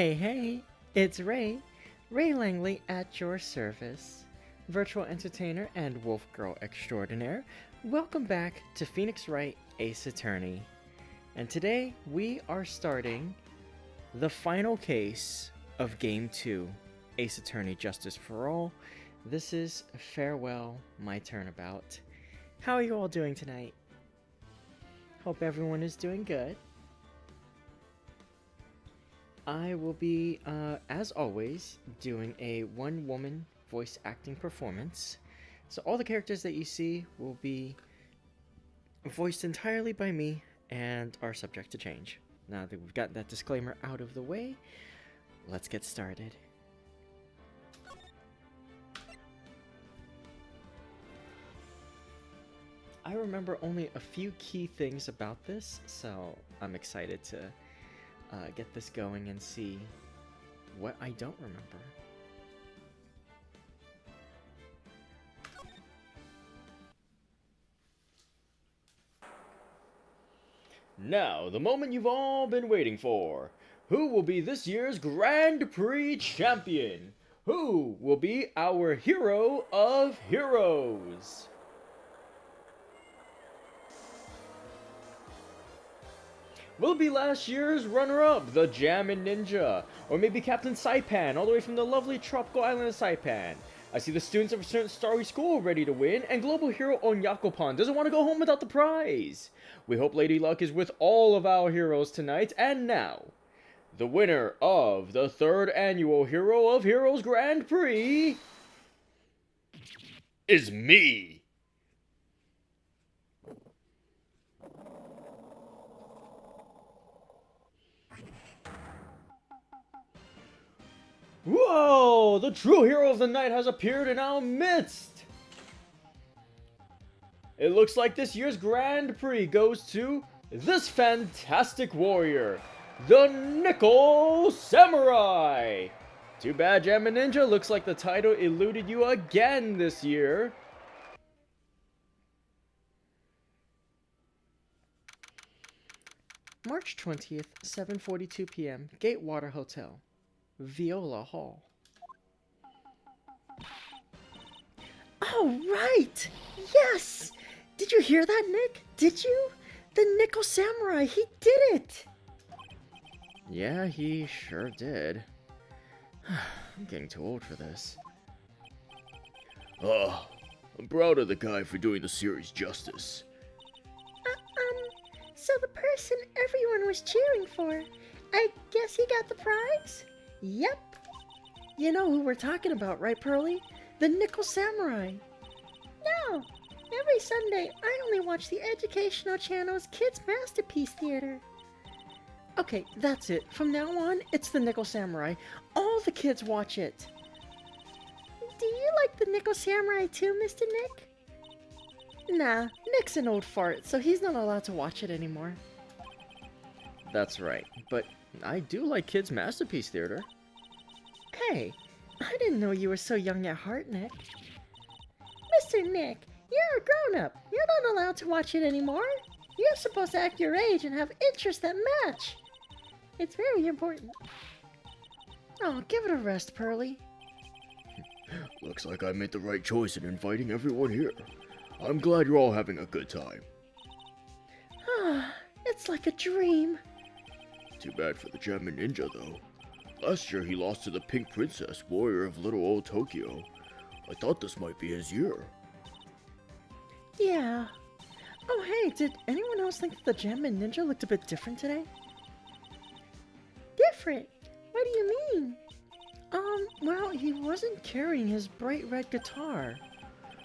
Hey, it's Ray Langley at your service. Virtual entertainer and wolf girl extraordinaire. Welcome back to Phoenix Wright Ace Attorney. And today we are starting the final case of Game 2, Ace Attorney Justice for All. This is Farewell, My Turnabout. How are you all doing tonight? Hope everyone is doing good. I will be, as always, doing a one-woman voice acting performance. So all the characters that you see will be voiced entirely by me and are subject to change. Now that we've got that disclaimer out of the way, let's get started. I remember only a few key things about this, so I'm excited to get this going and see what I don't remember. Now, the moment you've all been waiting for. Who will be this year's Grand Prix champion? Who will be our hero of heroes? Will it be last year's runner-up, the Jammin' Ninja? Or maybe Captain Saipan, all the way from the lovely tropical island of Saipan? I see the students of a certain starry school ready to win, and global hero Onyakopan doesn't want to go home without the prize. We hope Lady Luck is with all of our heroes tonight, and now, the winner of the 3rd annual Hero of Heroes Grand Prix is me. Whoa! The true hero of the night has appeared in our midst! It looks like this year's Grand Prix goes to this fantastic warrior, the Nickel Samurai! Too bad, Jammin' Ninja, looks like the title eluded you again this year. March 20th, 7:42 p.m., Gatewater Hotel, Viola Hall. Oh, right! Yes! Did you hear that, Nick? Did you? The Nickel Samurai, he did it! Yeah, he sure did. I'm getting too old for this. I'm proud of the guy for doing the series justice. So the person everyone was cheering for, I guess he got the prize? Yep. You know who we're talking about, right, Pearly? The Nickel Samurai. No, every Sunday I only watch the educational channel's Kids Masterpiece Theater. Okay, that's it. From now on, it's the Nickel Samurai. All the kids watch it. Do you like the Nickel Samurai too, Mr. Nick? Nah, Nick's an old fart, so he's not allowed to watch it anymore. That's right, but I do like Kids Masterpiece Theater. Hey, I didn't know you were so young at heart, Nick. Mr. Nick, you're a grown-up. You're not allowed to watch it anymore. You're supposed to act your age and have interests that match. It's very important. Oh, give it a rest, Pearly. Looks like I made the right choice in inviting everyone here. I'm glad you're all having a good time. Ah, it's like a dream. Too bad for the Jammin' Ninja, though. Last year he lost to the Pink Princess, warrior of little old Tokyo. I thought this might be his year. Yeah. Oh, hey, did anyone else think that the Jammin' Ninja looked a bit different today? Different? What do you mean? Well, he wasn't carrying his bright red guitar.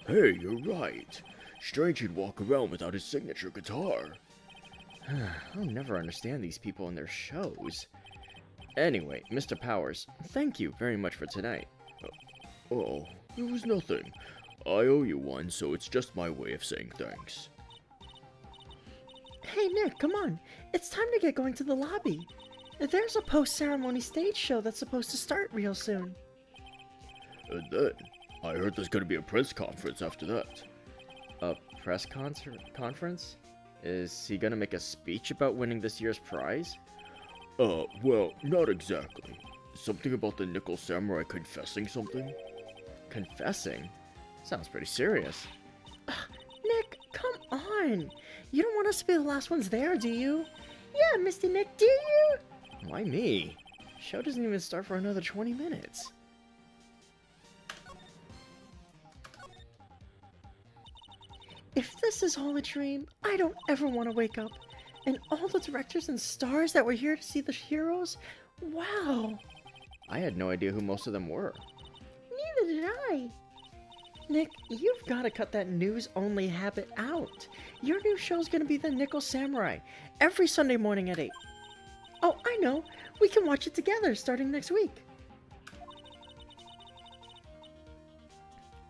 Hey, you're right. Strange he'd walk around without his signature guitar. I'll never understand these people and their shows. Anyway, Mr. Powers, thank you very much for tonight. Oh, it was nothing. I owe you one, so it's just my way of saying thanks. Hey, Nick, come on. It's time to get going to the lobby. There's a post-ceremony stage show that's supposed to start real soon. And then, I heard there's gonna be a press conference after that. A press conference? Is he gonna make a speech about winning this year's prize? Well, not exactly. Something about the Nickel Samurai confessing something? Confessing? Sounds pretty serious. Nick, come on. You don't want us to be the last ones there, do you? Yeah, Mr. Nick, do you? Why me? Show doesn't even start for another 20 minutes. If this is all a dream, I don't ever want to wake up. And all the directors and stars that were here to see the heroes, wow. I had no idea who most of them were. Neither did I. Nick, you've got to cut that news-only habit out. Your new show's going to be the Nickel Samurai, every Sunday morning at 8. Oh, I know. We can watch it together starting next week.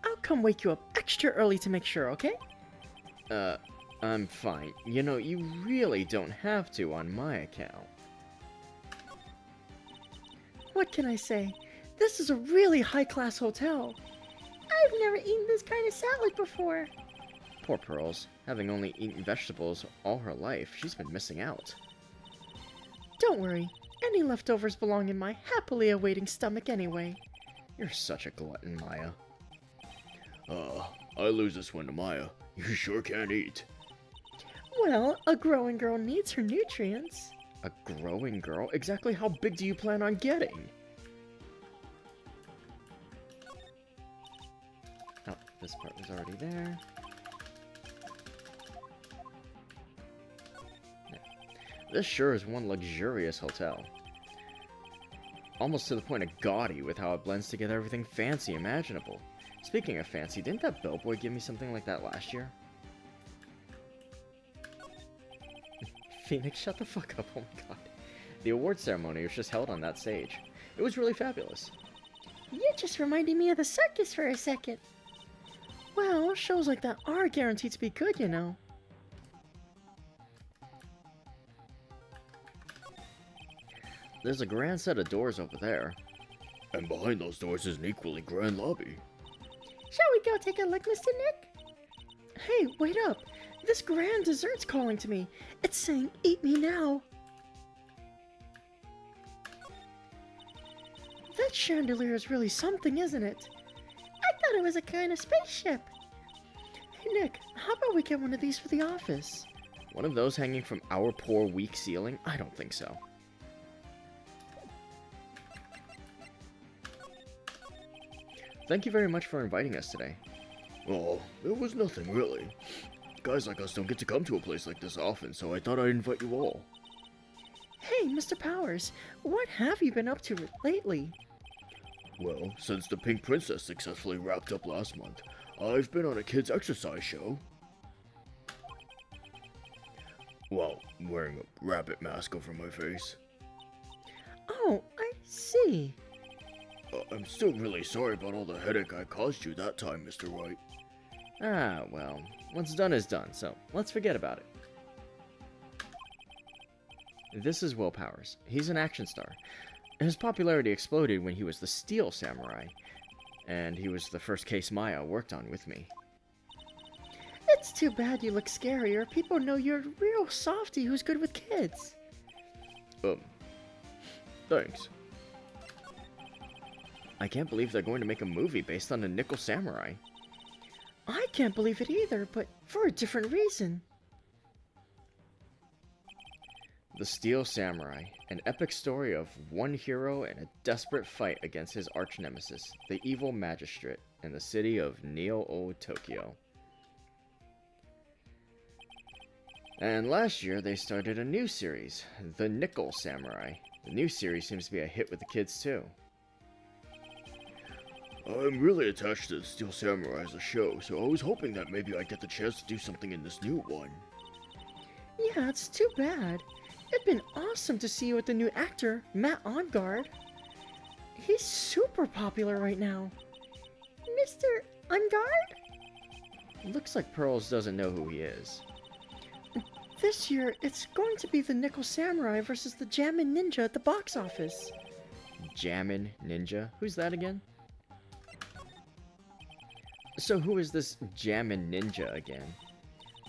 I'll come wake you up extra early to make sure, okay? I'm fine. You know, you really don't have to on my account. What can I say? This is a really high-class hotel. I've never eaten this kind of salad before. Poor Pearls. Having only eaten vegetables all her life, she's been missing out. Don't worry. Any leftovers belong in my happily awaiting stomach anyway. You're such a glutton, Maya. I lose this one to Maya. You sure can't eat. Well, a growing girl needs her nutrients. A growing girl? Exactly how big do you plan on getting? Oh, this part was already there. Yeah. This sure is one luxurious hotel. Almost to the point of gaudy with how it blends together everything fancy imaginable. Speaking of fancy, didn't that bellboy give me something like that last year? Phoenix, shut the fuck up, oh my god. The award ceremony was just held on that stage. It was really fabulous. You just reminded me of the circus for a second. Well, shows like that are guaranteed to be good, you know. There's a grand set of doors over there. And behind those doors is an equally grand lobby. Shall we go take a look, Mr. Nick? Hey, wait up. This grand dessert's calling to me. It's saying, eat me now. That chandelier is really something, isn't it? I thought it was a kind of spaceship. Hey, Nick, how about we get one of these for the office? One of those hanging from our poor, weak ceiling? I don't think so. Thank you very much for inviting us today. Oh, it was nothing really. Guys like us don't get to come to a place like this often, so I thought I'd invite you all. Hey, Mr. Powers, what have you been up to lately? Well, since the Pink Princess successfully wrapped up last month, I've been on a kids' exercise show. Well, wearing a rabbit mask over my face. Oh, I see. I'm still really sorry about all the headache I caused you that time, Mr. Wright. Ah, well, what's done is done, so let's forget about it. This is Will Powers. He's an action star. His popularity exploded when he was the Steel Samurai, and he was the first case Maya worked on with me. It's too bad you look scary, or people know you're a real softy who's good with kids. Thanks. I can't believe they're going to make a movie based on the Nickel Samurai. I can't believe it either, but for a different reason. The Steel Samurai, an epic story of one hero in a desperate fight against his arch-nemesis, the evil magistrate, in the city of Neo-Old Tokyo. And last year, they started a new series, The Nickel Samurai. The new series seems to be a hit with the kids, too. I'm really attached to the Steel Samurai as a show, so I was hoping that maybe I'd get the chance to do something in this new one. Yeah, it's too bad. It'd been awesome to see you with the new actor, Matt Ongard. He's super popular right now. Mr. Ongard? Looks like Pearls doesn't know who he is. This year, it's going to be the Nickel Samurai versus the Jammin' Ninja at the box office. Jammin' Ninja? Who's that again? So who is this Jammin' Ninja again?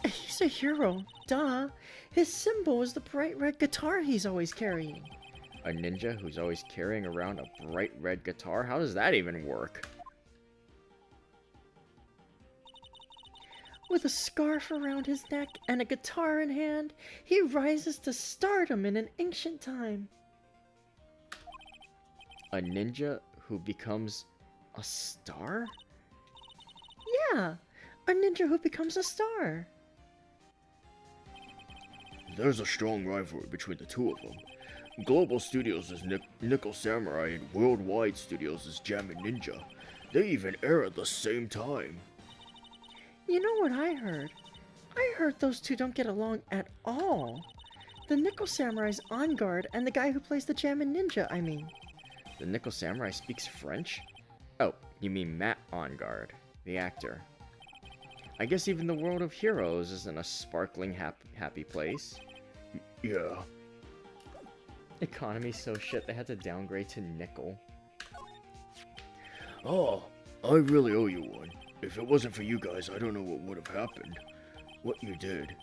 He's a hero, duh. His symbol is the bright red guitar he's always carrying. A ninja who's always carrying around a bright red guitar? How does that even work? With a scarf around his neck and a guitar in hand, he rises to stardom in an ancient time. A ninja who becomes a star? Yeah, a ninja who becomes a star. There's a strong rivalry between the two of them. Global Studios is Nickel Samurai and Worldwide Studios is Jammin' Ninja. They even air at the same time. You know what I heard? I heard those two don't get along at all. The Nickel Samurai's on guard and the guy who plays the Jammin' Ninja, I mean. The Nickel Samurai speaks French? Oh, you mean Matt Enguarde, the actor. I guess even the world of heroes isn't a sparkling happy place. Yeah. Economy's so shit they had to downgrade to nickel. Oh, I really owe you one. If it wasn't for you guys, I don't know what would have happened. What you did,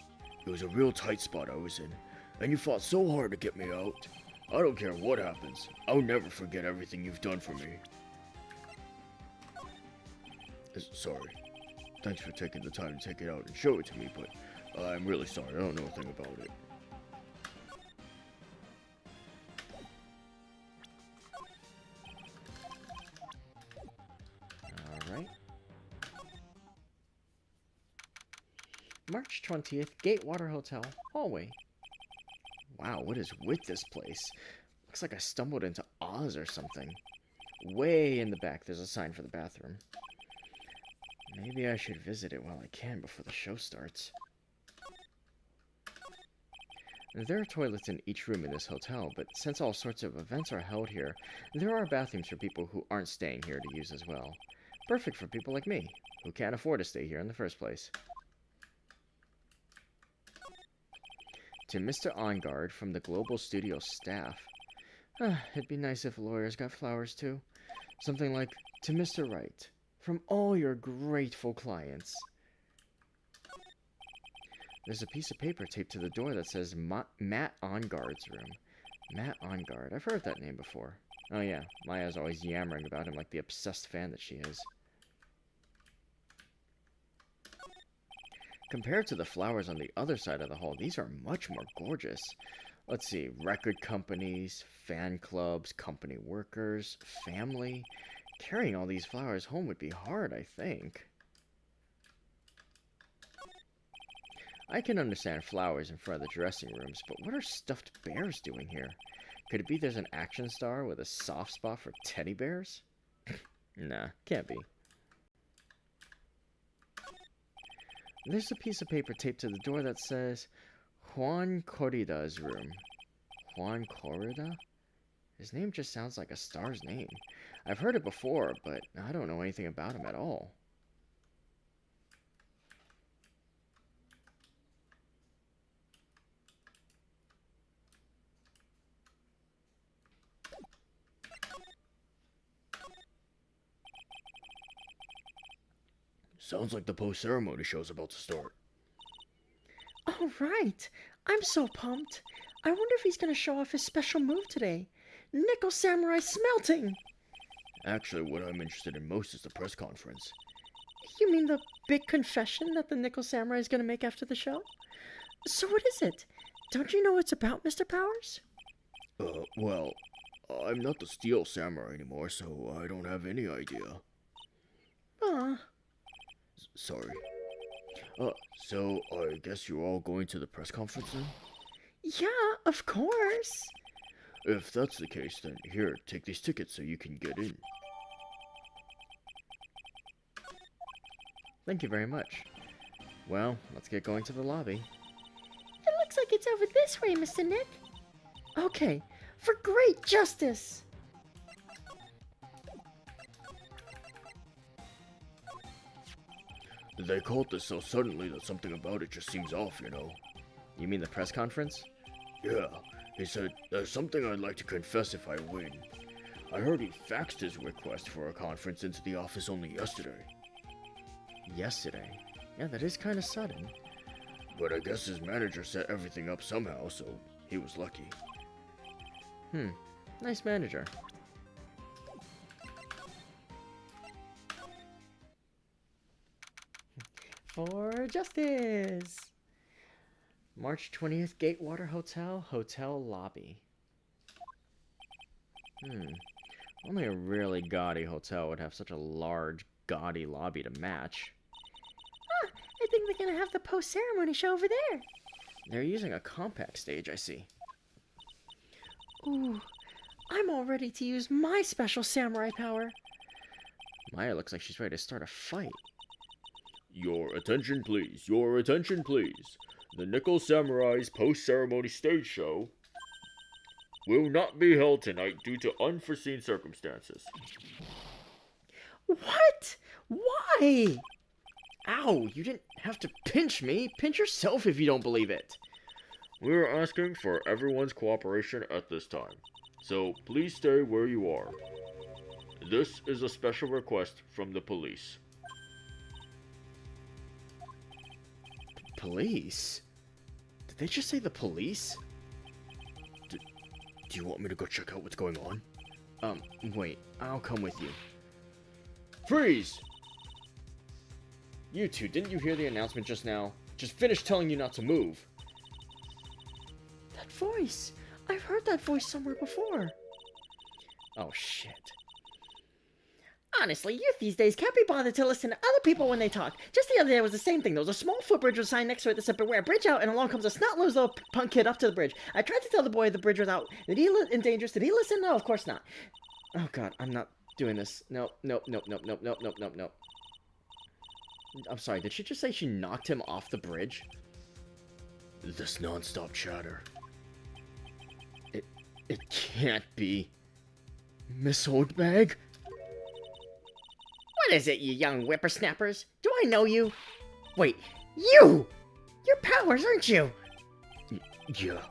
it was a real tight spot I was in, and you fought so hard to get me out. I don't care what happens. I'll never forget everything you've done for me. Sorry. Thanks for taking the time to take it out and show it to me, but I'm really sorry. I don't know a thing about it. Alright. March 20th, Gatewater Hotel, hallway. Wow, what is with this place? Looks like I stumbled into Oz or something. Way in the back, there's a sign for the bathroom. Maybe I should visit it while I can before the show starts. There are toilets in each room in this hotel, but since all sorts of events are held here, there are bathrooms for people who aren't staying here to use as well. Perfect for people like me, who can't afford to stay here in the first place. To Mr. Enguarde from the Global Studio staff. It'd be nice if lawyers got flowers too. Something like, to Mr. Wright, from all your grateful clients. There's a piece of paper taped to the door that says Matt Enguarde's room. Matt Enguarde. I've heard that name before. Oh yeah, Maya's always yammering about him like the obsessed fan that she is. Compared to the flowers on the other side of the hall, these are much more gorgeous. Let's see, record companies, fan clubs, company workers, family. Carrying all these flowers home would be hard, I think. I can understand flowers in front of the dressing rooms, but what are stuffed bears doing here? Could it be there's an action star with a soft spot for teddy bears? Nah, can't be. There's a piece of paper taped to the door that says Juan Corrida's room. Juan Corrida? His name just sounds like a star's name. I've heard it before, but I don't know anything about him at all. Sounds like the post-ceremony show's about to start. All right, I'm so pumped. I wonder if he's going to show off his special move today. Nickel Samurai Smelting! Actually, what I'm interested in most is the press conference. You mean the big confession that the Nickel Samurai is going to make after the show? So what is it? Don't you know what it's about, Mr. Powers? Well, I'm not the Steel Samurai anymore, so I don't have any idea. Aw. Sorry. So I guess you're all going to the press conference then? Yeah, of course. If that's the case, then here, take these tickets so you can get in. Thank you very much. Well, let's get going to the lobby. It looks like it's over this way, Mr. Nick. Okay, for great justice. They called this so suddenly that something about it just seems off, you know? You mean the press conference? Yeah, he said, there's something I'd like to confess if I win. I heard he faxed his request for a conference into the office only yesterday. Yesterday? Yeah, that is kind of sudden. But I guess his manager set everything up somehow, so he was lucky. Nice manager. For justice! March 20th, Gatewater Hotel, hotel lobby. Only a really gaudy hotel would have such a large, gaudy lobby to match. Ah, I think they're gonna have the post-ceremony show over there. They're using a compact stage, I see. Ooh, I'm all ready to use my special samurai power. Maya looks like she's ready to start a fight. Your attention, please. Your attention, please. The Nickel Samurai's post-ceremony stage show will not be held tonight due to unforeseen circumstances. What? Why? Ow, you didn't have to pinch me. Pinch yourself if you don't believe it. We are asking for everyone's cooperation at this time, so please stay where you are. This is a special request from the police. Police? Did they just say the police? Do you want me to go check out what's going on? Wait, I'll come with you. Freeze! You two, didn't you hear the announcement just now? Just finished telling you not to move. That voice. I've heard that voice somewhere before. Oh, shit. Honestly, youth these days can't be bothered to listen to other people when they talk. Just the other day it was the same thing. There was a small footbridge with a sign next to it that said, "Beware, bridge out," and along comes a snot-nosed little punk kid up to the bridge. I tried to tell the boy the bridge was out. Did he in dangerous? Did he listen? No, of course not. Oh, God, I'm not doing this. Nope. I'm sorry, did she just say she knocked him off the bridge? This non-stop chatter. It can't be. Miss Oldbag? What is it, you young whippersnappers? Do I know you? Wait, you! You're Powers, aren't you? Yeah,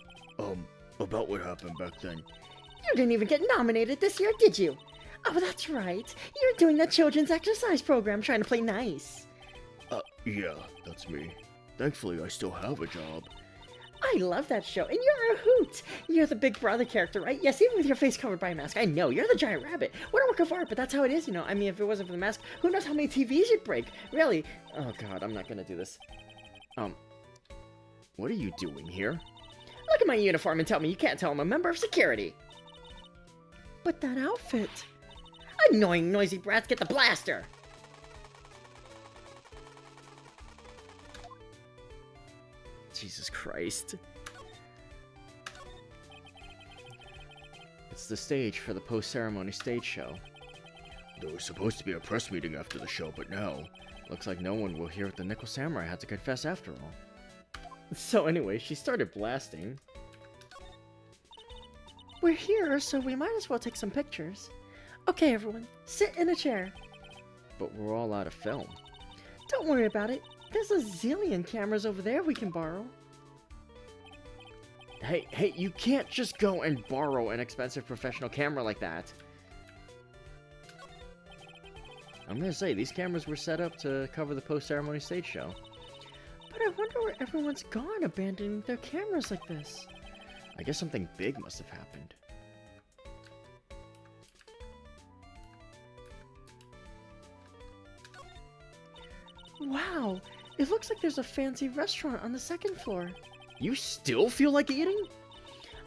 about what happened back then. You didn't even get nominated this year, did you? Oh, that's right. You're doing that children's exercise program trying to play nice. Yeah, that's me. Thankfully, I still have a job. I love that show, and you're a hoot. You're the Big Brother character, right? Yes, even with your face covered by a mask. I know, you're the giant rabbit. What a work of art, but that's how it is, you know. I mean, if it wasn't for the mask, who knows how many TVs you'd break? Really. Oh, God, I'm not gonna do this. What are you doing here? Look at my uniform and tell me you can't tell I'm a member of security. But that outfit. Annoying, noisy brats, get the blaster. Jesus Christ. It's the stage for the post-ceremony stage show. There was supposed to be a press meeting after the show, but now... Looks like no one will hear what the Nickel Samurai had to confess after all. So anyway, she started blasting. We're here, so we might as well take some pictures. Okay, everyone, sit in a chair. But we're all out of film. Don't worry about it. There's a zillion cameras over there we can borrow. Hey, you can't just go and borrow an expensive professional camera like that. I'm gonna say, these cameras were set up to cover the post-ceremony stage show. But I wonder where everyone's gone abandoning their cameras like this. I guess something big must have happened. Wow, it looks like there's a fancy restaurant on the second floor. You still feel like eating?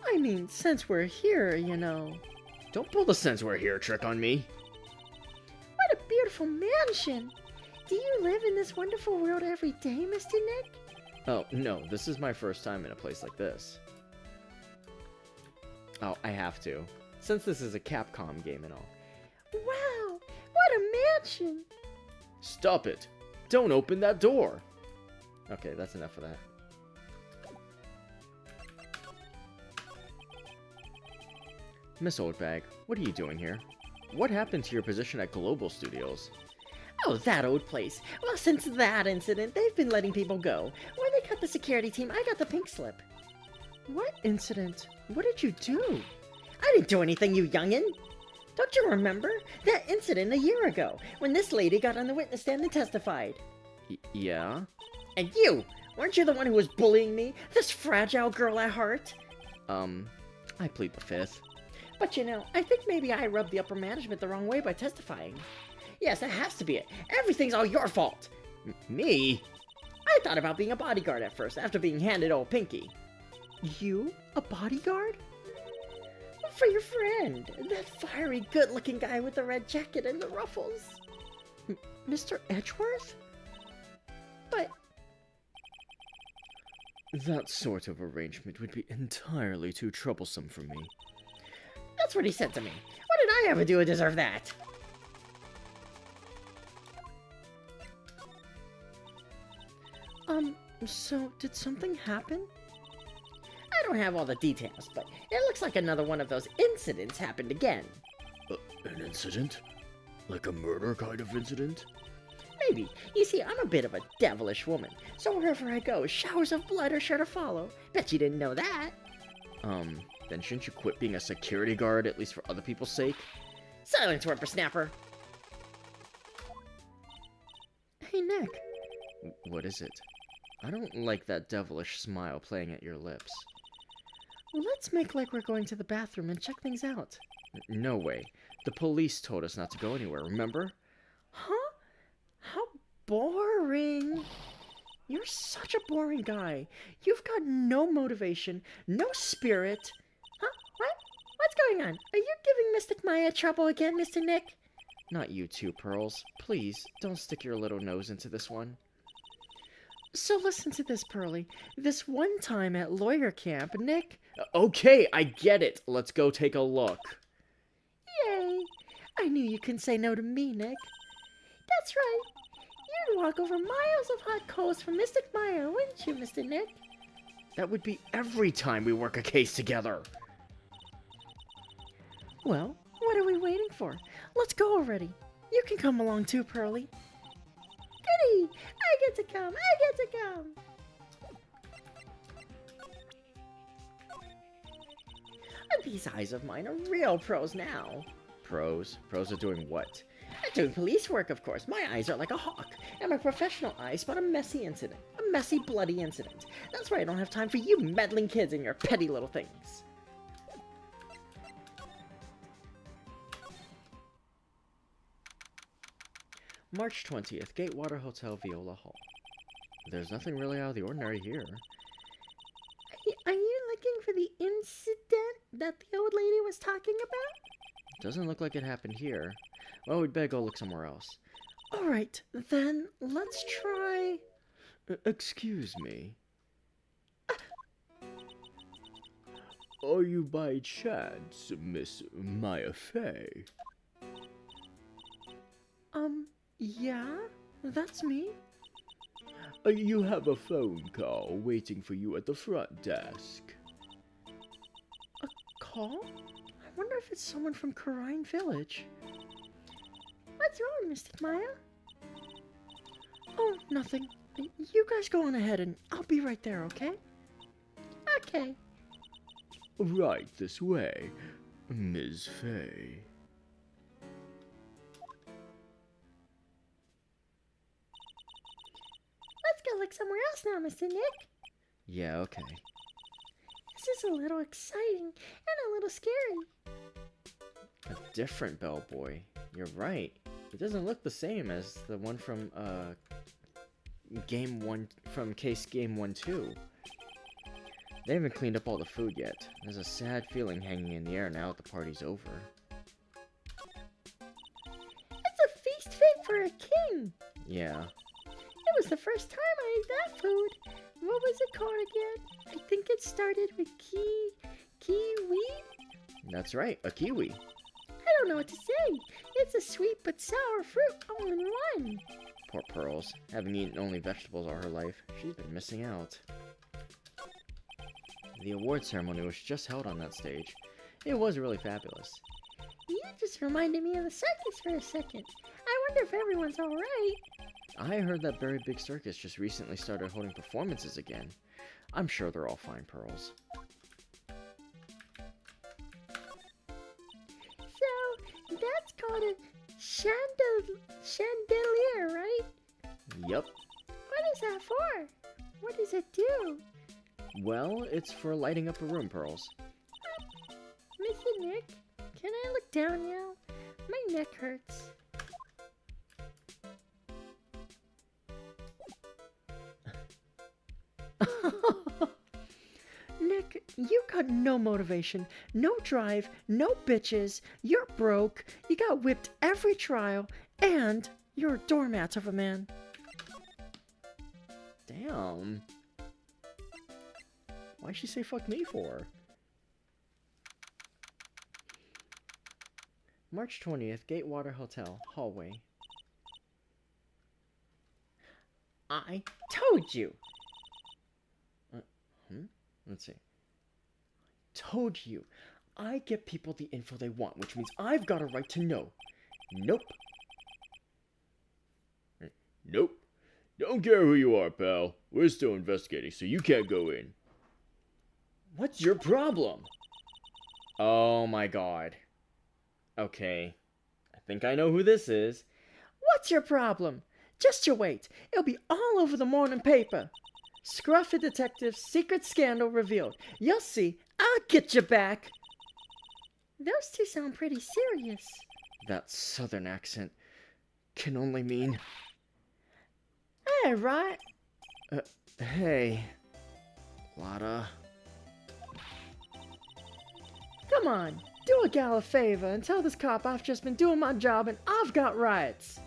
I mean, since we're here, you know. Don't pull the since we're here trick on me. What a beautiful mansion! Do you live in this wonderful world every day, Mr. Nick? Oh, no, this is my first time in a place like this. Oh, I have to, since this is a Capcom game and all. Wow, what a mansion! Stop it! Don't open that door! Okay, that's enough of that. Miss Oldbag, what are you doing here? What happened to your position at Global Studios? Oh, that old place. Well, since that incident, they've been letting people go. When they cut the security team, I got the pink slip. What incident? What did you do? I didn't do anything, you youngin'. Don't you remember? That incident a year ago, when this lady got on the witness stand and testified. Yeah? And you! Weren't you the one who was bullying me? This fragile girl at heart? I plead the fifth. But you know, I think maybe I rubbed the upper management the wrong way by testifying. Yes, that has to be it. Everything's all your fault. Me? I thought about being a bodyguard at first, after being handed old Pinky. You? A bodyguard? For your friend, that fiery, good-looking guy with the red jacket and the ruffles. Mr. Edgeworth? But That sort of arrangement would be entirely too troublesome for me. that's what he said to me. What did I ever do to deserve that? So did something happen? I don't have all the details, but it looks like another one of those incidents happened again. An incident? Like a murder kind of incident? Maybe. You see, I'm a bit of a devilish woman, so wherever I go, showers of blood are sure to follow. Bet you didn't know that. Then shouldn't you quit being a security guard, at least for other people's sake? Silence, whippersnapper. Hey, Nick. What is it? I don't like that devilish smile playing at your lips. Let's make like we're going to the bathroom and check things out. No way. The police told us not to go anywhere, remember? Huh? How boring. You're such a boring guy. You've got no motivation, no spirit. Huh? What? What's going on? Are you giving Mystic Maya trouble again, Mr. Nick? Not you too, Pearls. Please, don't stick your little nose into this one. So listen to this, Pearly. This one time at lawyer camp, Nick... Okay, I get it. Let's go take a look. Yay! I knew you couldn't say no to me, Nick. That's right. You'd walk over miles of hot coals for Mystic Maya, wouldn't you, Mr. Nick? That would be every time we work a case together. Well, what are we waiting for? Let's go already. You can come along too, Pearly. Goody! I get to come! I get to come! These eyes of mine are real pros now. Pros? Pros are doing what? I'm doing police work, of course. My eyes are like a hawk, and my professional eyes spot a messy incident. A messy, bloody incident. That's why I don't have time for you meddling kids and your petty little things. March 20th, Gatewater Hotel, Viola Hall. There's nothing really out of the ordinary here. Are you looking for the incident that the old lady was talking about? Doesn't look like it happened here. Well, we'd better go look somewhere else. Alright, then let's try... Excuse me. Are you by chance Miss Maya Fey? Yeah? That's me? You have a phone call waiting for you at the front desk. A call? I wonder if it's someone from Karine Village. What's wrong, Mystic Maya? Oh, nothing. You guys go on ahead and I'll be right there, okay? Okay. Right this way, Ms. Fey. Let's go look somewhere else now, Mr. Nick. Yeah, okay. This is a little exciting and a little scary. A different bellboy. You're right. It doesn't look the same as the one from, Case Game 1-2. They haven't cleaned up all the food yet. There's a sad feeling hanging in the air now that the party's over. It's a feast fit for a king. Yeah. It was the first time I ate that food. What was it called again? I think it started with kiwi? That's right, a kiwi. I don't know what to say. It's a sweet but sour fruit all in one. Poor Pearls. Having eaten only vegetables all her life, she's been missing out. The award ceremony was just held on that stage. It was really fabulous. You just reminded me of the circus for a second. I wonder if everyone's alright. I heard that Very Big Circus just recently started holding performances again. I'm sure they're all fine, Pearls. So, that's called a chandelier, right? Yup. What is that for? What does it do? Well, it's for lighting up a room, Pearls. Mr. Nick, Can I look down now? My neck hurts. Nick, you got no motivation, no drive, no bitches. You're broke. You got whipped every trial, and you're a doormat of a man. Damn. Why'd she say fuck me for? March 20th, Gatewater Hotel, hallway. I told you. Let's see. Told you. I get people the info they want, which means I've got a right to know. Nope. Nope. Don't care who you are, pal. We're still investigating, so you can't go in. What's your problem? Oh my god. Okay. I think I know who this is. What's your problem? Just you wait. It'll be all over the morning paper. Scruffy detective's secret scandal revealed. You'll see. I'll get you back. Those two sound pretty serious. That southern accent can only mean... Hey, Wright. Hey. Lotta. Come on. Do a gal a favor and tell this cop I've just been doing my job and I've got rights.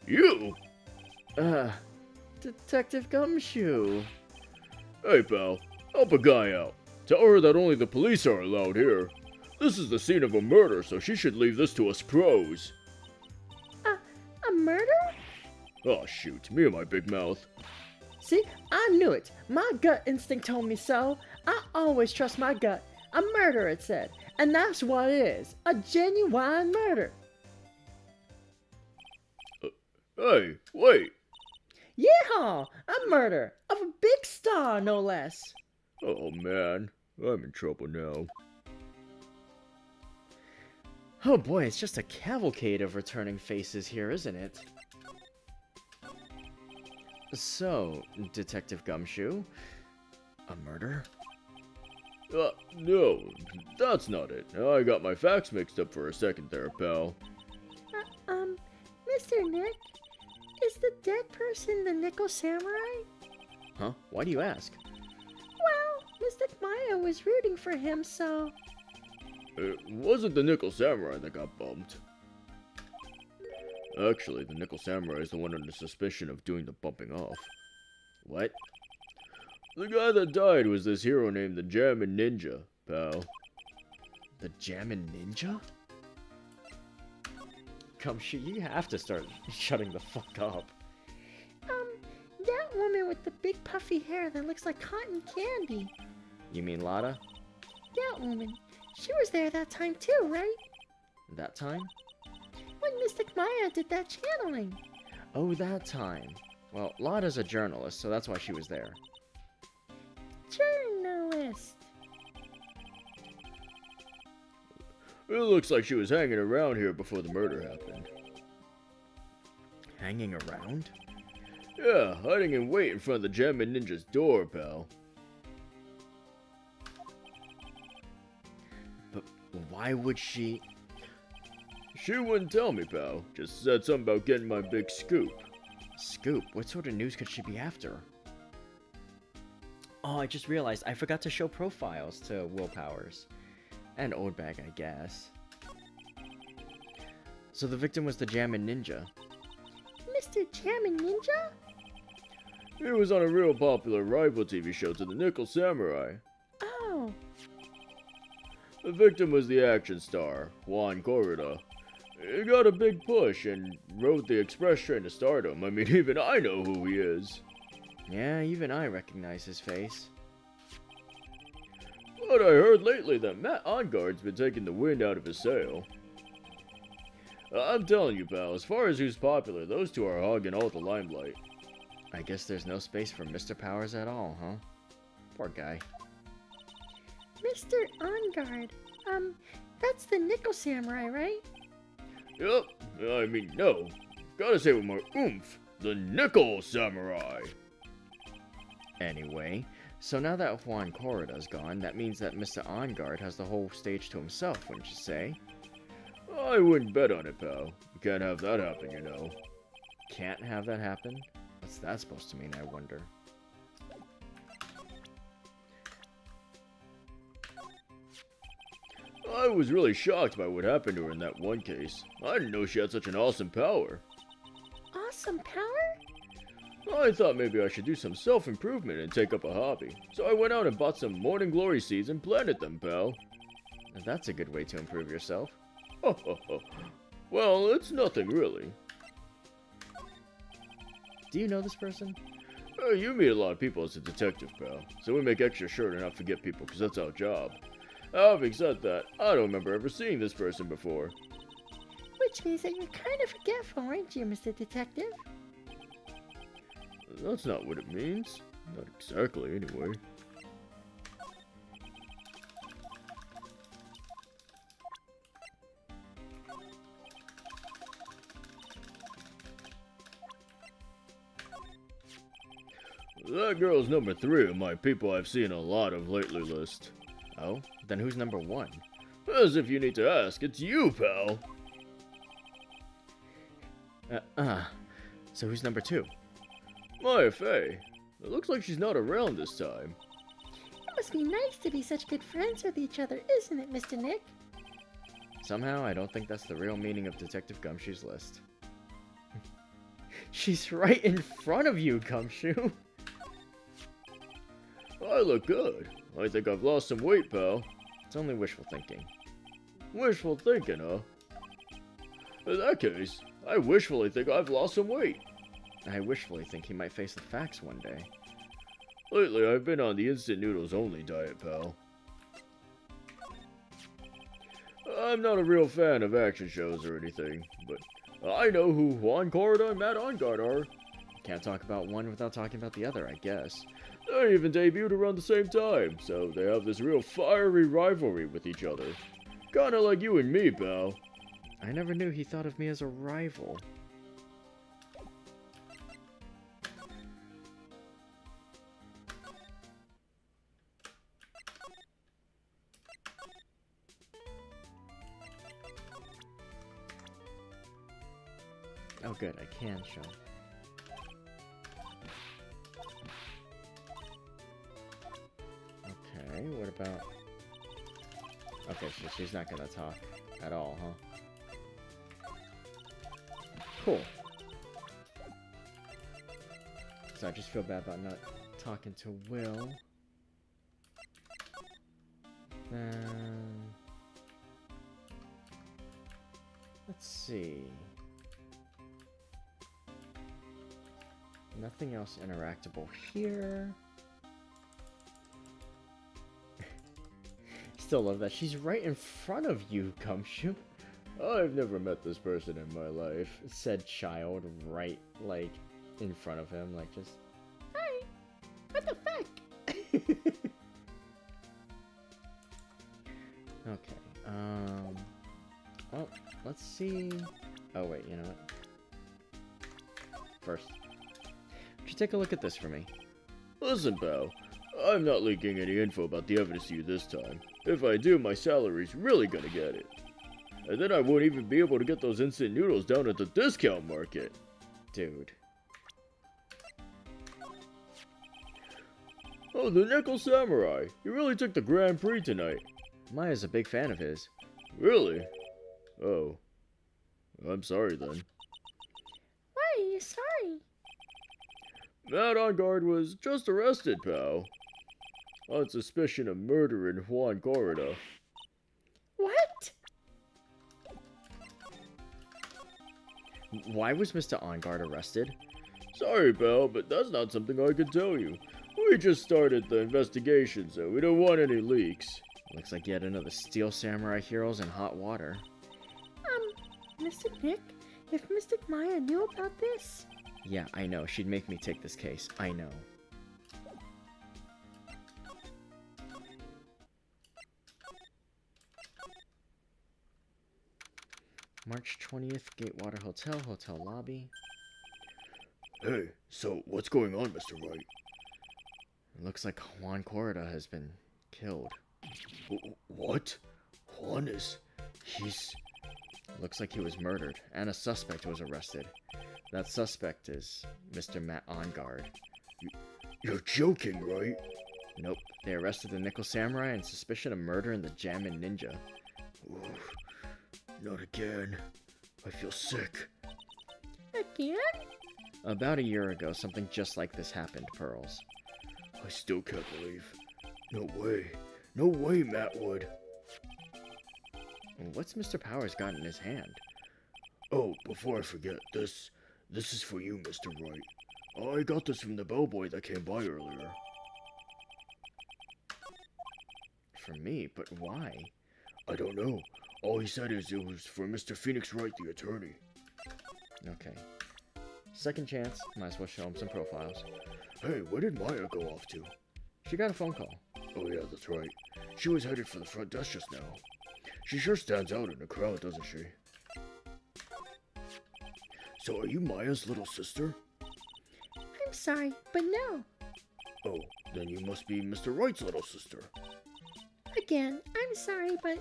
You? Detective Gumshoe. Hey, pal. Help a guy out. Tell her that only the police are allowed here. This is the scene of a murder, so she should leave this to us pros. A murder? Oh, shoot. Me and my big mouth. See, I knew it. My gut instinct told me so. I always trust my gut. A murder, it said. And that's what it is. A genuine murder. Hey, wait. Yeehaw! A murder. Of a big star, no less. Oh, man. I'm in trouble now. Oh boy, it's just a cavalcade of returning faces here, isn't it? So, Detective Gumshoe, a murder? No, that's not it. I got my facts mixed up for a second there, pal. Mr. Nick, is the dead person the Nickel Samurai? Huh? Why do you ask? Well, Mr. Maya was rooting for him, so... It wasn't the Nickel Samurai that got bumped. Actually, the Nickel Samurai is the one under suspicion of doing the bumping off. What? The guy that died was this hero named the Jammin' Ninja, pal. The Jammin' Ninja? Gumshoe, you have to start shutting the fuck up. That woman with the big puffy hair that looks like cotton candy. You mean Lotta? That woman. She was there that time too, right? That time? When Mystic Maya did that channeling. Oh, that time. Well, Lotta's a journalist, so that's why she was there. Journalist. It looks like she was hanging around here before the murder happened. Hanging around? Yeah, hiding in wait in front of the Jammin' Ninja's door, pal. But why would she... She wouldn't tell me, pal. Just said something about getting my big scoop. Scoop? What sort of news could she be after? Oh, I just realized I forgot to show profiles to Willpowers. And Oldbag, I guess. So the victim was the Jammin' Ninja. Mr. Jammin' Ninja? He was on a real popular rival TV show to the Nickel Samurai. Oh. The victim was the action star, Juan Corrida. He got a big push and rode the express train to stardom. I mean, even I know who he is. Yeah, even I recognize his face. But I heard lately that Matt Onguard's been taking the wind out of his sail. I'm telling you, pal, as far as who's popular, those two are hogging all the limelight. I guess there's no space for Mr. Powers at all, huh? Poor guy. Mr. On-Guard. That's the Nickel Samurai, right? Yep, I mean, no. Gotta say it with more oomph. The Nickel Samurai. Anyway, So now that Juan Corrida's gone, that means that Mr. OnGuard has the whole stage to himself, wouldn't you say? I wouldn't bet on it, pal. You can't have that happen, you know. Can't have that happen? What's that supposed to mean, I wonder? I was really shocked by what happened to her in that one case. I didn't know she had such an awesome power. Awesome power? I thought maybe I should do some self-improvement and take up a hobby. So I went out and bought some morning glory seeds and planted them, pal. That's a good way to improve yourself. Well, it's nothing really. Do you know this person? You meet a lot of people as a detective, pal. So we make extra sure to not forget people, because that's our job. Having said that, I don't remember ever seeing this person before. Which means that you're kind of forgetful, aren't you, Mr. Detective? That's not what it means. Not exactly, anyway. That girl's number 3 on my people I've seen a lot of lately list. Oh? Then who's number 1? As if you need to ask, it's you, pal! So who's number 2? Maya Fey. It looks like she's not around this time. It must be nice to be such good friends with each other, isn't it, Mr. Nick? Somehow, I don't think that's the real meaning of Detective Gumshoe's list. She's right in front of you, Gumshoe! I look good. I think I've lost some weight, pal. It's only wishful thinking. Wishful thinking, huh? In that case, I wishfully think I've lost some weight. I wishfully think he might face the facts one day. Lately, I've been on the instant noodles only diet, pal. I'm not a real fan of action shows or anything, but I know who Juan Corrida and Matt OnGuard are. Can't talk about one without talking about the other, I guess. They even debuted around the same time, so they have this real fiery rivalry with each other. Kinda like you and me, pal. I never knew he thought of me as a rival. Oh good, I can show. Okay, what about... Okay, so she's not gonna talk at all, huh? Cool. So I just feel bad about not talking to Will. Let's see. Nothing else interactable here. Still love that. She's right in front of you, Gumshoe. I've never met this person in my life. Said child right, like, in front of him, like, just... Hi! What the fuck? Okay, well, let's see... Oh, wait, you know what? First, would you take a look at this for me? Listen, pal. I'm not leaking any info about the evidence to you this time. If I do, my salary's really gonna get it. And then I won't even be able to get those instant noodles down at the discount market. Dude. Oh, the Nickel Samurai. He really took the Grand Prix tonight. Maya's a big fan of his. Really? Oh. I'm sorry then. Why are you sorry? Matt OnGuard was just arrested, pal. On suspicion of murdering Juan Corrida. What? Why was Mr. OnGuard arrested? Sorry, pal, but that's not something I could tell you. We just started the investigation, so we don't want any leaks. Looks like yet another Steel Samurai heroes in hot water. Mr. Nick, if Mystic Maya knew about this... Yeah, I know. She'd make me take this case. I know. March 20th, Gatewater Hotel, hotel lobby. Hey, so what's going on, Mr. Wright? It looks like Juan Corrida has been killed. What? Juan is... he's... Looks like he was murdered, and a suspect was arrested. That suspect is Mr. Matt Onguard. You're joking, right? Nope, they arrested the Nickel Samurai on suspicion of murder in the Jammin' Ninja. Oof. Not again. I feel sick. Again? About a year ago, something just like this happened, Pearls. I still can't believe. No way. No way, Matt would. What's Mr. Powers got in his hand? Oh, before I forget, this is for you, Mr. Wright. I got this from the bellboy that came by earlier. For me? But why? I don't know. All he said is it was for Mr. Phoenix Wright, the attorney. Okay. Second chance, might as well show him some profiles. Hey, where did Maya go off to? She got a phone call. Oh yeah, that's right. She was headed for the front desk just now. She sure stands out in the crowd, doesn't she? So are you Maya's little sister? I'm sorry, but no. Oh, then you must be Mr. Wright's little sister. Again, I'm sorry, but...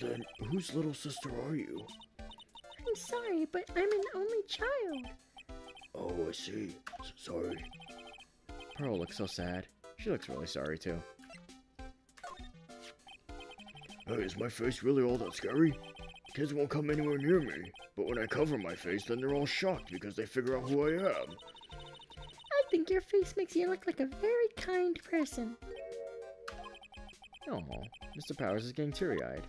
Then whose little sister are you? I'm sorry, but I'm an only child. Oh, I see. Sorry. Pearl looks so sad. She looks really sorry, too. Hey, is my face really all that scary? Kids won't come anywhere near me, but when I cover my face, then they're all shocked because they figure out who I am. I think your face makes you look like a very kind person. Oh, Mr. Powers is getting teary-eyed.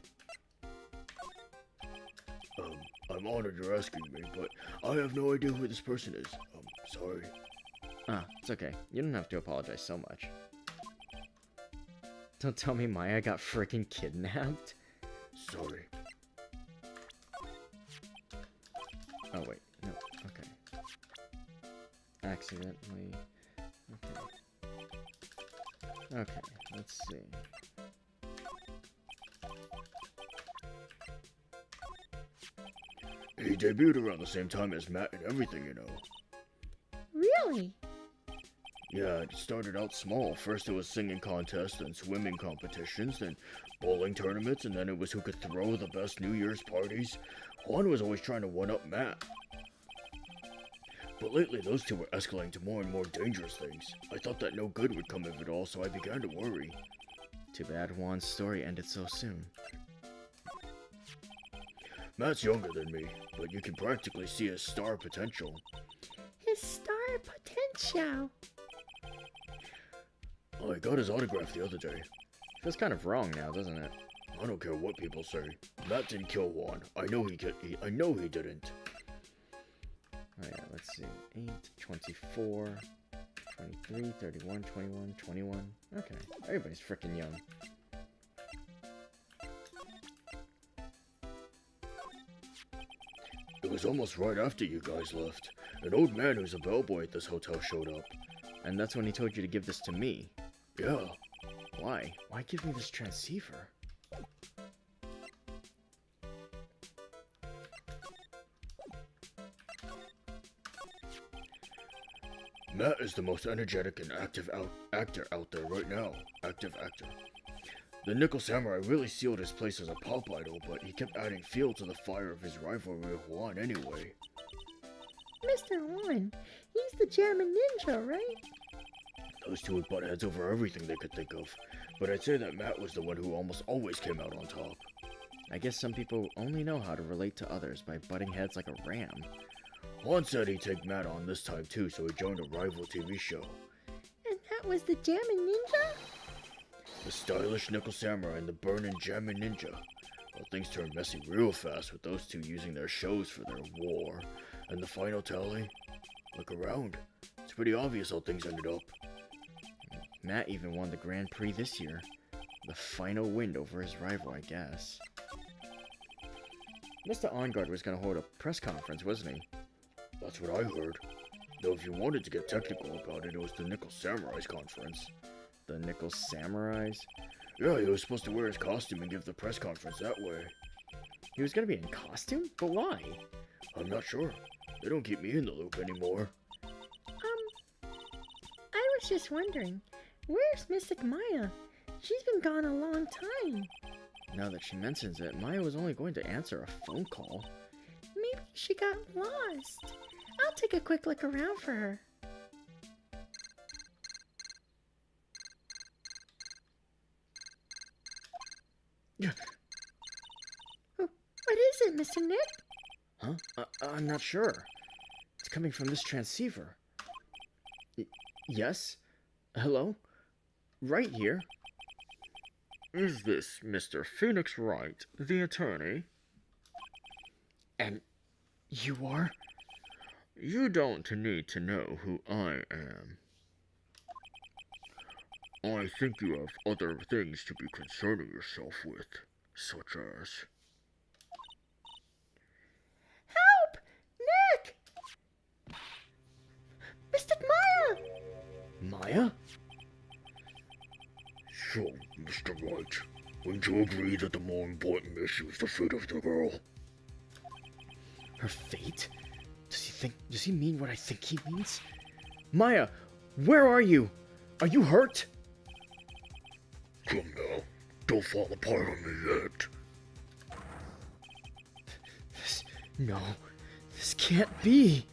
I'm honored you're asking me, but I have no idea who this person is. Sorry. Ah, it's okay. You don't have to apologize so much. Don't tell me Maya got freaking kidnapped. Sorry. Oh, wait. No. Okay. Accidentally. Okay. Okay, let's see. He debuted around the same time as Matt and everything, you know. Really? Yeah, it started out small. First it was singing contests, then swimming competitions, then bowling tournaments, and then it was who could throw the best New Year's parties. Juan was always trying to one-up Matt. But lately those two were escalating to more and more dangerous things. I thought that no good would come of it all, so I began to worry. Too bad Juan's story ended so soon. Matt's younger than me, but you can practically see his star potential. His star potential. I got his autograph the other day. Feels kind of wrong now, doesn't it? I don't care what people say. Matt didn't kill Juan. I know he didn't. Oh yeah, let's see. 8, 24, 23, 31, 21, 21. Okay, everybody's freaking young. It was almost right after you guys left. An old man who's a bellboy at this hotel showed up. And that's when he told you to give this to me. Yeah. Why? Why give me this transceiver? Matt is the most energetic and active actor out there right now. Active actor. The Nickel Samurai really sealed his place as a pop idol, but he kept adding fuel to the fire of his rivalry with Juan anyway. Mr. Juan, he's the Jammin' Ninja, right? Those two would butt heads over everything they could think of, but I'd say that Matt was the one who almost always came out on top. I guess some people only know how to relate to others by butting heads like a ram. Juan said he'd take Matt on this time too, so he joined a rival TV show. And that was the Jammin' Ninja? The stylish Nickel Samurai and the burnin' Jammin' Ninja. Well, things turned messy real fast with those two using their shows for their war. And the final tally? Look around. It's pretty obvious how things ended up. Matt even won the Grand Prix this year. The final win over his rival, I guess. Mr. Onguard was going to hold a press conference, wasn't he? That's what I heard. Though if you wanted to get technical about it, it was the Nickel Samurai's conference. The Nickel Samurais? Yeah, he was supposed to wear his costume and give the press conference that way. He was going to be in costume? But why? I'm not sure. They don't keep me in the loop anymore. I was just wondering, where's Mystic Maya? She's been gone a long time. Now that she mentions it, Maya was only going to answer a phone call. Maybe she got lost. I'll take a quick look around for her. What is it, Mr. Nick? Huh? I'm not sure. It's coming from this transceiver. Yes? Hello? Right here. Is this Mr. Phoenix Wright, the attorney? And you are? You don't need to know who I am. I think you have other things to be concerning yourself with, such as... Help! Nick! Mystic Maya! Maya? So, Mr. Wright, wouldn't you agree that the more important issue is the fate of the girl? Her fate? Does he mean what I think he means? Maya, where are you? Are you hurt? Come now, don't fall apart on me yet. No, this can't be.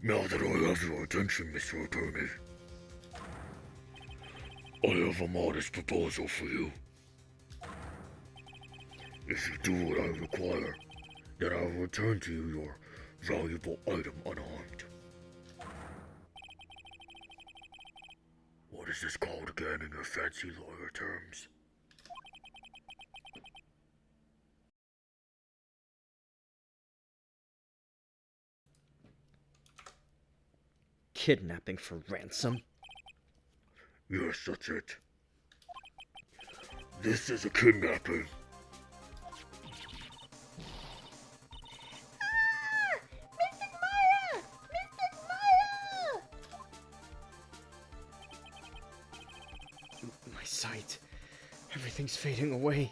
Now that I have your attention, Mr. Attorney, I have a modest proposal for you. If you do what I require, then I will return to you your valuable item unharmed. What is this called again in your fancy lawyer terms? Kidnapping for ransom? Yes, that's it. This is a kidnapping. Mystic Maya! Mystic Maya! My sight. Everything's fading away.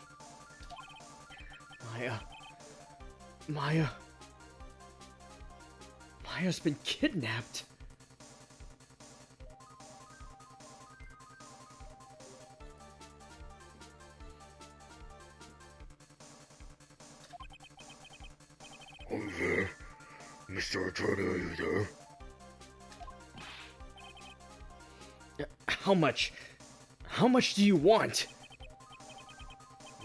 Maya's been kidnapped. Are you there? Mr. Attorney, are you there? How much? How much do you want?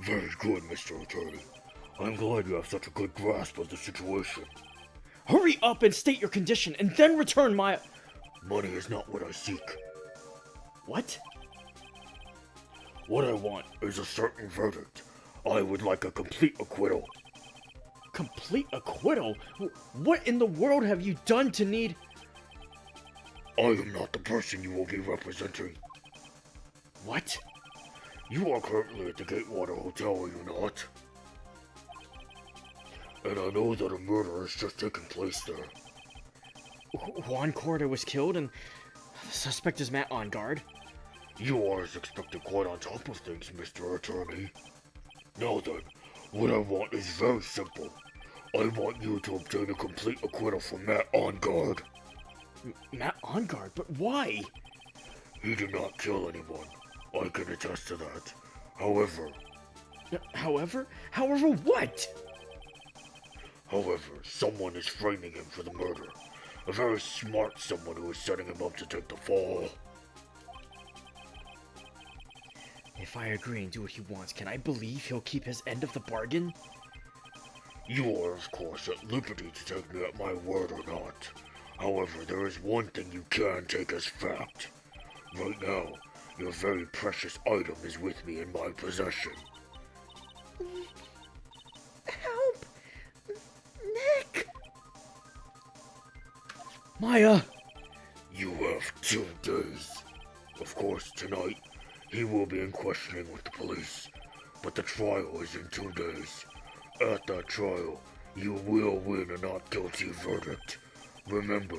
Very good, Mr. Attorney. I'm glad you have such a good grasp of the situation. Hurry up and state your condition, and then return Maya. Money is not what I seek. What? What I want is a certain verdict. I would like a complete acquittal. Complete acquittal? What in the world have you done to need... I am not the person you will be representing. What? You are currently at the Gatewater Hotel, are you not? And I know that a murder has just taken place there. Juan Corda was killed, and the suspect is Matt on guard. You are as expected quite on top of things, Mr. Attorney. Now then, what I want is very simple. I want you to obtain a complete acquittal from Matt on guard. Matt on guard? But why? He did not kill anyone. I can attest to that. However... However what? However, someone is framing him for the murder. A very smart someone who is setting him up to take the fall. If I agree and do what he wants, can I believe he'll keep his end of the bargain? You are, of course, at liberty to take me at my word or not. However, there is one thing you can take as fact. Right now, your very precious item is with me in my possession. Help! Nick! Maya! You have 2 days. Of course, tonight, he will be in questioning with the police. But the trial is in 2 days. At that trial, you will win a not guilty verdict. Remember,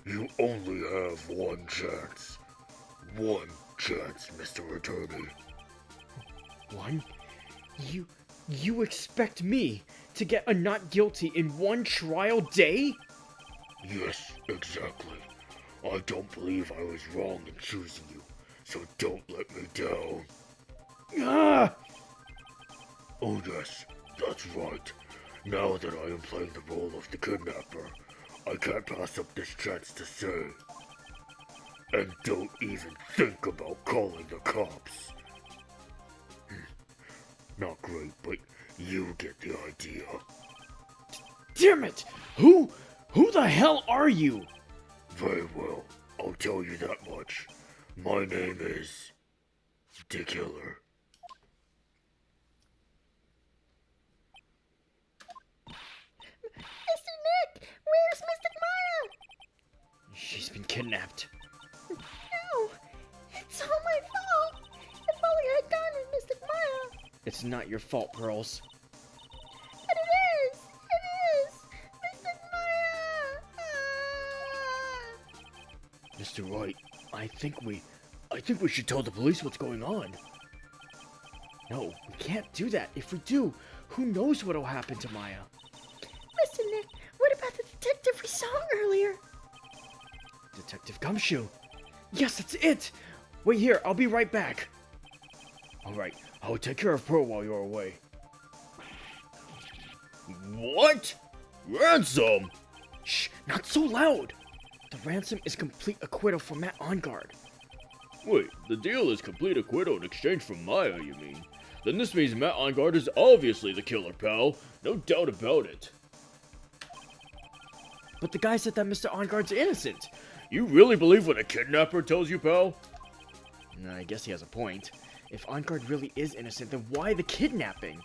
you only have one chance. One chance, Mr. Attorney. One? You expect me to get a not guilty in one trial day? Yes, exactly. I don't believe I was wrong in choosing you, so don't let me down. Ah! Oh yes, that's right. Now that I am playing the role of the kidnapper, I can't pass up this chance to say. And don't even think about calling the cops. Not great, but you get the idea. Damn it! Who the hell are you? Very well, I'll tell you that much. My name is... the Killer. Mr. Nick, where's Mystic Maya? She's been kidnapped. No, it's all my fault. If only I'd gone with Mystic Maya. It's not your fault, Pearls. But it is. It is. Mystic Maya. Ah. Mr. Wright, I think we should tell the police what's going on. No, we can't do that. If we do, who knows what'll happen to Maya? Mr. Nick, what about the detective we saw earlier? Detective Gumshoe. Yes, that's it. Wait here, I'll be right back. Alright, I'll take care of Pearl while you're away. What? Ransom? Shh, not so loud. The ransom is complete acquittal for Matt Onguard. Wait, the deal is complete acquittal in exchange for Maya, you mean? Then this means Matt Onguard is obviously the killer, pal. No doubt about it. But the guy said that Mr. Onguard's innocent. You really believe what a kidnapper tells you, pal? I guess he has a point. If Onguard really is innocent, then why the kidnapping?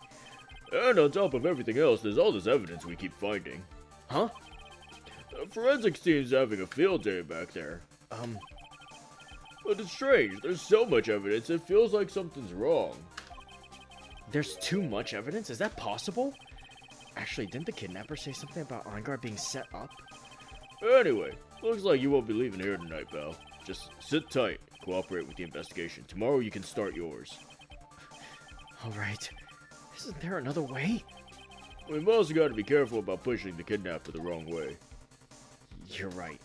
And on top of everything else, there's all this evidence we keep finding. Huh? The forensics team's having a field day back there. But it's strange, there's so much evidence, it feels like something's wrong. There's too much evidence? Is that possible? Actually, didn't the kidnapper say something about Onguard being set up? Anyway, looks like you won't be leaving here tonight, pal. Just sit tight, cooperate with the investigation. Tomorrow you can start yours. Alright. Isn't there another way? We've also got to be careful about pushing the kidnapper the wrong way. You're right.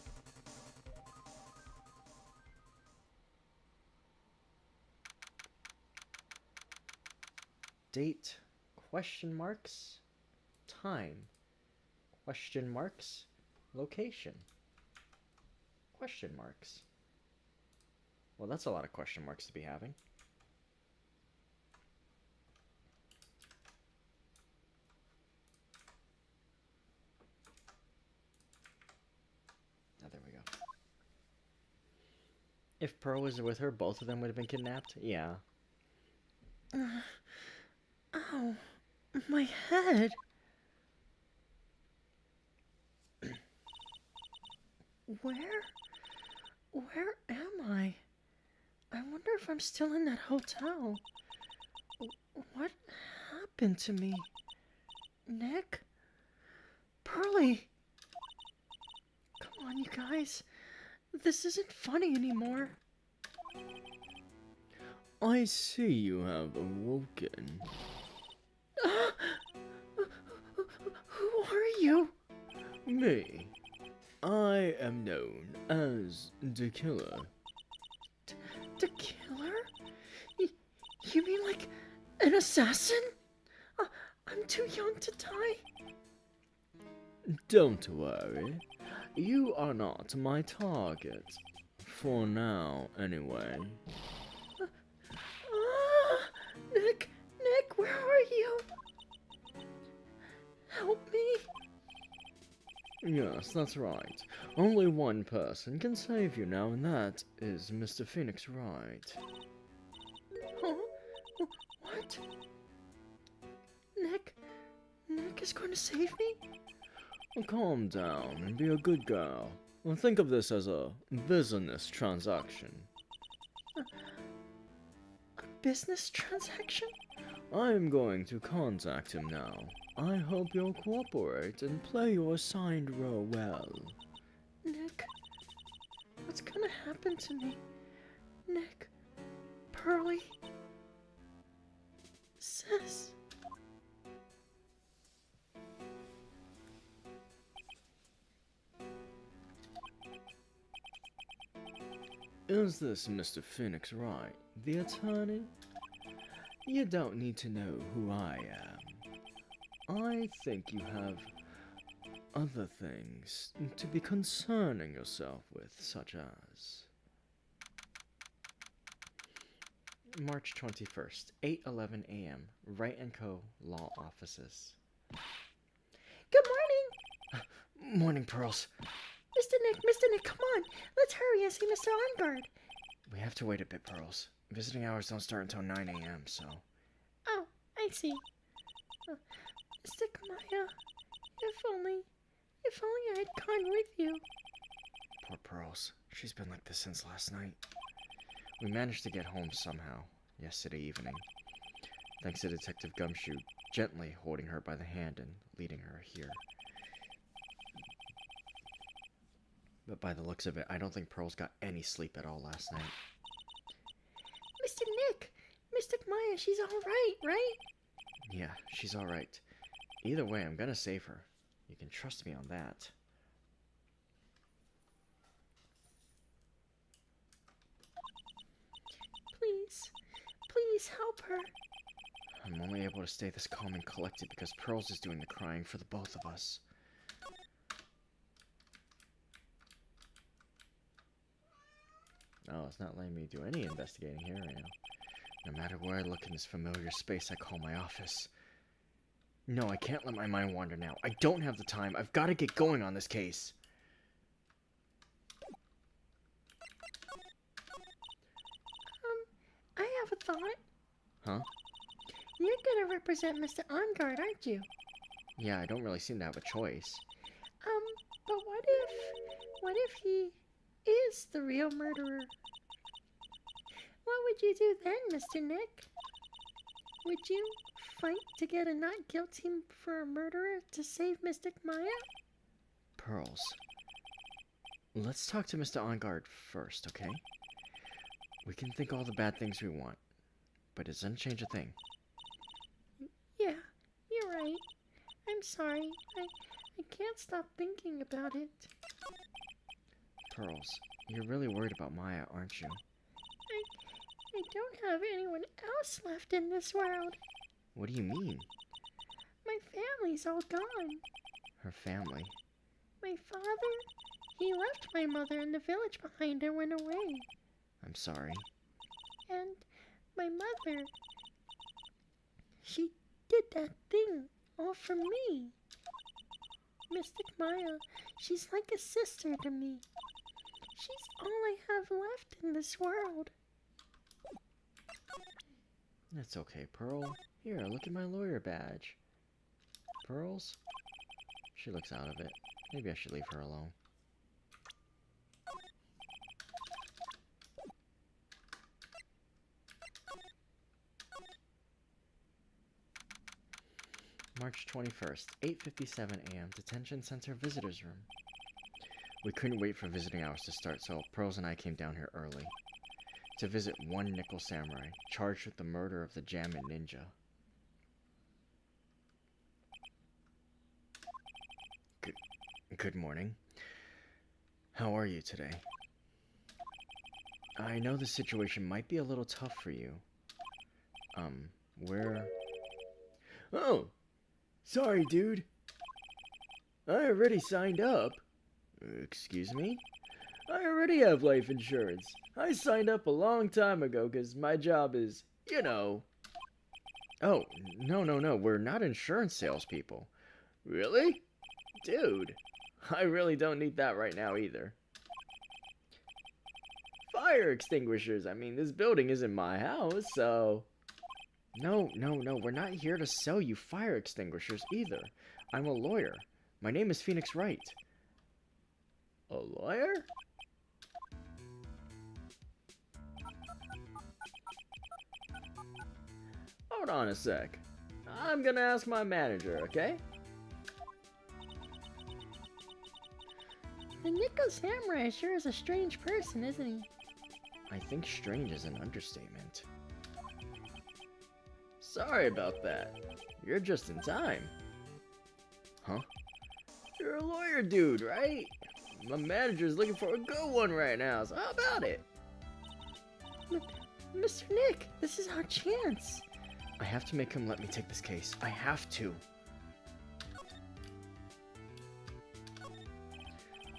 Date, question marks, time, question marks, location, question marks. Well, that's a lot of question marks to be having. Oh, there we go. If Pearl was with her, both of them would have been kidnapped? Yeah. Ow, my head. Where am I? I wonder if I'm still in that hotel. What happened to me? Nick? Pearly? Come on, you guys. This isn't funny anymore. I see you have awoken. Who are you? Me. I am known as the Killer. The killer? You mean like an assassin? I'm too young to die. Don't worry. You are not my target. For now, anyway. Nick, where are you? Help me. Yes, that's right. Only one person can save you now, and that is Mr. Phoenix Wright. Huh? What? Nick is going to save me? Well, calm down and be a good girl. Well, think of this as a business transaction. A business transaction? I'm going to contact him now. I hope you'll cooperate and play your assigned role well. Nick, what's gonna happen to me? Nick, Pearly, Sis. Is this Mr. Phoenix Wright, the attorney? You don't need to know who I am. I think you have other things to be concerning yourself with, such as... March 21st, 8:11 a.m. Wright & Co. Law Offices. Good morning! Morning, Pearls. Mr. Nick, come on. Let's hurry and see Mr. Ongard. We have to wait a bit, Pearls. Visiting hours don't start until 9 a.m., so... Oh, I see. Mr. Kamaya, if only I had gone with you. Poor Pearls. She's been like this since last night. We managed to get home somehow, yesterday evening. Thanks to Detective Gumshoe gently holding her by the hand and leading her here. But by the looks of it, I don't think Pearls got any sleep at all last night. Mr. Nick, Mr. Kamaya, she's all right? Yeah, she's alright. Either way, I'm gonna save her. You can trust me on that. Please help her. I'm only able to stay this calm and collected because Pearls is doing the crying for the both of us. No, it's not letting me do any investigating here right now. No matter where I look in this familiar space I call my office. No, I can't let my mind wander now. I don't have the time. I've got to get going on this case. I have a thought. Huh? You're gonna represent Mr. Ongard, aren't you? Yeah, I don't really seem to have a choice. But what if he is the real murderer? What would you do then, Mr. Nick? Would you fight to get a not guilty for a murderer to save Mr. Maya? Pearls. Let's talk to Mr. Ongard first, okay? We can think all the bad things we want, but it doesn't change a thing. Yeah, you're right. I'm sorry. I can't stop thinking about it. Pearls, you're really worried about Maya, aren't you? I don't have anyone else left in this world. What do you mean? My family's all gone. Her family? My father, he left my mother in the village behind and went away. I'm sorry. And my mother, she did that thing all for me. Mystic Maya, she's like a sister to me. She's all I have left in this world. That's okay, Pearl. Here, look at my lawyer badge. Pearls? She looks out of it. Maybe I should leave her alone. March 21st, 8:57 a.m. Detention Center Visitors Room. We couldn't wait for visiting hours to start, so Pearls and I came down here early to visit one Nickel Samurai, charged with the murder of the Jammin Ninja. Good morning. How are you today? I know the situation might be a little tough for you. Where... Oh! Sorry, dude. I already signed up. Excuse me? I already have life insurance. I signed up a long time ago because my job is, you know... Oh, no, we're not insurance salespeople. Really? Dude, I really don't need that right now either. Fire extinguishers. I mean, this building isn't my house, so... No, we're not here to sell you fire extinguishers either. I'm a lawyer. My name is Phoenix Wright. A lawyer? Hold on a sec. I'm gonna ask my manager, okay? The Nickel Samurai sure is a strange person, isn't he? I think strange is an understatement. Sorry about that. You're just in time. Huh? You're a lawyer dude, right? My manager's looking for a good one right now, so how about it? Mr. Nick, this is our chance. I have to make him let me take this case. I have to.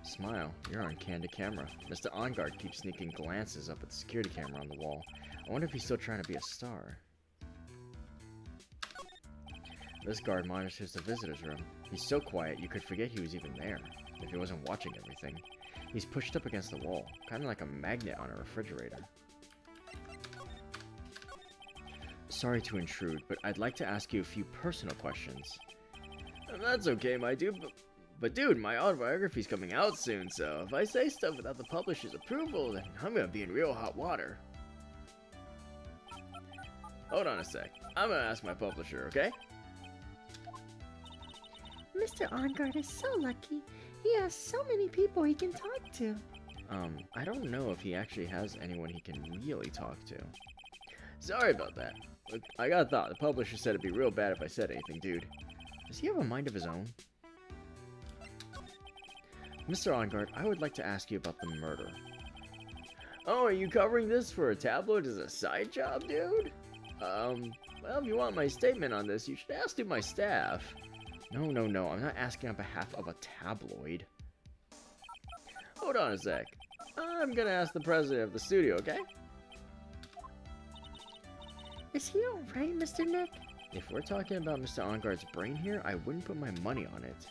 Smile, you're on candid camera. Mr. OnGuard keeps sneaking glances up at the security camera on the wall. I wonder if he's still trying to be a star. This guard monitors the visitor's room. He's so quiet you could forget he was even there, if he wasn't watching everything. He's pushed up against the wall, kind of like a magnet on a refrigerator. Sorry to intrude, but I'd like to ask you a few personal questions. That's okay, my dude, but dude, my autobiography's coming out soon, so if I say stuff without the publisher's approval, then I'm gonna be in real hot water. Hold on a sec. I'm gonna ask my publisher, okay? Mr. OnGuard is so lucky. He has so many people he can talk to. I don't know if he actually has anyone he can really talk to. Sorry about that. Look, I got a thought. The publisher said it'd be real bad if I said anything, dude. Does he have a mind of his own? Mr. OnGuard, I would like to ask you about the murder. Oh, are you covering this for a tabloid as a side job, dude? Well, if you want my statement on this, you should ask to my staff. No, I'm not asking on behalf of a tabloid. Hold on a sec. I'm gonna ask the president of the studio, okay? Is he alright, Mr. Nick? If we're talking about Mr. OnGuard's brain here, I wouldn't put my money on it.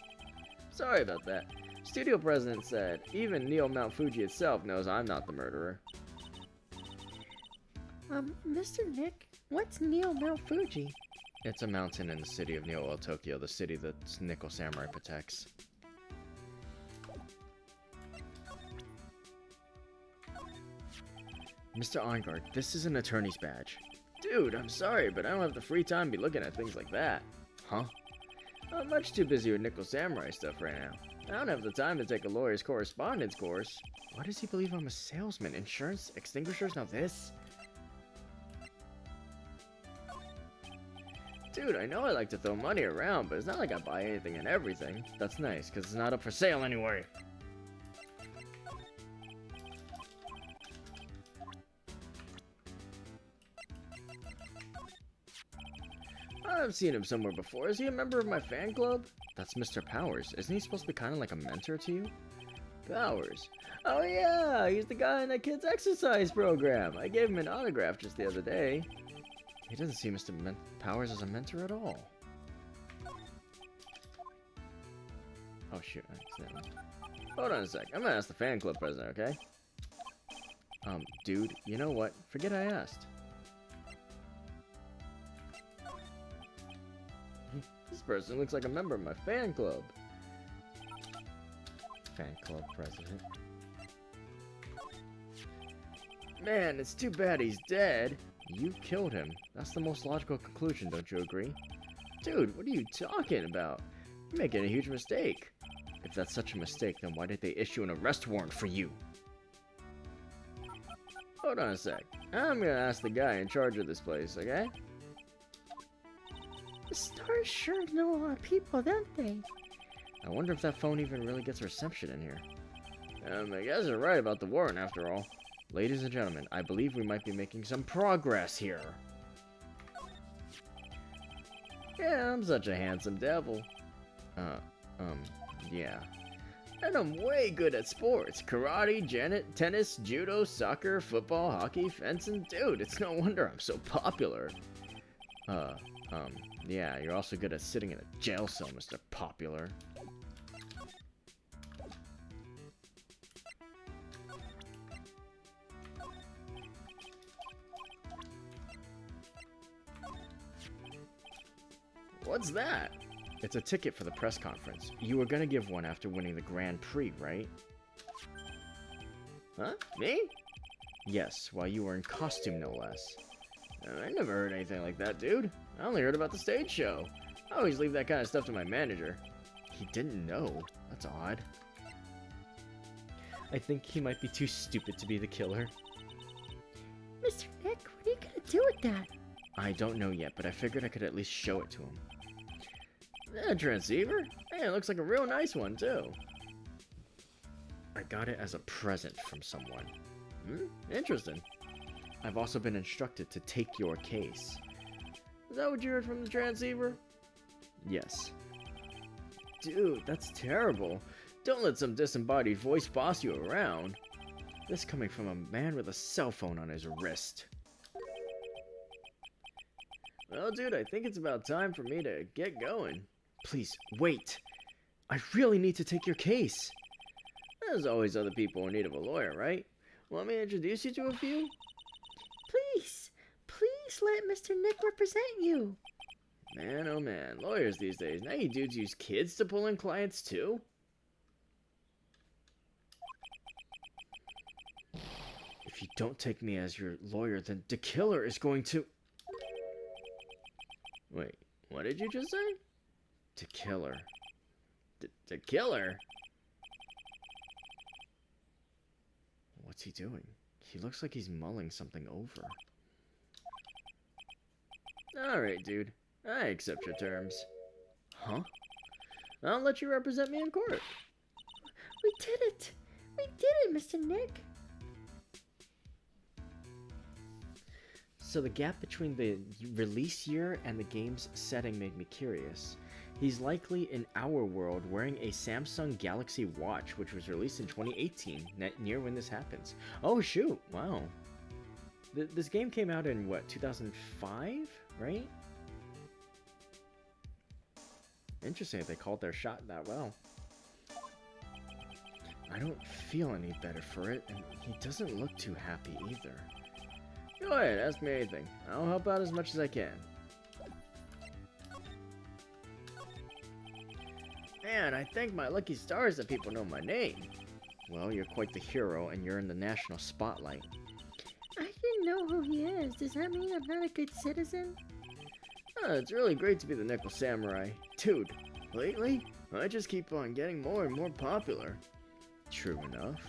Sorry about that. Studio president said, even Neo Mount Fuji itself knows I'm not the murderer. Mr. Nick, what's Neo Mount Fuji? It's a mountain in the city of Neo Tokyo, the city that Nickel Samurai protects. Mr. OnGuard, this is an attorney's badge. Dude, I'm sorry, but I don't have the free time to be looking at things like that. Huh? I'm much too busy with Nickel Samurai stuff right now. I don't have the time to take a lawyer's correspondence course. Why does he believe I'm a salesman? Insurance? Extinguishers? Now this? Dude, I know I like to throw money around, but it's not like I buy anything and everything. That's nice, because it's not up for sale anyway. I've seen him somewhere before. Is he a member of my fan club? That's Mr. Powers. Isn't he supposed to be kind of like a mentor to you? Powers. Oh yeah, he's the guy in that kid's exercise program. I gave him an autograph just the other day. He doesn't see Mr. Powers as a mentor at all. Oh shoot, accidentally. Hold on a sec. I'm gonna ask the fan club president, okay? Dude, you know what? Forget I asked. This person looks like a member of my fan club. Fan club president. Man, it's too bad he's dead. You killed him. That's the most logical conclusion, don't you agree? Dude, what are you talking about? You're making a huge mistake. If that's such a mistake, then why did they issue an arrest warrant for you? Hold on a sec. I'm gonna ask the guy in charge of this place, okay? The stars sure know a lot of people, don't they? I wonder if that phone even really gets reception in here. I guess you're right about the warrant after all. Ladies and gentlemen, I believe we might be making some progress here. Yeah, I'm such a handsome devil. Yeah. And I'm way good at sports. Karate, tennis, judo, soccer, football, hockey, fencing. Dude, it's no wonder I'm so popular. Yeah, you're also good at sitting in a jail cell, Mr. Popular. What's that? It's a ticket for the press conference. You were gonna give one after winning the Grand Prix, right? Huh? Me? Yes, while you were in costume, no less. I never heard anything like that, dude. I only heard about the stage show. I always leave that kind of stuff to my manager. He didn't know. That's odd. I think he might be too stupid to be the killer. Mr. Nick, what are you gonna do with that? I don't know yet, but I figured I could at least show it to him. A transceiver? Hey, it looks like a real nice one, too. I got it as a present from someone. Interesting. I've also been instructed to take your case. Is that what you heard from the transceiver? Yes. Dude, that's terrible. Don't let some disembodied voice boss you around. This coming from a man with a cell phone on his wrist. Well, dude, I think it's about time for me to get going. Please, wait. I really need to take your case. There's always other people in need of a lawyer, right? Want me to introduce you to a few? Please let Mr. Nick represent you. Man, oh man, lawyers these days. Now you dudes use kids to pull in clients too? If you don't take me as your lawyer, then the killer is going to... Wait, what did you just say? The killer. The killer? What's he doing? He looks like he's mulling something over. Alright, dude. I accept your terms. Huh? I'll let you represent me in court. We did it! We did it, Mr. Nick! So the gap between the release year and the game's setting made me curious. He's likely in our world wearing a Samsung Galaxy Watch, which was released in 2018, near when this happens. Oh shoot, wow. This game came out in what, 2005, right? Interesting, they called their shot that well. I don't feel any better for it, and he doesn't look too happy either. Go ahead, ask me anything. I'll help out as much as I can. Man, I thank my lucky stars that people know my name. Well, you're quite the hero, and you're in the national spotlight. I didn't know who he is. Does that mean I'm not a good citizen? It's really great to be the Nickel Samurai. Dude, lately, I just keep on getting more and more popular. True enough.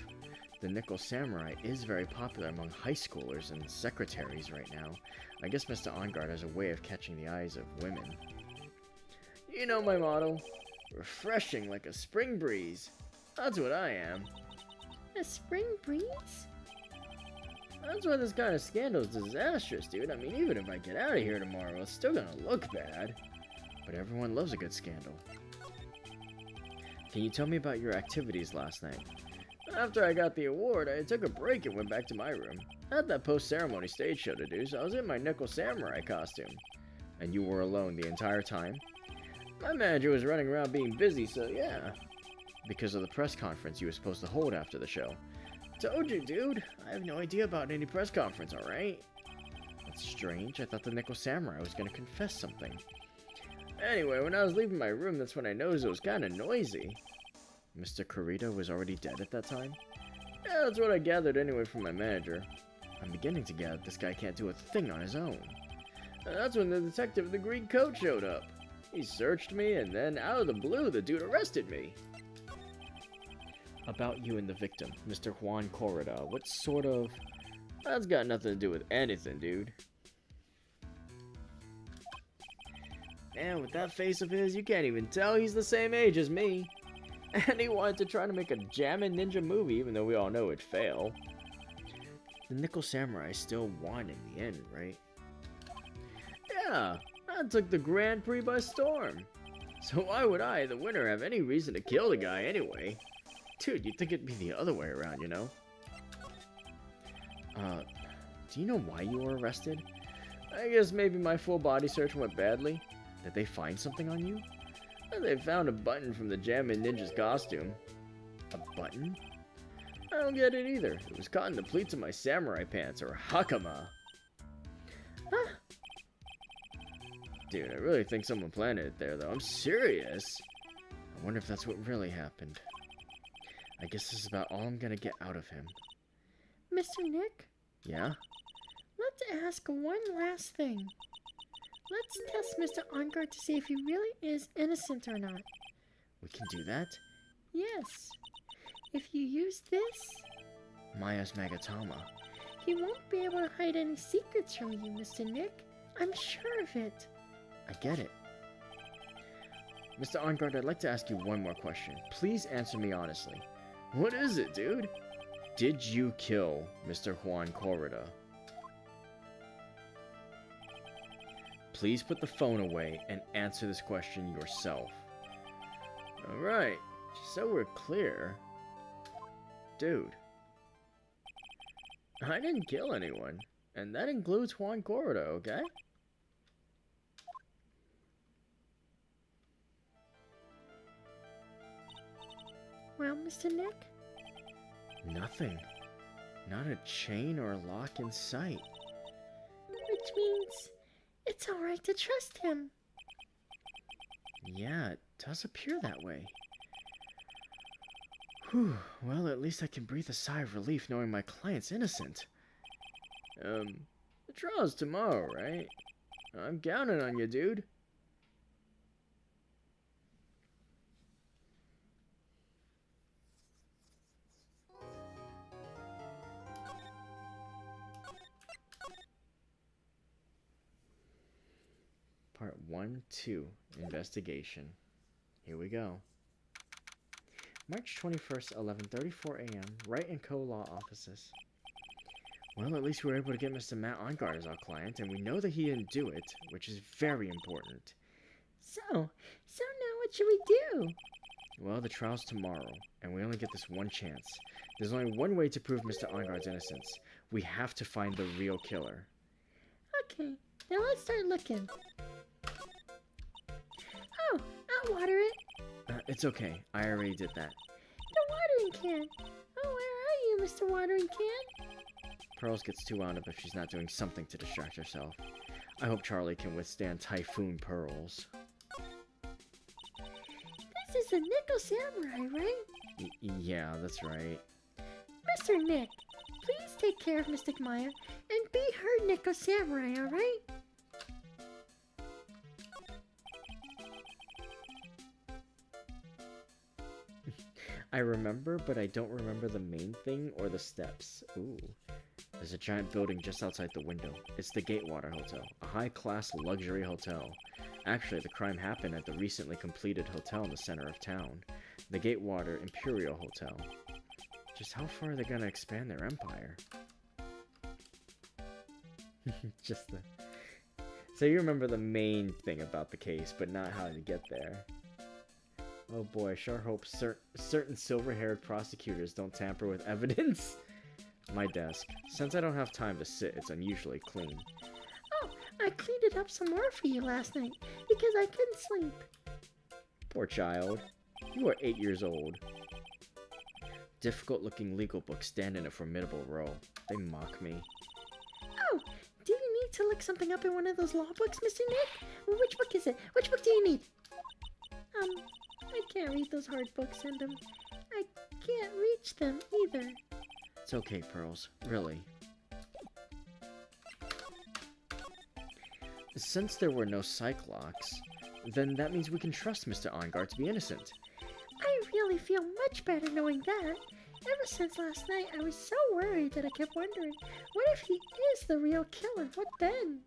The Nickel Samurai is very popular among high schoolers and secretaries right now. I guess Mr. OnGuard has a way of catching the eyes of women. You know my motto? Refreshing like a spring breeze. That's what I am. A spring breeze? That's why this kind of scandal is disastrous, dude. I mean, even if I get out of here tomorrow, it's still gonna look bad. But everyone loves a good scandal. Can you tell me about your activities last night? After I got the award, I took a break and went back to my room. I had that post-ceremony stage show to do, so I was in my Nickel Samurai costume. And you were alone the entire time? My manager was running around being busy, so yeah. Because of the press conference you were supposed to hold after the show. Told you, dude. I have no idea about any press conference, alright? That's strange. I thought the Nickel Samurai was gonna confess something. Anyway, when I was leaving my room, that's when I noticed it was kinda noisy. Mr. Kurita was already dead at that time? Yeah, that's what I gathered anyway from my manager. I'm beginning to gather this guy can't do a thing on his own. And that's when the detective in the green coat showed up. He searched me, and then out of the blue, the dude arrested me. About you and the victim, Mr. Juan Corrida, what sort of... That's got nothing to do with anything, dude. Man, with that face of his, you can't even tell he's the same age as me. And he wanted to try to make a Jammin' Ninja movie, even though we all know it'd fail. The Nickel Samurai still won in the end, right? Yeah, I took the Grand Prix by storm. So why would I, the winner, have any reason to kill the guy anyway? Dude, you'd think it'd be the other way around, you know? Do you know why you were arrested? I guess maybe my full body search went badly. Did they find something on you? They found a button from the Jammin' Ninja's costume. A button? I don't get it either. It was caught in the pleats of my samurai pants, or hakama. Huh? Dude, I really think someone planted it there, though. I'm serious. I wonder if that's what really happened. I guess this is about all I'm gonna get out of him. Mr. Nick? Yeah? Let's ask one last thing. Let's test Mr. OnGuard to see if he really is innocent or not. We can do that? Yes. If you use this, Maya's Magatama. he won't be able to hide any secrets from you, Mr. Nick. I'm sure of it. I get it. Mr. OnGuard, I'd like to ask you one more question. Please answer me honestly. What is it, dude? Did you kill Mr. Juan Corrida? please put the phone away and answer this question yourself. Alright, so we're clear. Dude. I didn't kill anyone, and that includes Juan Gordo, okay? Well, Mr. Nick? Nothing. Not a chain or lock in sight. Which means it's alright to trust him. Yeah, it does appear that way. Whew, well, at least I can breathe a sigh of relief knowing my client's innocent. The trial's tomorrow, right? I'm counting on you, dude. Part 1, 2, Investigation. Here we go. March 21st, 11:34 a.m., Wright & Co. Law Offices. Well, at least we were able to get Mr. Matt Ongard as our client, and we know that he didn't do it, which is very important. So now what should we do? Well, the trial's tomorrow, and we only get this one chance. There's only one way to prove Mr. Ongard's innocence. We have to find the real killer. Okay, now let's start looking. Oh, I'll water it. It's okay. I already did that. The watering can. Oh, where are you, Mr. Watering Can? Pearls gets too wound up if she's not doing something to distract herself. I hope Charlie can withstand Typhoon Pearls. This is the Nickel Samurai, right? Yeah, that's right. Mr. Nick, please take care of Mystic Maya and be her Nickel Samurai, alright? I remember, but I don't remember the main thing or the steps. Ooh. There's a giant building just outside the window. It's the Gatewater Hotel, a high-class luxury hotel. Actually, the crime happened at the recently completed hotel in the center of town, the Gatewater Imperial Hotel. Just how far are they gonna expand their empire? So you remember the main thing about the case, but not how to get there. Oh boy, I sure hope certain silver-haired prosecutors don't tamper with evidence. My desk. Since I don't have time to sit, it's unusually clean. Oh, I cleaned it up some more for you last night because I couldn't sleep. Poor child. You are 8 years old. Difficult-looking legal books stand in a formidable row. They mock me. Oh, do you need to look something up in one of those law books, Mr. Nick? Which book is it? Which book do you need? I can't read those hard books, and I can't reach them either. It's okay, Pearls. Really. Since there were no psych locks, then that means we can trust Mr. Ongard to be innocent. I really feel much better knowing that. Ever since last night, I was so worried that I kept wondering, what if he is the real killer? What then?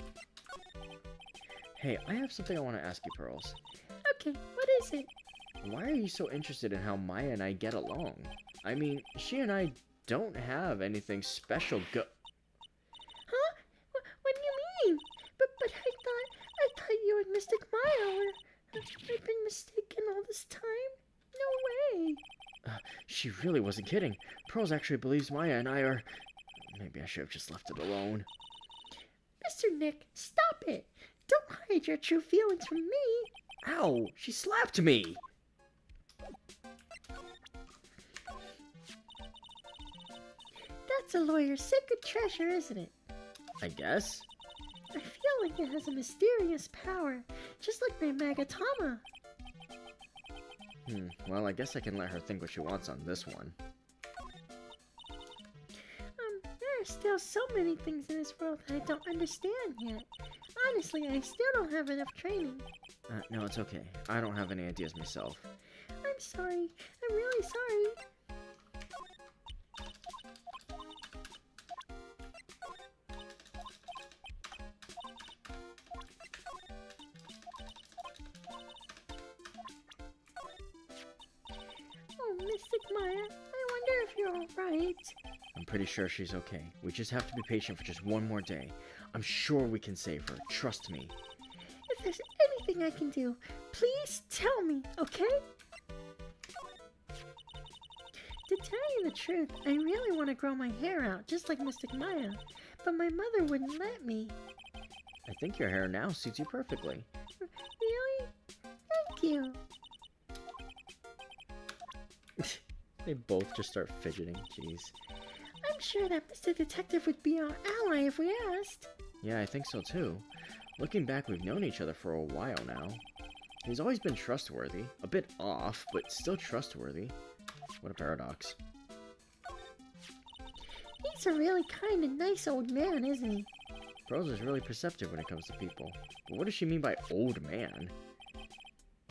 Hey, I have something I want to ask you, Pearls. Okay, what is it? Why are you so interested in how Maya and I get along? I mean, she and I don't have anything special Huh? What do you mean? But I thought you and Mystic Maya were... I've been mistaken all this time? No way. She really wasn't kidding. Pearls actually believes Maya and I are... Maybe I should have just left it alone. Mr. Nick, stop it. Don't hide your true feelings from me. Ow! She slapped me! That's a lawyer's sacred treasure, isn't it? I guess. I feel like it has a mysterious power, just like my Magatama. Well, I guess I can let her think what she wants on this one. There are still so many things in this world that I don't understand yet. Honestly, I still don't have enough training. No, it's okay. I don't have any ideas myself. I'm sorry. I'm really sorry. Oh, Mystic Maya, I wonder if you're alright. I'm pretty sure she's okay. We just have to be patient for just one more day. I'm sure we can save her. Trust me. there's anything I can do, please tell me, okay? To tell you the truth, I really want to grow my hair out, just like Mystic Maya, but my mother wouldn't let me. I think your hair now suits you perfectly. Really? Thank you. They both just start fidgeting, jeez. I'm sure that Mr. Detective would be our ally if we asked. Yeah, I think so too. Looking back, we've known each other for a while now. He's always been trustworthy. A bit off, but still trustworthy. What a paradox. He's a really kind and nice old man, isn't he? Pearls is really perceptive when it comes to people. But what does she mean by old man?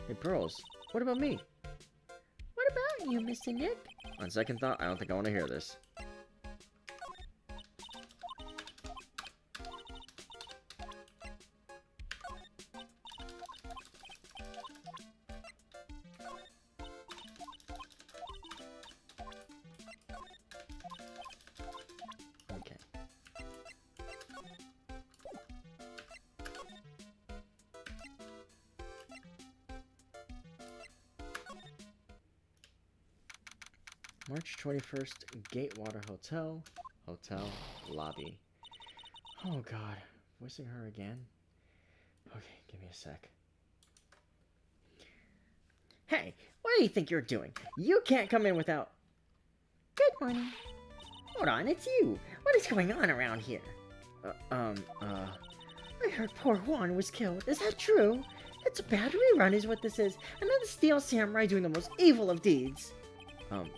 Hey, Pearls, what about me? What about you, Mr. Nick? On second thought, I don't think I want to hear this. Okay. March 21st, Gatewater Hotel, lobby. Oh god, voicing her again? Okay, give me a sec. Hey, what do you think you're doing? You can't come in without... Good morning. Hold on, it's you. What is going on around here? I heard poor Juan was killed. Is that true? It's a bad rerun is what this is. Another Steel Samurai doing the most evil of deeds.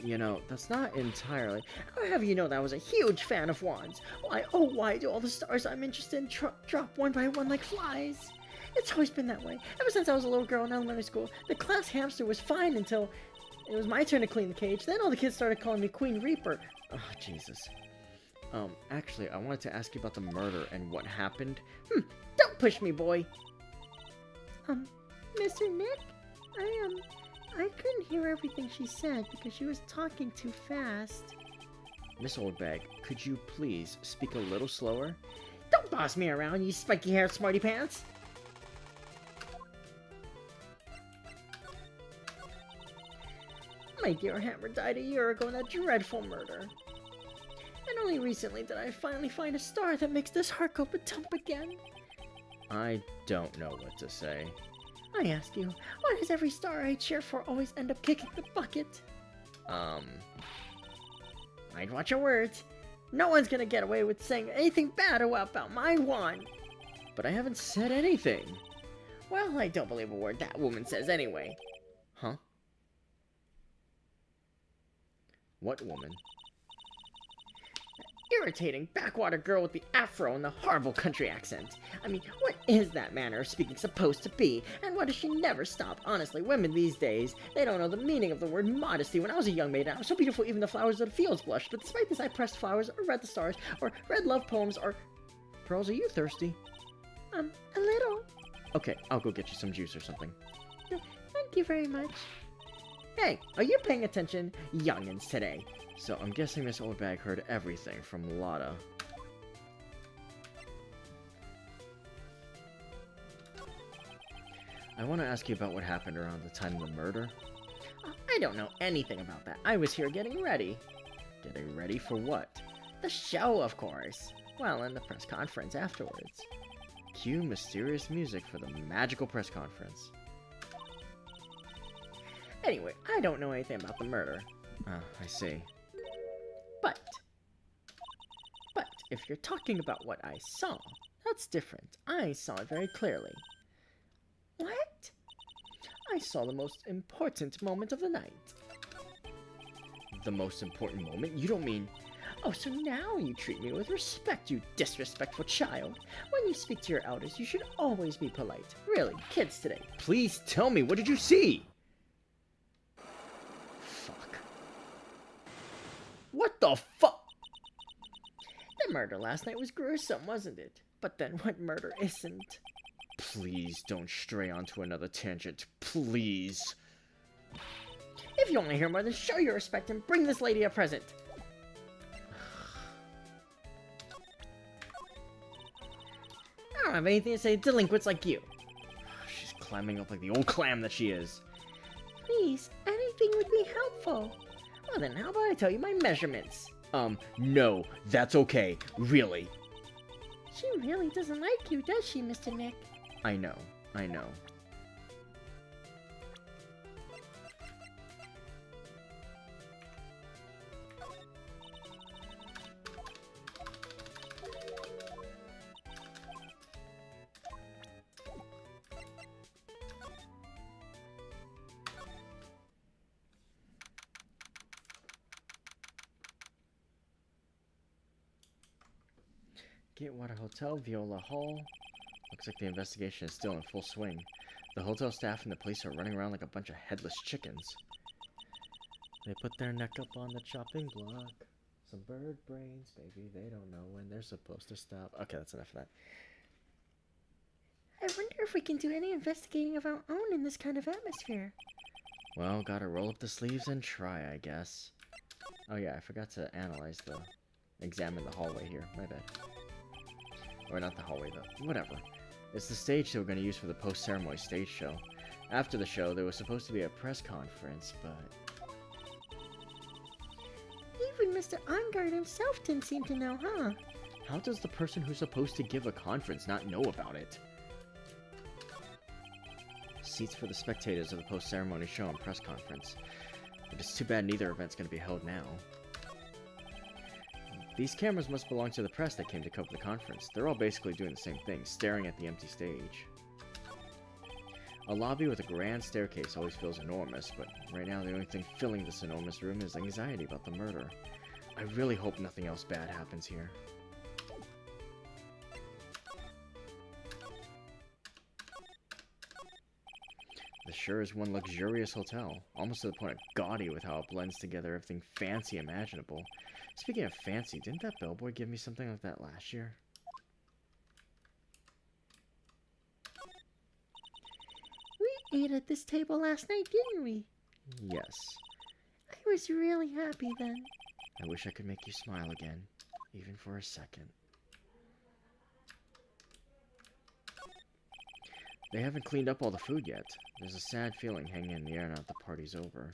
You know, that's not entirely... I'll have you know that I was a huge fan of Juan's. Why, oh why do all the stars I'm interested in drop one by one like flies? It's always been that way. Ever since I was a little girl in elementary school, the class hamster was fine until it was my turn to clean the cage. Then all the kids started calling me Queen Reaper. Oh, Jesus. Actually, I wanted to ask you about the murder and what happened. Don't push me, boy. Mr. Nick? I couldn't hear everything she said because she was talking too fast. Miss Oldbag, could you please speak a little slower? Don't boss me around, you spiky-haired smarty pants. My dear Hammer died a year ago in that dreadful murder. And only recently did I finally find a star that makes this heart go ba-tump again. I don't know what to say. I ask you, why does every star I cheer for always end up kicking the bucket? I'd watch your words. No one's gonna get away with saying anything bad about my Juan. But I haven't said anything. Well, I don't believe a word that woman says anyway. Huh? What woman? Irritating backwater girl with the afro and the horrible country accent. I mean, what is that manner of speaking supposed to be? And why does she never stop? Honestly, women these days, they don't know the meaning of the word modesty. When I was a young maiden, I was so beautiful even the flowers of the fields blushed. But despite this, I pressed flowers, or read the stars, or read love poems, or... Pearls, are you thirsty? A little. Okay, I'll go get you some juice or something. Thank you very much. Hey, are you paying attention? Youngins today. So I'm guessing Miss Oldbag heard everything from Lotta. I want to ask you about what happened around the time of the murder. I don't know anything about that. I was here getting ready. Getting ready for what? The show, of course. Well, and the press conference afterwards. Cue mysterious music for the magical press conference. Anyway, I don't know anything about the murder. Ah, I see. But if you're talking about what I saw, that's different. I saw it very clearly. What? I saw the most important moment of the night. The most important moment? You don't mean... Oh, so now you treat me with respect, you disrespectful child. When you speak to your elders, you should always be polite. Really, kids today. Please tell me, what did you see? Fuck. What the fuck? The murder last night was gruesome, wasn't it? But then what murder isn't? Please don't stray onto another tangent. Please. If you want to hear more, then show your respect and bring this lady a present. I don't have anything to say to delinquents like you. climbing up like the old clam that she is. Please, anything would be helpful. Well then, how about I tell you my measurements? No, that's okay. Really. She really doesn't like you, does she, Mr. Nick? I know. Gatewater Hotel, Viola Hall. Looks like the investigation is still in full swing. The hotel staff and the police are running around like a bunch of headless chickens. They put their neck up on the chopping block. Some bird brains, baby. They don't know when they're supposed to stop. Okay, that's enough of that. I wonder if we can do any investigating of our own in this kind of atmosphere. Well, gotta roll up the sleeves and try, I guess. Oh yeah, I forgot to examine the hallway here. My bad. Or not the hallway, though. Whatever. It's the stage they were going to use for the post-ceremony stage show. After the show, there was supposed to be a press conference, but... Even Mr. Ongard himself didn't seem to know, huh? How does the person who's supposed to give a conference not know about it? Seats for the spectators of the post-ceremony show and press conference. But it's too bad neither event's going to be held now. These cameras must belong to the press that came to cover the conference. They're all basically doing the same thing, staring at the empty stage. A lobby with a grand staircase always feels enormous, but right now the only thing filling this enormous room is anxiety about the murder. I really hope nothing else bad happens here. This sure is one luxurious hotel, almost to the point of gaudy with how it blends together everything fancy imaginable. Speaking of fancy, didn't that bellboy give me something like that last year? We ate at this table last night, didn't we? Yes. I was really happy then. I wish I could make you smile again, even for a second. They haven't cleaned up all the food yet. There's a sad feeling hanging in the air now that the party's over.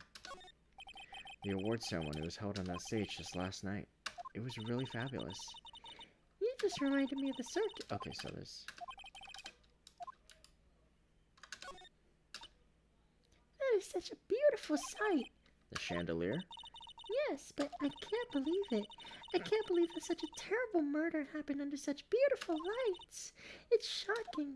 The award ceremony was held on that stage just last night. It was really fabulous. You just reminded me of the circus. Okay, so there's... That is such a beautiful sight. the chandelier. Yes, but I can't believe it. I can't believe that such a terrible murder happened under such beautiful lights. It's shocking.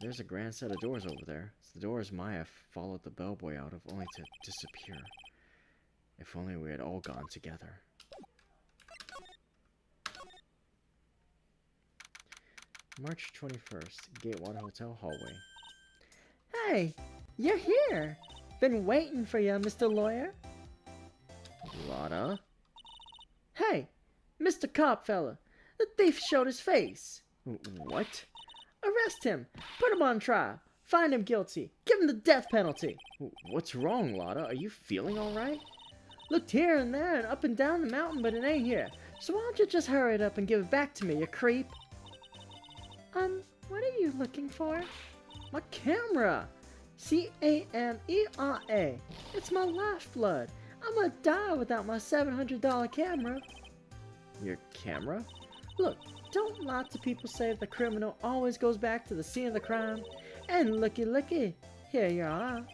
There's a grand set of doors over there. It's the doors Maya followed the bellboy out of, only to disappear. If only we had all gone together. March 21st, Gatewater Hotel hallway. Hey, you're here. Been waiting for you, Mr. Lawyer. Lotta? Hey, Mr. Cop fella, the thief showed his face. What? Arrest him. Put him on trial. Find him guilty. Give him the death penalty. What's wrong, Lotta? Are you feeling alright? Looked here and there and up and down the mountain, but it ain't here. So why don't you just hurry it up and give it back to me, you creep? What are you looking for? My camera. C-A-M-E-R-A. It's my lifeblood. I'm gonna die without my $700 camera. Your camera? Look, don't lots of people say the criminal always goes back to the scene of the crime? And looky, looky, here you are.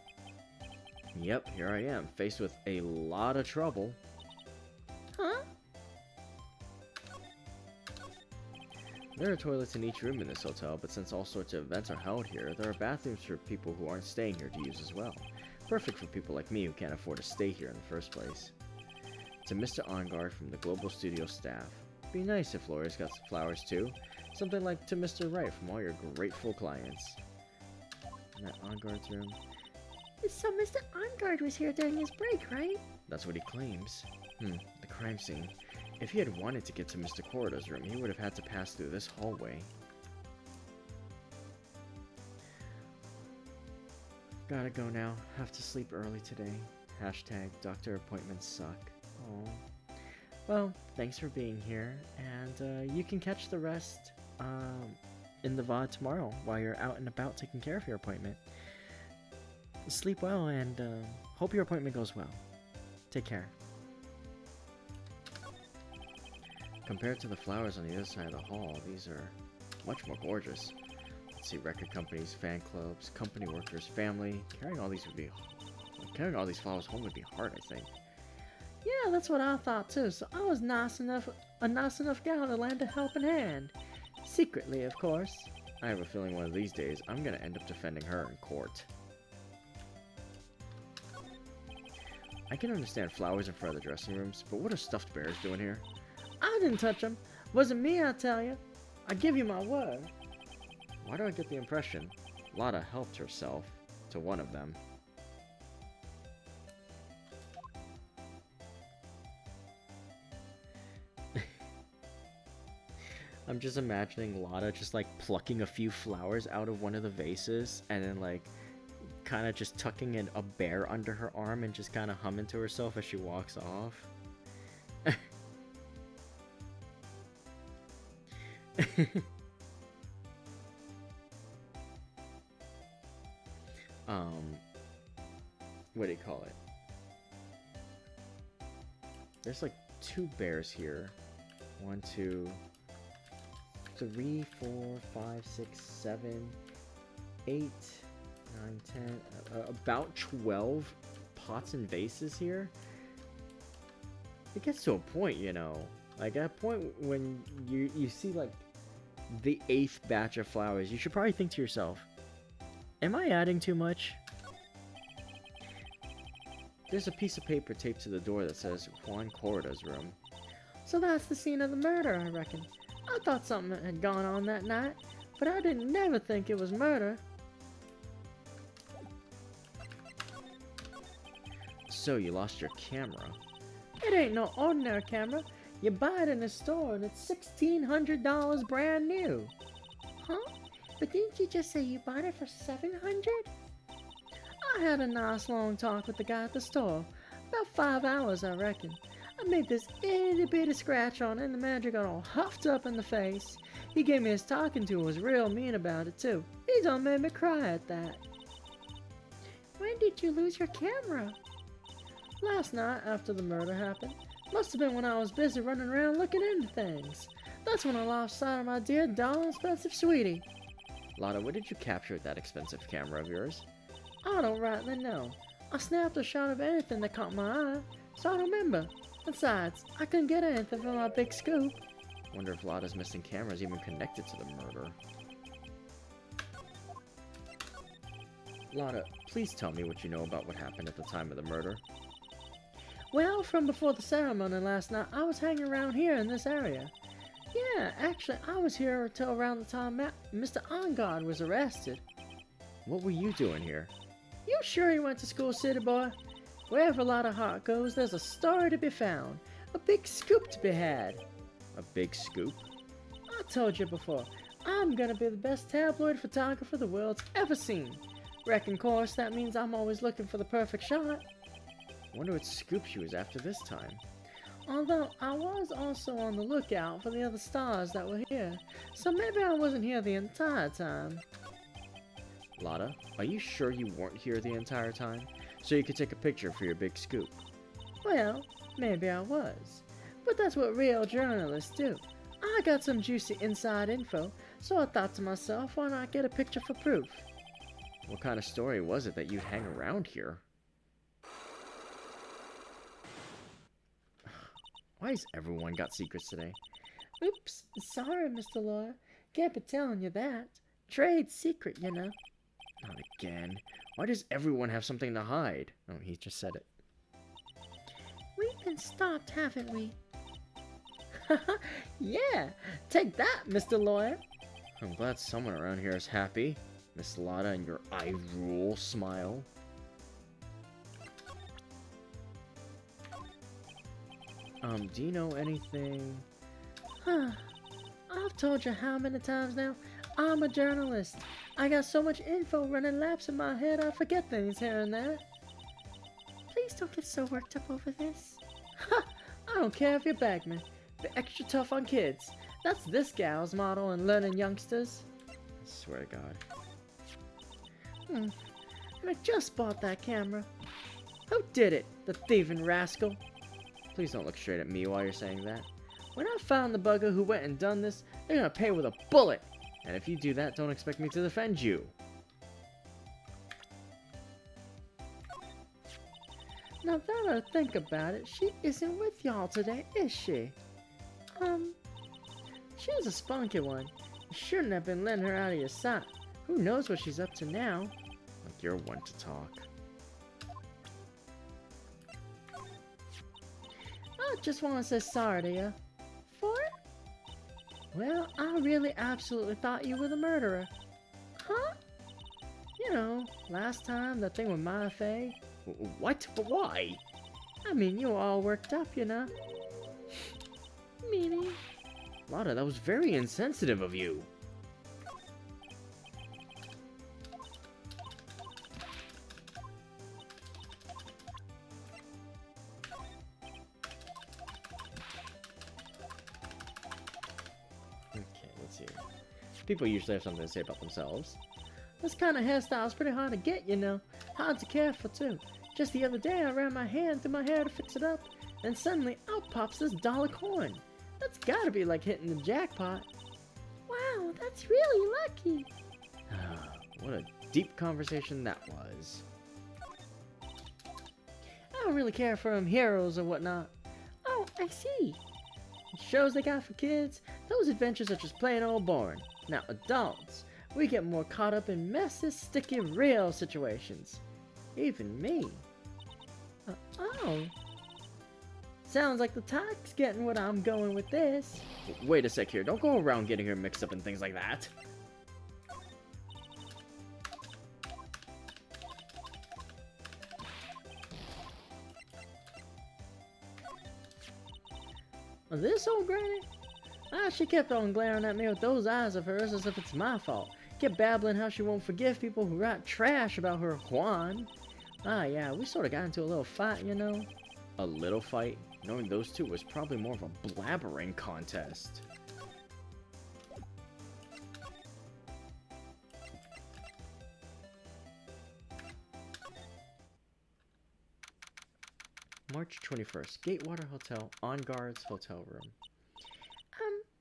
Yep, here I am, faced with a lot of trouble. Huh? There are toilets in each room in this hotel, but since all sorts of events are held here, there are bathrooms for people who aren't staying here to use as well. Perfect for people like me who can't afford to stay here in the first place. To Mr. Ongard from the Global Studio staff. Be nice if Laura's got some flowers too. Something like to Mr. Wright from all your grateful clients. In that Ongard's room. So Mr. Ongard was here during his break, right? That's what he claims. The crime scene. If he had wanted to get to Mr. Corrida's room, he would have had to pass through this hallway. Gotta go now. Have to sleep early today. Hashtag doctor appointments suck. Oh. Well, thanks for being here, and you can catch the rest in in the VOD tomorrow while you're out and about taking care of your appointment. Sleep well and hope your appointment goes well. Take care. Compared to the flowers on the other side of the hall, these are much more gorgeous. Let's see, record companies, fan clubs, company workers, family. Carrying all these flowers home would be hard, I think. Yeah, that's what I thought too. So I was a nice enough gal to lend a helping hand. Secretly, of course. I have a feeling one of these days I'm gonna end up defending her in court. I can understand flowers in front of the dressing rooms, but what are stuffed bears doing here? I didn't touch them. Wasn't me, I tell you. I give you my word. Why do I get the impression Lotta helped herself to one of them? I'm just imagining Lotta just like plucking a few flowers out of one of the vases and then like kind of just tucking in a bear under her arm and just kind of humming to herself as she walks off. What do you call it? There's like 2 bears here. 1, 2, 3, 4, 5, 6, 7, 8, 9, 10, about 12 pots and vases here. It gets to a point, you know, like at a point when you see like the 8th batch of flowers, you should probably think to yourself, am I adding too much? There's a piece of paper taped to the door that says Juan Corrida's room. So that's the scene of the murder, I reckon. I thought something had gone on that night, but I didn't never think it was murder. So you lost your camera. It ain't no ordinary camera. You buy it in a store and it's $1,600 brand new. Huh? But didn't you just say you bought it for $700? I had a nice long talk with the guy at the store. About 5 hours, I reckon. I made this itty bitty scratch on it and the manager got all huffed up in the face. He gave me his talking to and was real mean about it too. He done made me cry at that. When did you lose your camera? Last night after the murder happened. Must have been when I was busy running around looking into things. That's when I lost sight of my dear, darling, expensive sweetie. Lotta, where did you capture that expensive camera of yours? I don't rightly know. I snapped a shot of anything that caught my eye, so I don't remember. Besides, I couldn't get anything from my big scoop. Wonder if Lotta's missing camera is even connected to the murder. Lotta, please tell me what you know about what happened at the time of the murder. Well, from before the ceremony last night, I was hanging around here in this area. Yeah, actually, I was here until around the time Mr. Angard was arrested. What were you doing here? You sure you went to school, city boy? Wherever a lot of heart goes, there's a story to be found. A big scoop to be had. A big scoop? I told you before, I'm gonna be the best tabloid photographer the world's ever seen. Reckon, course, that means I'm always looking for the perfect shot. Wonder what scoop she was after this time. Although, I was also on the lookout for the other stars that were here, so maybe I wasn't here the entire time. Lotta, are you sure you weren't here the entire time? So you could take a picture for your big scoop? Well, maybe I was. But that's what real journalists do. I got some juicy inside info, so I thought to myself, why not get a picture for proof? What kind of story was it that you'd hang around here? Why has everyone got secrets today? Oops, sorry, Mr. Lawyer. Can't be telling you that. Trade secret, you know. Not again. Why does everyone have something to hide? Oh, he just said it. We've been stopped, haven't we? Yeah, take that, Mr. Lawyer. I'm glad someone around here is happy. Miss Lotta and your eye rule smile. Do you know anything? I've told you how many times now? I'm a journalist. I got so much info running laps in my head I forget things here and there. Please don't get so worked up over this. Ha! I don't care if you beg me. Be extra tough on kids. That's this gal's motto in learning youngsters. Swear to God. And I just bought that camera. Who did it? The thieving rascal. Please don't look straight at me while you're saying that. When I found the bugger who went and done this, they're gonna pay with a bullet. And if you do that, don't expect me to defend you. Now that I think about it, she isn't with y'all today, is she? She was a spunky one. You shouldn't have been letting her out of your sight. Who knows what she's up to now? Like you're one to talk. I just want to say sorry to you. For it? Well, I really absolutely thought you were the murderer. Huh? You know, last time, that thing with Maya Fey. What? But why? I mean, you were all worked up, you know. Meanie. Lotta, that was very insensitive of you. Okay, let's see. People usually have something to say about themselves. This kind of hairstyle is pretty hard to get, you know. Hard to care for, too. Just the other day, I ran my hand through my hair to fix it up, and suddenly out pops this dollar coin. That's gotta be like hitting the jackpot. Wow, that's really lucky. What a deep conversation that was. I don't really care for them heroes or whatnot. Oh, I see. Shows they got for kids, those adventures are just plain old boring. Now, adults, we get more caught up in messy, sticky, real situations. Even me. Oh. Sounds like the talk's getting what I'm going with this. Wait a sec here, don't go around getting her mixed up in things like that. This old granny? She kept on glaring at me with those eyes of hers as if it's my fault. Kept babbling how she won't forgive people who write trash about her Juan. Yeah, we sort of got into a little fight, you know. A little fight? Knowing those two was probably more of a blabbering contest. March 21st, Gatewater Hotel, On Guard's hotel room.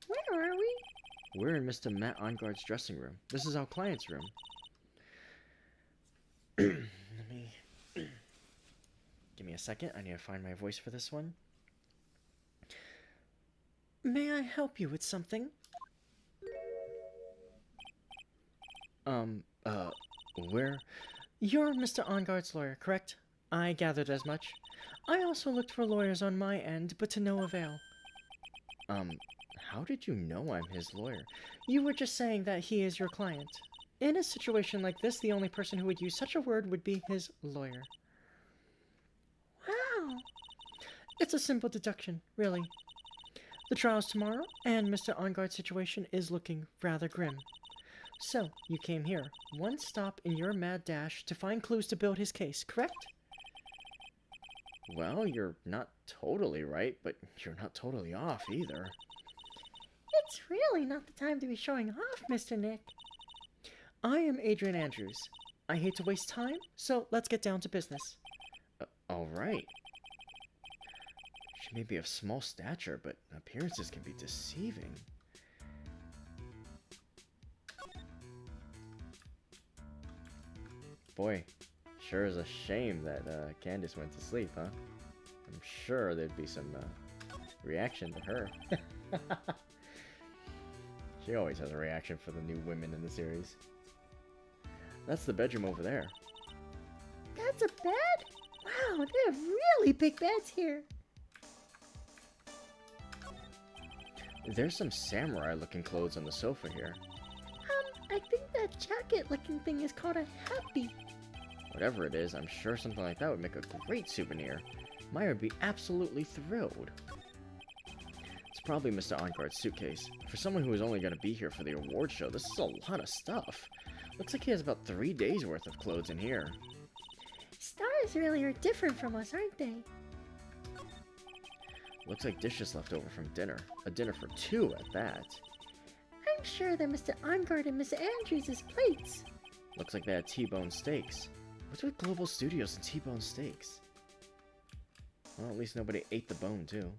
Where are we? We're in Mr. Matt On Guard's dressing room. This is our client's room. Give me a second. I need to find my voice for this one. May I help you with something? Where? You're Mr. Onguard's lawyer, correct? I gathered as much. I also looked for lawyers on my end, but to no avail. How did you know I'm his lawyer? You were just saying that he is your client. In a situation like this, the only person who would use such a word would be his lawyer. Wow. It's a simple deduction, really. The trial's tomorrow, and Mr. Onguard's situation is looking rather grim. So, you came here, one stop in your mad dash to find clues to build his case, correct? Well, you're not totally right, but you're not totally off either. It's really not the time to be showing off, Mr. Nick. I am Adrian Andrews. I hate to waste time, so let's get down to business. Alright. She may be of small stature, but appearances can be deceiving. Boy, sure is a shame that Candace went to sleep, huh? I'm sure there'd be some reaction to her. She always has a reaction for the new women in the series. That's the bedroom over there. That's a bed? Wow, they have really big beds here. There's some samurai-looking clothes on the sofa here. I think that jacket-looking thing is called a happy. Whatever it is, I'm sure something like that would make a great souvenir. Maya would be absolutely thrilled. It's probably Mr. Onguard's suitcase. For someone who is only going to be here for the award show, this is a lot of stuff. Looks like he has about 3 days worth of clothes in here. Stars really are different from us, aren't they? Looks like dishes left over from dinner. A dinner for 2 at that. I I'm sure that Mr. Ongard and Miss Andrews' plates. Looks like they had T-bone steaks. What's with Global Studios and T-bone steaks? Well, at least nobody ate the bone, too.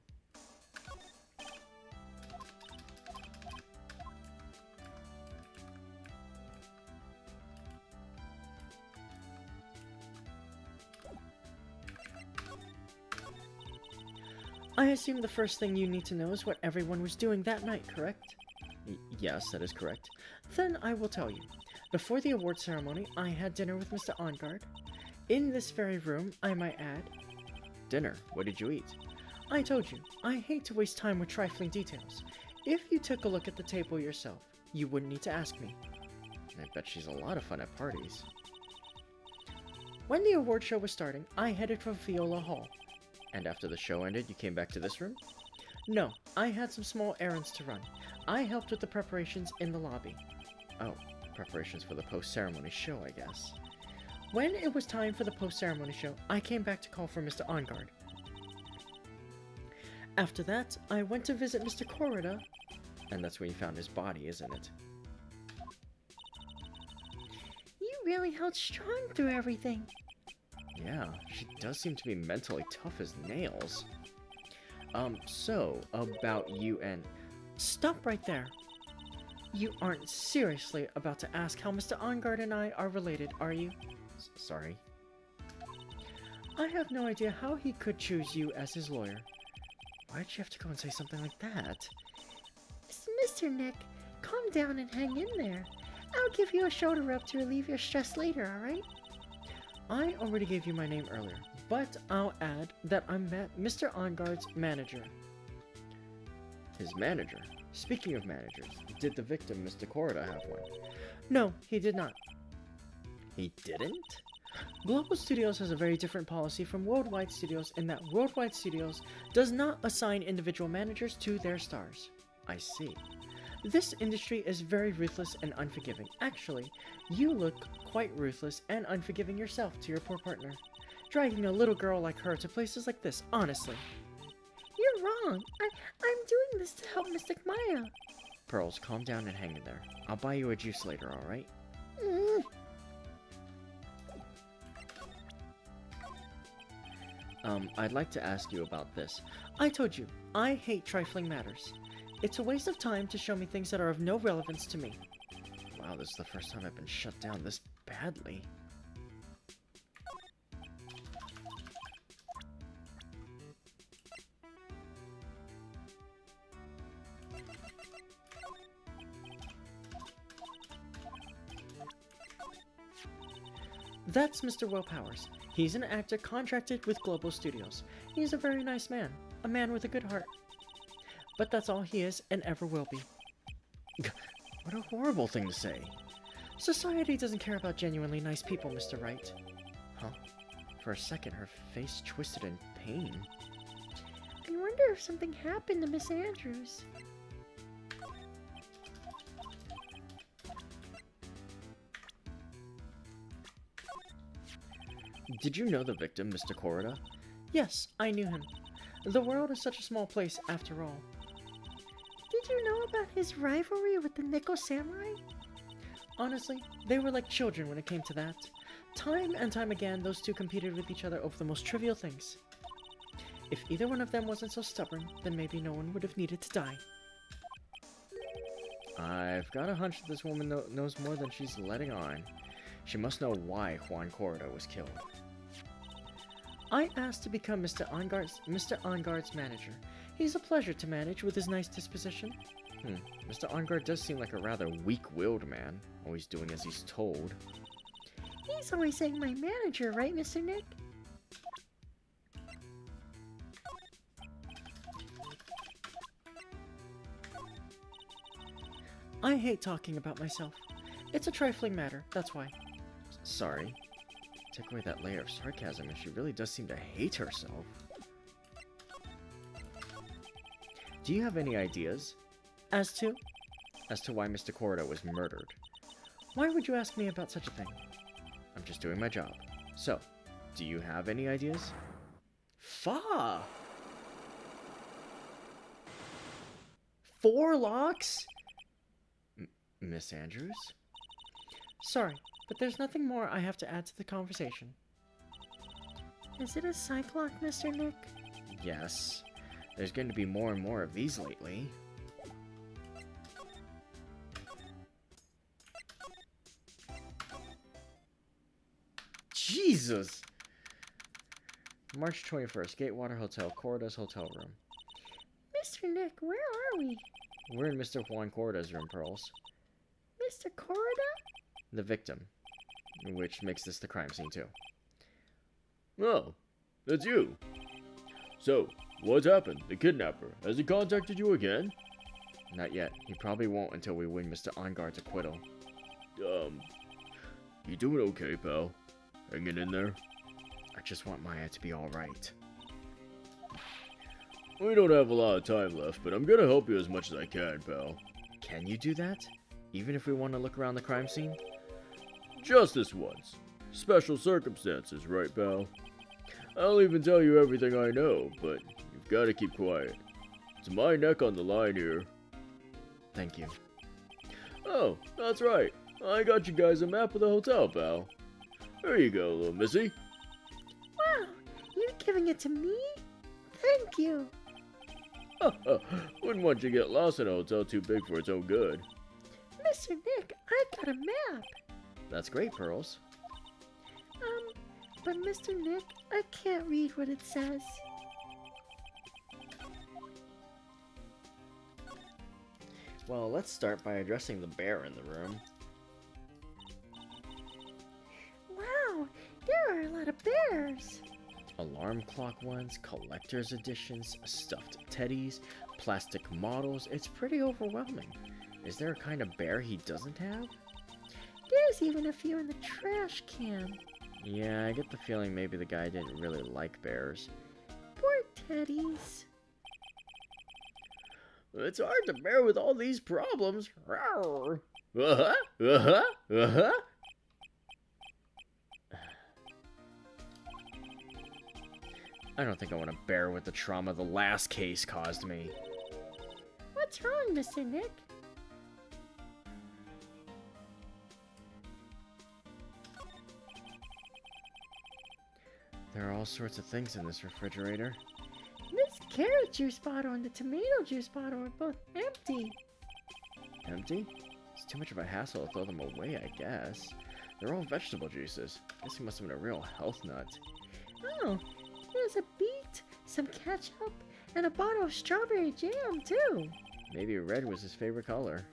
I assume the first thing you need to know is what everyone was doing that night, correct? Yes, that is correct. Then I will tell you. Before the award ceremony, I had dinner with Mr. Ongard. In this very room, I might add. Dinner. What did you eat? I told you, I hate to waste time with trifling details. If you took a look at the table yourself, you wouldn't need to ask me. I bet she's a lot of fun at parties. When the award show was starting, I headed for Viola Hall. And after the show ended, you came back to this room? No, I had some small errands to run. I helped with the preparations in the lobby. Oh, preparations for the post-ceremony show, I guess. When it was time for the post-ceremony show, I came back to call for Mr. Ongard. After that, I went to visit Mr. Corrida. And that's when you found his body, isn't it? You really held strong through everything. Yeah, she does seem to be mentally tough as nails. So, about you and... Stop right there. You aren't seriously about to ask how Mr. Ongard and I are related, are you? Sorry. I have no idea how he could choose you as his lawyer. Why'd you have to go and say something like that? Mr. Nick, calm down and hang in there. I'll give you a shoulder rub to relieve your stress later, alright? I already gave you my name earlier, but I'll add that I met Mr. Ongard's manager. His manager? Speaking of managers, did the victim, Mr. Corrida, have one? No, he did not. He didn't? Global Studios has a very different policy from Worldwide Studios in that Worldwide Studios does not assign individual managers to their stars. I see. This industry is very ruthless and unforgiving. Actually, you look quite ruthless and unforgiving yourself to your poor partner. Dragging a little girl like her to places like this, honestly. You're wrong. I'm doing this to help Mystic Maya. Pearls, calm down and hang in there. I'll buy you a juice later, alright? Mm. I'd like to ask you about this. I told you, I hate trifling matters. It's a waste of time to show me things that are of no relevance to me. Wow, this is the first time I've been shut down this badly. That's Mr. Will Powers. He's an actor contracted with Global Studios. He's a very nice man, a man with a good heart. But that's all he is and ever will be. What a horrible thing to say. Society doesn't care about genuinely nice people, Mr. Wright. Huh? For a second, her face twisted in pain. I wonder if something happened to Miss Andrews. Did you know the victim, Mr. Corrida? Yes, I knew him. The world is such a small place after all. Did you know about his rivalry with the Nickel Samurai? Honestly, they were like children when it came to that. Time and time again, those two competed with each other over the most trivial things. If either one of them wasn't so stubborn, then maybe no one would have needed to die. I've got a hunch that this woman knows more than she's letting on. She must know why Juan Corrida was killed. I asked to become Mr. Ongard's manager. He's a pleasure to manage with his nice disposition. Mr. Ongard does seem like a rather weak-willed man, always doing as he's told. He's always saying my manager, right, Mr. Nick? I hate talking about myself. It's a trifling matter, that's why. Sorry. Take away that layer of sarcasm and she really does seem to hate herself. Do you have any ideas? As to? As to why Mr. Corrida was murdered. Why would you ask me about such a thing? I'm just doing my job. So, do you have any ideas? Fa! 4 locks? Miss Andrews? Sorry, but there's nothing more I have to add to the conversation. Is it a cyclock, Mr. Nick? Yes. There's going to be more and more of these lately. Jesus! March 21st, Gatewater Hotel, Corda's hotel room. Mr. Nick, where are we? We're in Mr. Juan Corda's room, Pearls. Mr. Corda? The victim. Which makes this the crime scene, too. Oh, that's you. So, what's happened? The kidnapper, has he contacted you again? Not yet. He probably won't until we win Mr. Onguard's acquittal. You doing okay, pal? Hanging in there? I just want Maya to be alright. We don't have a lot of time left, but I'm gonna help you as much as I can, pal. Can you do that? Even if we want to look around the crime scene? Just this once. Special circumstances, right, pal? I'll even tell you everything I know, but you've gotta keep quiet. It's my neck on the line here. Thank you. Oh, that's right. I got you guys a map of the hotel, pal. There you go, little missy. Wow, you're giving it to me? Thank you. Wouldn't want you to get lost in a hotel too big for its own good. Mr. Nick, I got a map. That's great, Pearls. But Mr. Nick, I can't read what it says. Well, let's start by addressing the bear in the room. Wow, there are a lot of bears. Alarm clock ones, collector's editions, stuffed teddies, plastic models. It's pretty overwhelming. Is there a kind of bear he doesn't have? There's even a few in the trash can. Yeah, I get the feeling maybe the guy didn't really like bears. Poor teddies. It's hard to bear with all these problems. I don't think I want to bear with the trauma the last case caused me. What's wrong, Mr. Nick? There are all sorts of things in this refrigerator. This carrot juice bottle and the tomato juice bottle are both empty. Empty? It's too much of a hassle to throw them away, I guess. They're all vegetable juices. Guess he must have been a real health nut. Oh, there's a beet, some ketchup, and a bottle of strawberry jam, too. Maybe red was his favorite color.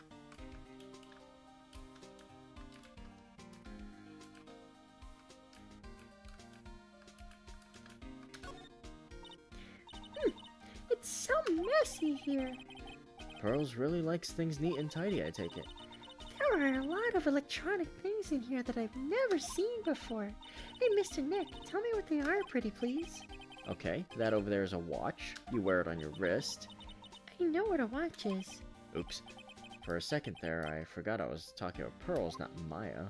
It's so messy here. Pearls really likes things neat and tidy, I take it. There are a lot of electronic things in here that I've never seen before. Hey, Mr. Nick, tell me what they are, pretty please. Okay, that over there is a watch. You wear it on your wrist. I know what a watch is. Oops. For a second there, I forgot I was talking about Pearls, not Maya.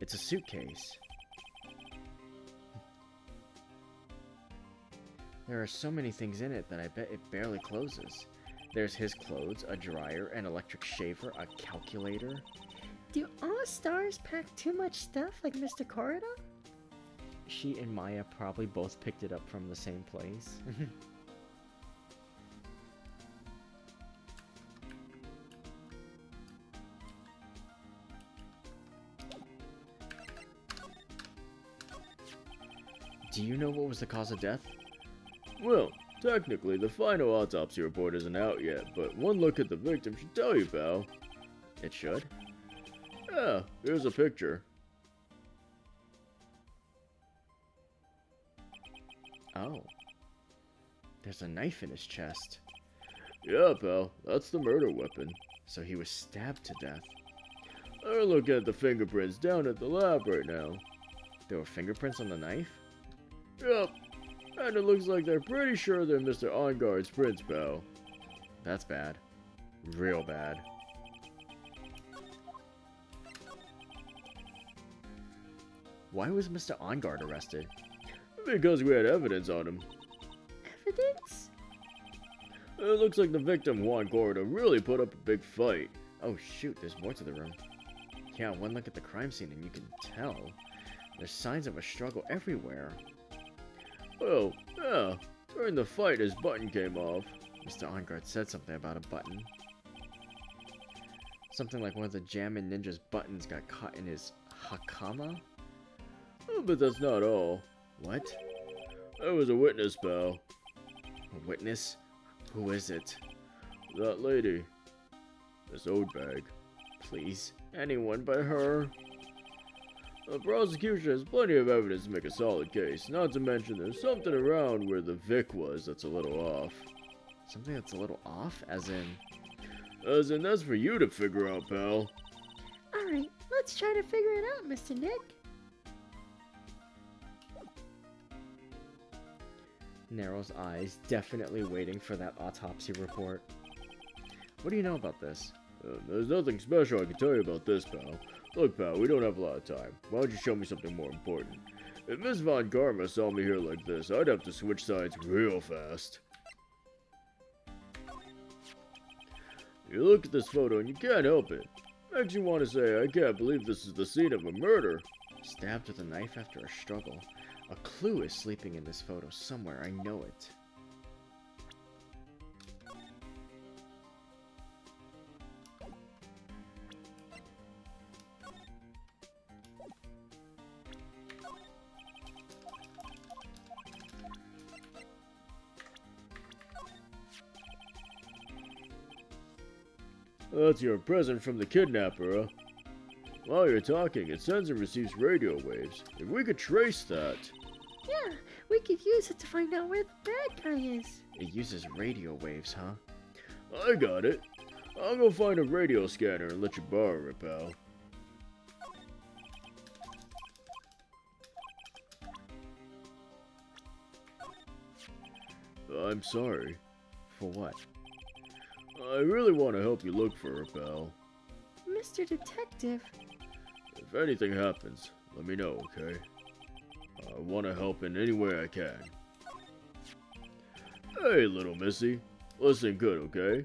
It's a suitcase. There are so many things in it that I bet it barely closes. There's his clothes, a dryer, an electric shaver, a calculator. Do all stars pack too much stuff like Mr. Corda? She and Maya probably both picked it up from the same place. Do you know what was the cause of death? Well, technically, the final autopsy report isn't out yet, but one look at the victim should tell you, pal. It should. Yeah, here's a picture. Oh. There's a knife in his chest. Yeah, pal, that's the murder weapon. So he was stabbed to death. They're looking at the fingerprints down at the lab right now. There were fingerprints on the knife? Yep, and it looks like they're pretty sure they're Mr. Onguard's prints, pal. That's bad. Real bad. Why was Mr. Onguard arrested? Because we had evidence on him. Evidence? It looks like the victim, Juan Gordo, really put up a big fight. Oh shoot, there's more to the room. Yeah, one look at the crime scene and you can tell. There's signs of a struggle everywhere. Well, yeah, during the fight his button came off. Mr. Ongard said something about a button. Something like one of the Jammin' Ninja's buttons got caught in his hakama? Oh, but that's not all. What? There was a witness, pal. A witness? Who is it? That lady. Miss Odebag. Please? Anyone but her. The prosecution has plenty of evidence to make a solid case, not to mention there's something around where the Vic was that's a little off. Something that's a little off? As in, That's for you to figure out, pal. Alright, let's try to figure it out, Mr. Nick. narrows eyes, definitely waiting for that autopsy report. What do you know about this? There's nothing special I can tell you about this, pal. Look, pal, we don't have a lot of time. Why don't you show me something more important? If Miss Von Karma saw me here like this, I'd have to switch sides real fast. You look at this photo and you can't help it. Makes you want to say, I can't believe this is the scene of a murder. Stabbed with a knife after a struggle. A clue is sleeping in this photo somewhere, I know it. That's your present from the kidnapper, huh? While you're talking, it sends and receives radio waves. If we could trace that... Yeah, we could use it to find out where the bad guy is. It uses radio waves, huh? I got it. I'll go find a radio scanner and let you borrow it, pal. I'm sorry. For what? I really want to help you look for her, pal. Mr. Detective. If anything happens, let me know, okay? I want to help in any way I can. Hey, little missy. Listen good, okay?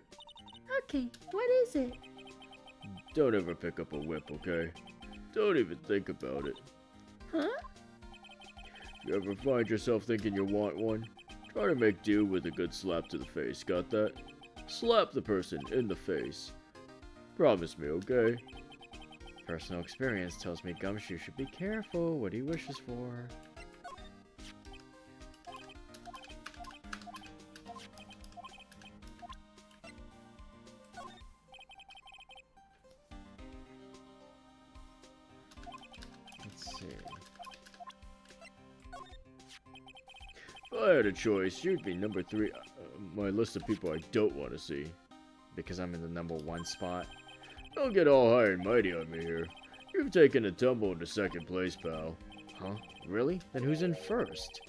Okay, what is it? Don't ever pick up a whip, okay? Don't even think about it. Huh? If you ever find yourself thinking you want one, try to make do with a good slap to the face, got that? Slap the person in the face. Promise me, okay? Personal experience tells me Gumshoe should be careful what he wishes for. Let's see. If I had a choice, you'd be number 3 on my list of people I don't want to see. Because I'm in the #1 spot. Don't get all high and mighty on me here. You've taken a tumble into second place, pal. Huh? Really? Then who's in first?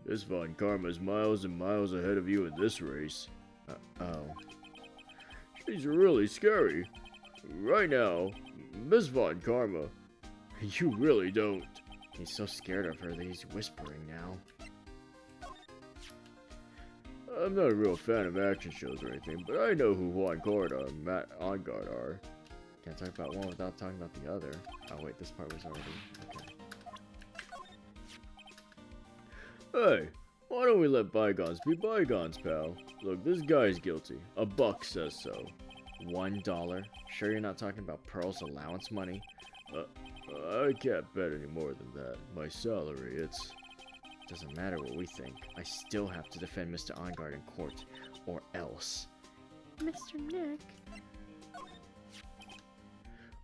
This Von Karma's miles and miles ahead of you in this race. Oh. She's really scary. Right now, Miss Von Karma, you really don't. He's so scared of her that he's whispering now. I'm not a real fan of action shows or anything, but I know who Juan Gorda and Matt Ongard are. Can't talk about one without talking about the other. Oh wait, this part was already... Okay. Hey, why don't we let bygones be bygones, pal? Look, this guy's guilty. A buck says so. $1? Sure you're not talking about Pearl's allowance money? I can't bet any more than that. My salary, it's... Doesn't matter what we think. I still have to defend Mr. Ongard in court. Or else. Mr. Nick.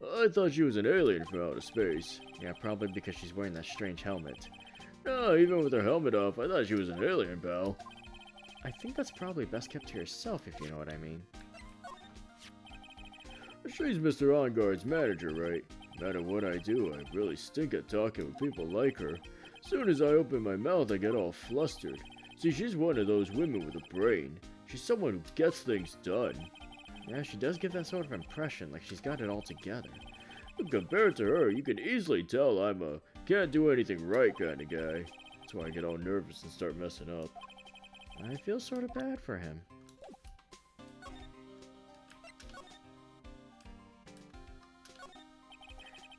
I thought she was an alien from outer space. Yeah, probably because she's wearing that strange helmet. No, even with her helmet off, I thought she was an alien, pal. I think that's probably best kept to yourself, if you know what I mean. She's Mr. Ongard's manager, right? No matter what I do, I really stink at talking with people like her. Soon as I open my mouth, I get all flustered. See, she's one of those women with a brain. She's someone who gets things done. Yeah, she does give that sort of impression, like she's got it all together. But compared to her, you can easily tell I'm a can't do anything right kind of guy. That's why I get all nervous and start messing up. I feel sort of bad for him.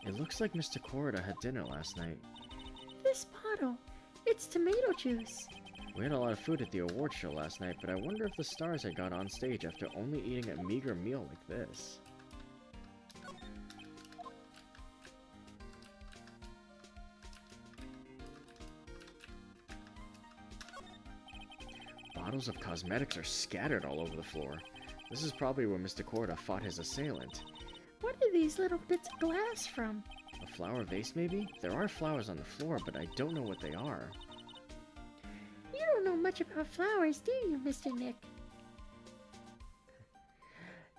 It looks like Mr. Corida had dinner last night. This bottle, it's tomato juice. We had a lot of food at the award show last night, but I wonder if the stars had got on stage after only eating a meager meal like this. Bottles of cosmetics are scattered all over the floor. This is probably where Mr. Corida fought his assailant. What are these little bits of glass from? A flower vase, maybe? There are flowers on the floor, but I don't know what they are. You don't know much about flowers, do you, Mr. Nick?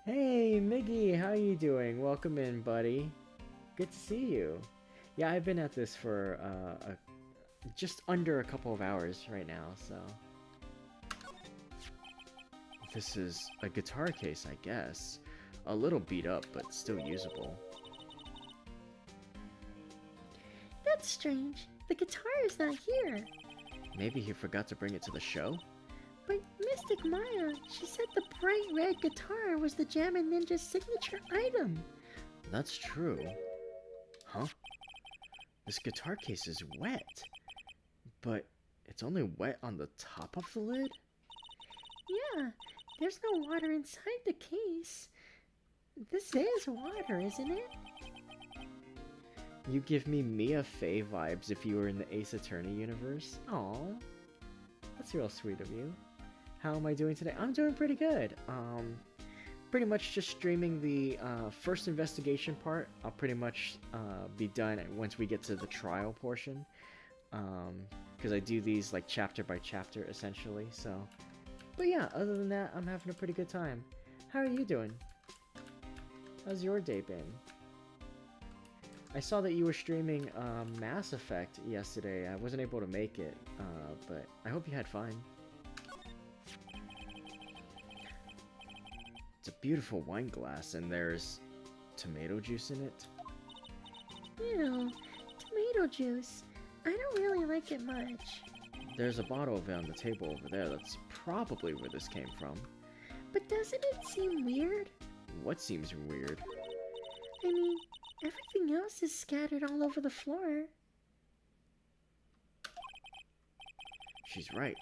Hey, Miggy, how you doing? Welcome in, buddy. Good to see you. Yeah, I've been at this for just under a couple of hours right now, so... This is a guitar case, I guess. A little beat up, but still usable. That's strange. The guitar is not here. Maybe he forgot to bring it to the show? But Mystic Maya, she said the bright red guitar was the Jammin' Ninja's signature item. That's true. Huh? This guitar case is wet. But it's only wet on the top of the lid? Yeah, there's no water inside the case. This is water, isn't it? You give me Mia Fey vibes if you were in the Ace Attorney universe. Aw, that's real sweet of you. How am I doing today? I'm doing pretty good. Pretty much just streaming the first investigation part. I'll pretty much be done once we get to the trial portion. Because I do these like chapter by chapter essentially, so... But yeah, other than that, I'm having a pretty good time. How are you doing? How's your day been? I saw that you were streaming Mass Effect yesterday. I wasn't able to make it, but I hope you had fun. It's a beautiful wine glass, and there's tomato juice in it. Ew, tomato juice. I don't really like it much. There's a bottle of it on the table over there. That's probably where this came from. But doesn't it seem weird? What seems weird? I mean, everything else is scattered all over the floor. She's right.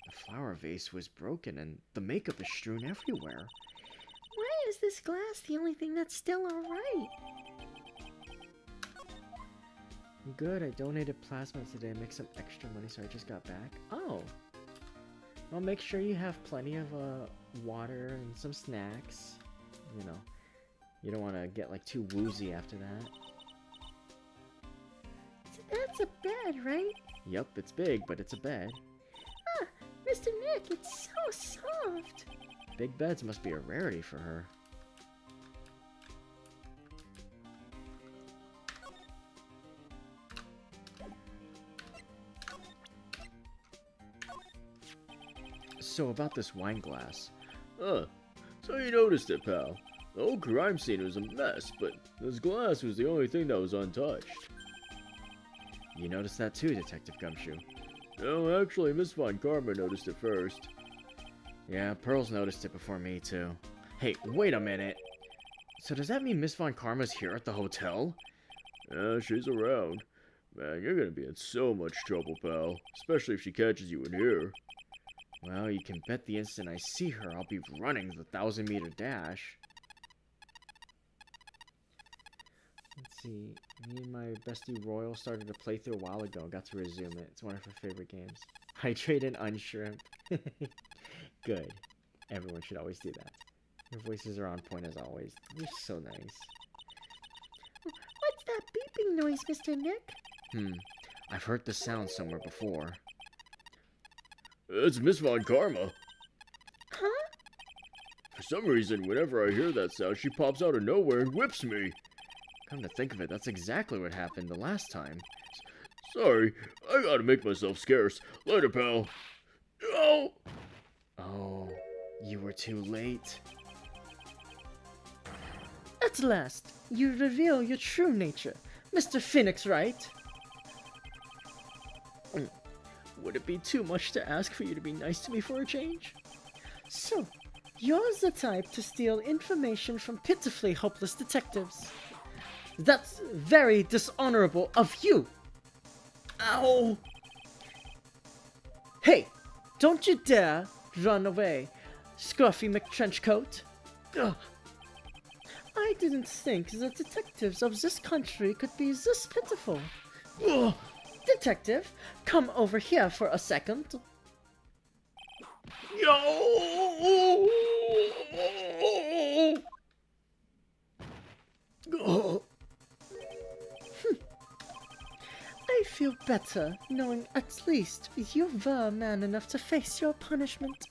The flower vase was broken and the makeup is strewn everywhere. Why is this glass the only thing that's still alright? Good, I donated plasma today to make some extra money, so I just got back. Oh! Well, make sure you have plenty of water and some snacks. You know, you don't want to get like too woozy after that. That's a bed, right? Yup, it's big, but it's a bed. Ah, Mr. Nick, it's so soft. Big beds must be a rarity for her. So about this wine glass. So you noticed it, pal. The whole crime scene was a mess, but this glass was the only thing that was untouched. You noticed that too, Detective Gumshoe. No, actually, Miss Von Karma noticed it first. Yeah, Pearl's noticed it before me too. Hey, wait a minute! So does that mean Miss Von Karma's here at the hotel? Yeah, she's around. Man, you're gonna be in so much trouble, pal. Especially if she catches you in here. Well, you can bet the instant I see her, I'll be running the 1,000-meter dash. Let's see. Me and my bestie Royal started to play through a while ago. Got to resume it. It's one of her favorite games. Hydrate and unshrimp. Good. Everyone should always do that. Your voices are on point as always. You're so nice. What's that beeping noise, Mr. Nick? I've heard this sound somewhere before. It's Miss Von Karma. Huh? For some reason, whenever I hear that sound, she pops out of nowhere and whips me. Come to think of it, that's exactly what happened the last time. Sorry, I gotta make myself scarce. Later, pal. Oh! Oh, you were too late. At last, you reveal your true nature, Mr. Phoenix Wright. Would it be too much to ask for you to be nice to me for a change? So, you're the type to steal information from pitifully hopeless detectives. That's very dishonorable of you. Ow! Hey, don't you dare run away, Scruffy McTrenchcoat. Ugh. I didn't think the detectives of this country could be this pitiful. Ugh. Detective, come over here for a second. Yo! Oh. I feel better knowing at least you were man enough to face your punishment.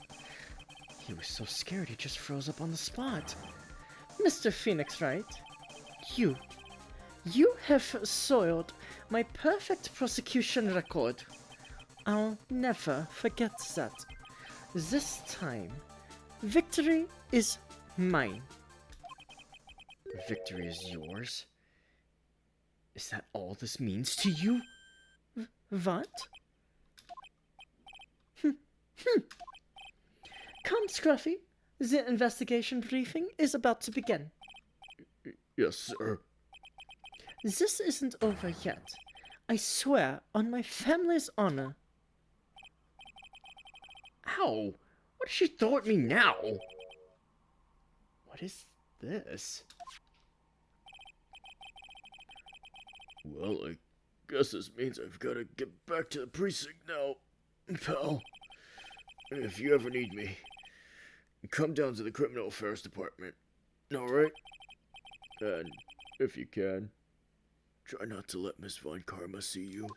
He was so scared he just froze up on the spot. Mr. Phoenix Wright, you have soiled my perfect prosecution record. I'll never forget that. This time, victory is mine. Victory is yours? Is that all this means to you? What? Come, Scruffy. The investigation briefing is about to begin. Yes, sir. This isn't over yet. I swear on my family's honor. Ow! What did she throw at me now? What is this? Well, I guess this means I've got to get back to the precinct now, pal. If you ever need me, come down to the criminal affairs department. Alright? And if you can, try not to let Miss Von Karma see you.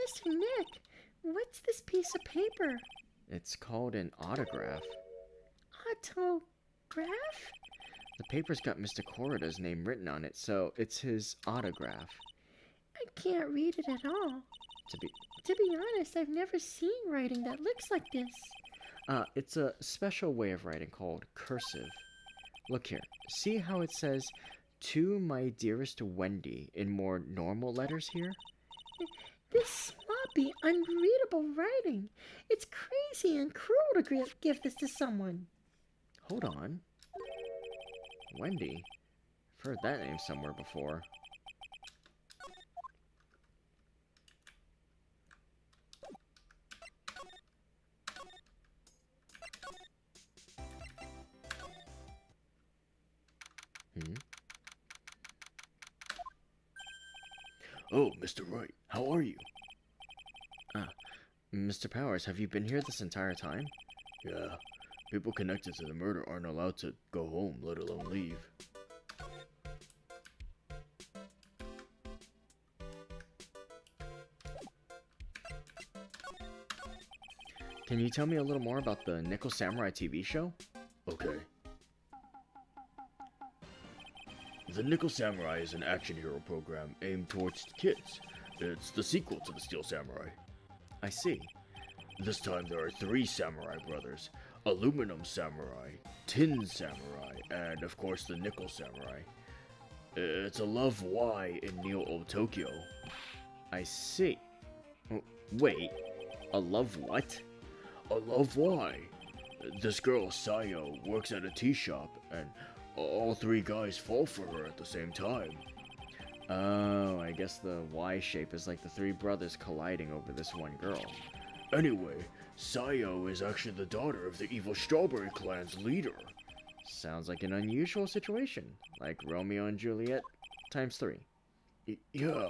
Mr. Nick, what's this piece of paper? It's called an autograph. Autograph? The paper's got Mr. Corrida's name written on it, so it's his autograph. I can't read it at all. To be honest, I've never seen writing that looks like this. It's a special way of writing called cursive. Look here, see how it says, "To my dearest Wendy" in more normal letters here? This sloppy, unreadable writing. It's crazy and cruel to give this to someone. Hold on. Wendy? I've heard that name somewhere before. Oh, Mr. Wright, how are you? Mr. Powers, have you been here this entire time? Yeah, people connected to the murder aren't allowed to go home, let alone leave. Can you tell me a little more about the Nickel Samurai TV show? Okay. The Nickel Samurai is an action hero program aimed towards kids. It's the sequel to the Steel Samurai. I see. This time there are 3 samurai brothers. Aluminum Samurai, Tin Samurai, and of course the Nickel Samurai. It's a love Y in Neo-Old Tokyo. I see. Wait, a love what? A love Y. This girl, Sayo, works at a tea shop, and all 3 guys fall for her at the same time. Oh, I guess the Y shape is like the 3 brothers colliding over this one girl. Anyway, Sayo is actually the daughter of the evil Strawberry Clan's leader. Sounds like an unusual situation, like Romeo and Juliet times 3. Yeah.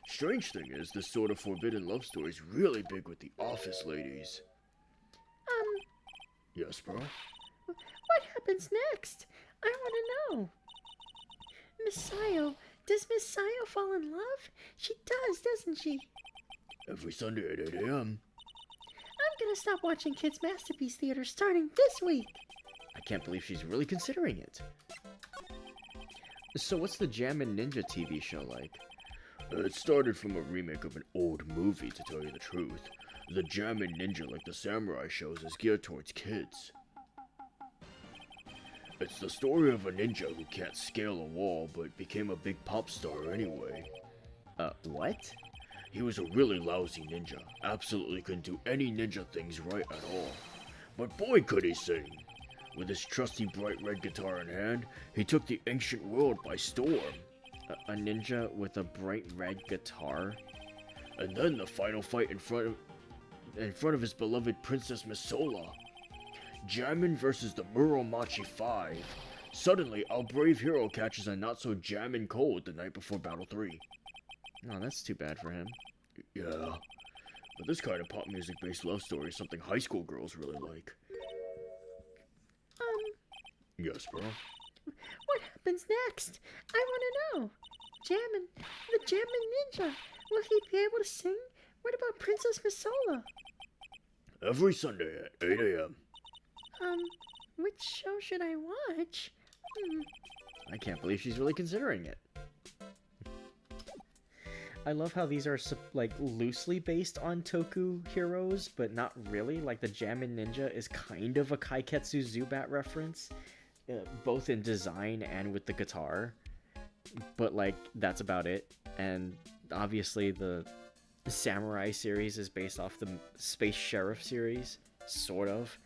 Strange thing is, this sort of forbidden love story is really big with the office ladies. Yes, bro? What happens next? I want to know. Miss Sayo, does Miss Sayo fall in love? She does, doesn't she? Every Sunday at 8 a.m. I'm gonna stop watching Kids Masterpiece Theater starting this week. I can't believe she's really considering it. So what's the Jammin' Ninja TV show like? It started from a remake of an old movie, to tell you the truth. The Jammin' Ninja, like the samurai shows, is geared towards kids. It's the story of a ninja who can't scale a wall, but became a big pop star anyway. What? He was a really lousy ninja. Absolutely couldn't do any ninja things right at all. But boy could he sing! With his trusty bright red guitar in hand, he took the ancient world by storm. A ninja with a bright red guitar? And then the final fight in front of his beloved Princess Misola. Jammin versus the Muromachi 5. Suddenly, our brave hero catches a not-so-jammin' cold the night before Battle 3. Oh, that's too bad for him. Yeah, but this kind of pop music-based love story is something high school girls really like. Yes, bro? What happens next? I want to know. The Jammin' Ninja. Will he be able to sing? What about Princess Misola? Every Sunday at 8 a.m. Which show should I watch? I can't believe she's really considering it. I love how these are like loosely based on Toku heroes, but not really. Like the Jammin' Ninja is kind of a Kaiketsu Zubat reference, both in design and with the guitar. But like that's about it. And obviously the Samurai series is based off the Space Sheriff series, sort of.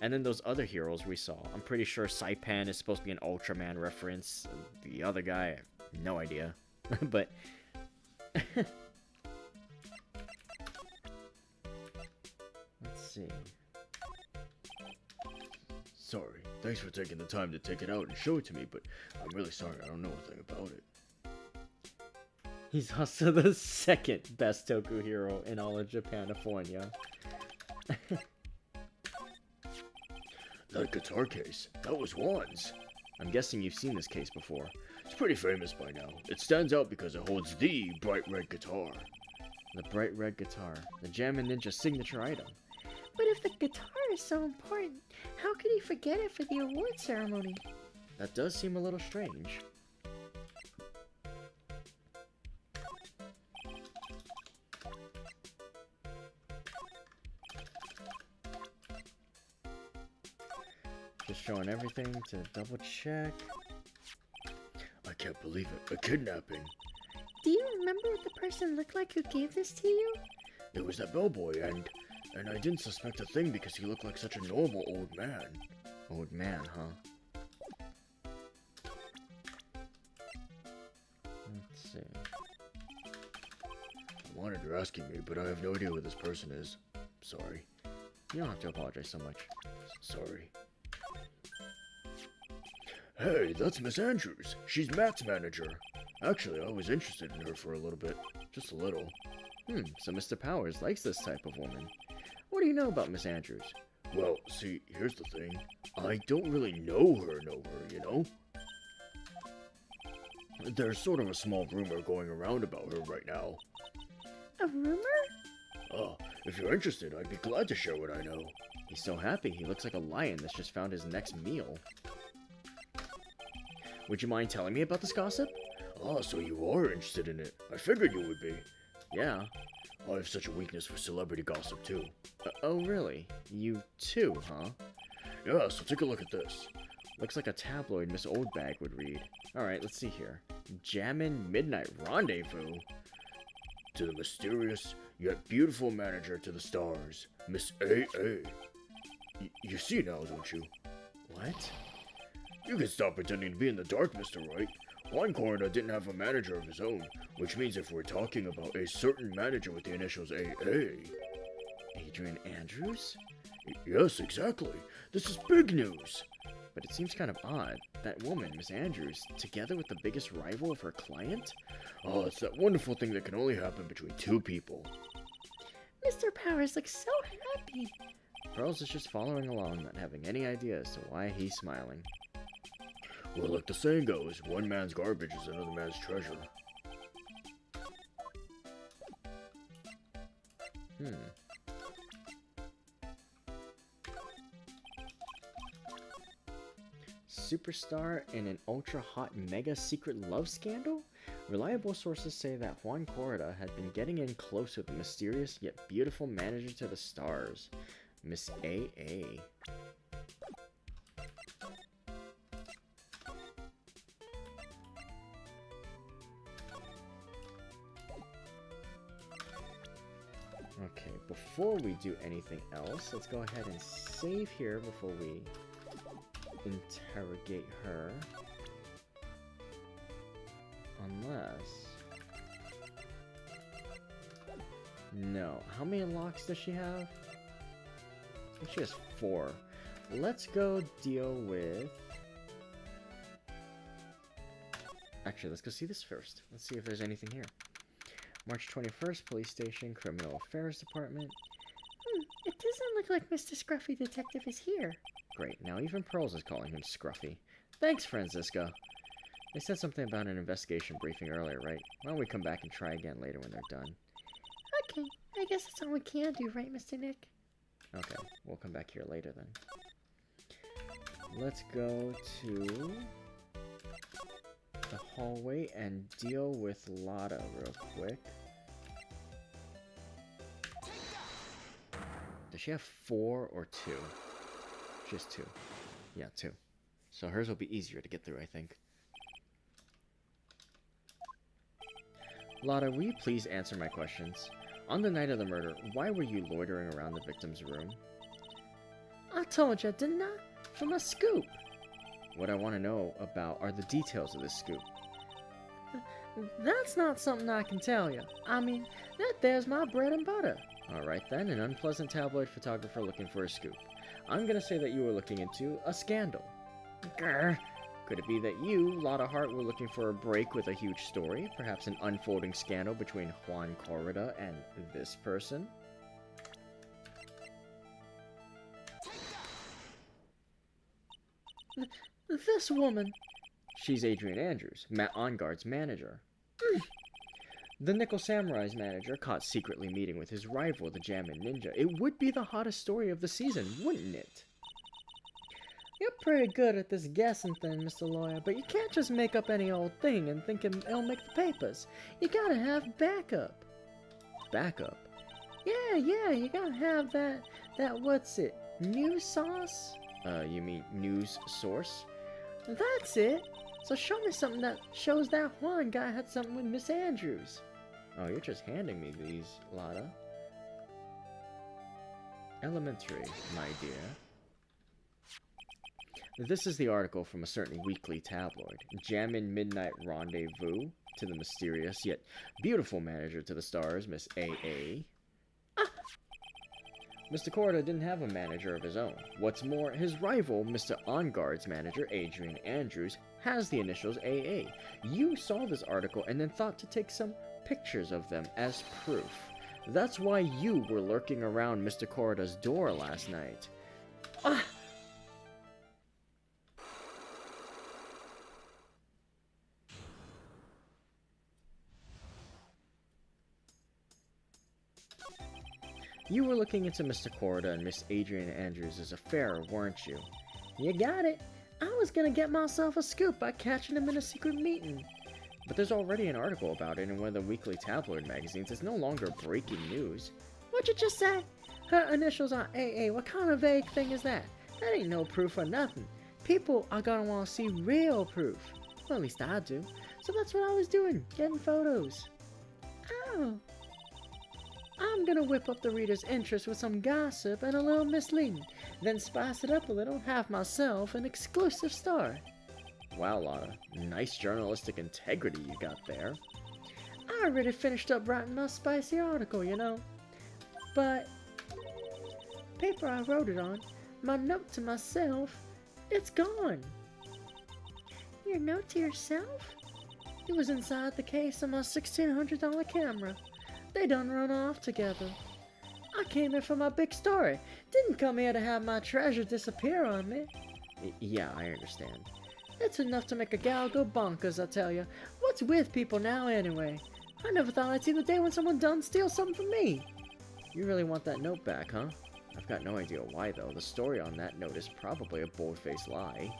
And then those other heroes we saw. I'm pretty sure Saipan is supposed to be an Ultraman reference. The other guy, I have no idea. But let's see. Sorry, thanks for taking the time to take it out and show it to me, but I'm really sorry I don't know a thing about it. He's also the second best Toku hero in all of Japanifornia. That guitar case, that was Juan's. I'm guessing you've seen this case before. It's pretty famous by now. It stands out because it holds the bright red guitar. The bright red guitar, the Jammin' Ninja signature item. But if the guitar is so important, how could he forget it for the award ceremony? That does seem a little strange. Just showing everything to double check. I can't believe it. A kidnapping. Do you remember what the person looked like who gave this to you? It was that bellboy, and I didn't suspect a thing because he looked like such a normal old man. Old man, huh? Let's see. I wanted you asking me, but I have no idea who this person is. Sorry. You don't have to apologize so much. Sorry. Hey, that's Miss Andrews. She's Matt's manager. Actually, I was interested in her for a little bit. Just a little. So Mr. Powers likes this type of woman. What do you know about Miss Andrews? Well, see, here's the thing. I don't really know her, you know? There's sort of a small rumor going around about her right now. A rumor? If you're interested, I'd be glad to share what I know. He's so happy, he looks like a lion that's just found his next meal. Would you mind telling me about this gossip? So you are interested in it. I figured you would be. Yeah. I have such a weakness for celebrity gossip, too. Oh, really? You too, huh? Yeah, so take a look at this. Looks like a tabloid Miss Oldbag would read. Alright, let's see here. Jammin' Midnight Rendezvous. To the mysterious, yet beautiful manager to the stars, Miss A.A. You see now, don't you? What? You can stop pretending to be in the dark, Mr. Wright. Juan Corona didn't have a manager of his own, which means if we're talking about a certain manager with the initials A.A. Adrian Andrews? Yes, exactly. This is big news. But it seems kind of odd. That woman, Miss Andrews, together with the biggest rival of her client? It's that wonderful thing that can only happen between two people. Mr. Powers looks so happy. Pearls is just following along, not having any idea as to why he's smiling. Well, like the saying goes, one man's garbage is another man's treasure. Superstar in an ultra-hot mega secret love scandal? Reliable sources say that Juan Corrida had been getting in close with the mysterious yet beautiful manager to the stars, Miss A.A. before we do anything else, let's go ahead and save here before we interrogate her. Unless... No. How many locks does she have? I think she has 4. Let's go deal with... Actually, let's go see this first. Let's see if there's anything here. March 21st, Police Station, Criminal Affairs Department. It doesn't look like Mr. Scruffy Detective is here. Great, now even Pearls is calling him Scruffy. Thanks, Franziska. They said something about an investigation briefing earlier, right? Why don't we come back and try again later when they're done? Okay, I guess that's all we can do, right, Mr. Nick? Okay, we'll come back here later then. Let's go to the hallway and deal with Lotta real quick. Does she have 4 or 2? She has 2. Yeah, 2. So hers will be easier to get through, I think. Lotta, will you please answer my questions? On the night of the murder, why were you loitering around the victim's room? I told you, didn't I? For my scoop. What I want to know about are the details of this scoop. That's not something I can tell you. I mean, that there's my bread and butter. Alright then, an unpleasant tabloid photographer looking for a scoop. I'm gonna say that you were looking into a scandal. Grr. Could it be that you, Lotta Hart, were looking for a break with a huge story? Perhaps an unfolding scandal between Juan Corrida and this person? This woman. She's Adrian Andrews, Matt Onguard's manager. The Nickel Samurai's manager caught secretly meeting with his rival, the Jammin Ninja. It would be the hottest story of the season, wouldn't it? You're pretty good at this guessing thing, Mr. Lawyer, but you can't just make up any old thing and think it'll make the papers. You gotta have backup. Backup? Yeah, you gotta have that what's it, news sauce? You mean news source? That's it. So show me something that shows that Juan guy had something with Miss Andrews. Oh, you're just handing me these, Lotta. Elementary, my dear. This is the article from a certain weekly tabloid. Jammin' Midnight Rendezvous to the mysterious yet beautiful manager to the stars, Miss A.A. Mr. Corrida didn't have a manager of his own. What's more, his rival, Mr. Onguard's manager, Adrian Andrews, has the initials AA. You saw this article and then thought to take some pictures of them as proof. That's why you were lurking around Mr. Corrida's door last night. You were looking into Mr. Corrida and Miss Adrian Andrews' affair, weren't you? You got it. I was gonna get myself a scoop by catching him in a secret meeting. But there's already an article about it in one of the weekly tabloid magazines. It's no longer breaking news. What'd you just say? Her initials are AA. What kind of vague thing is that? That ain't no proof or nothing. People are gonna want to see real proof. Well, at least I do. So that's what I was doing, getting photos. Oh. I'm gonna whip up the reader's interest with some gossip and a little misleading, then spice it up a little, have myself an exclusive story. Wow, Lotta. Nice journalistic integrity you got there. I already finished up writing my spicy article, you know. But, paper I wrote it on, my note to myself, it's gone. Your note to yourself? It was inside the case of my $1,600 camera. They done run off together. I came here for my big story. Didn't come here to have my treasure disappear on me. Yeah, I understand. It's enough to make a gal go bonkers, I tell you. What's with people now, anyway? I never thought I'd see the day when someone done steal something from me. You really want that note back, huh? I've got no idea why, though. The story on that note is probably a bold-faced lie.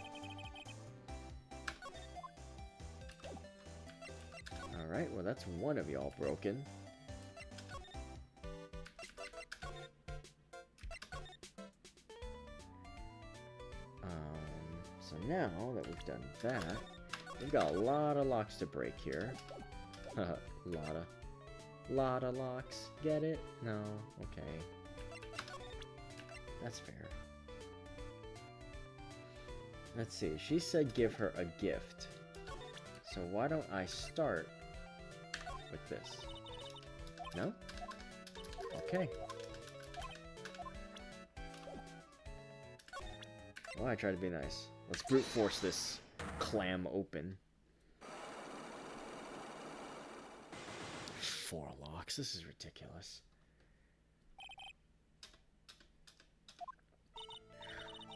Alright, well that's one of y'all broken. So now that we've done that, we've got a lot of locks to break here. Haha, lotta. Lotta locks. Get it? No. Okay. That's fair. Let's see. She said give her a gift. So why don't I start with this? No? Okay. Well, I try to be nice. Let's brute force this clam open. 4 locks. This is ridiculous.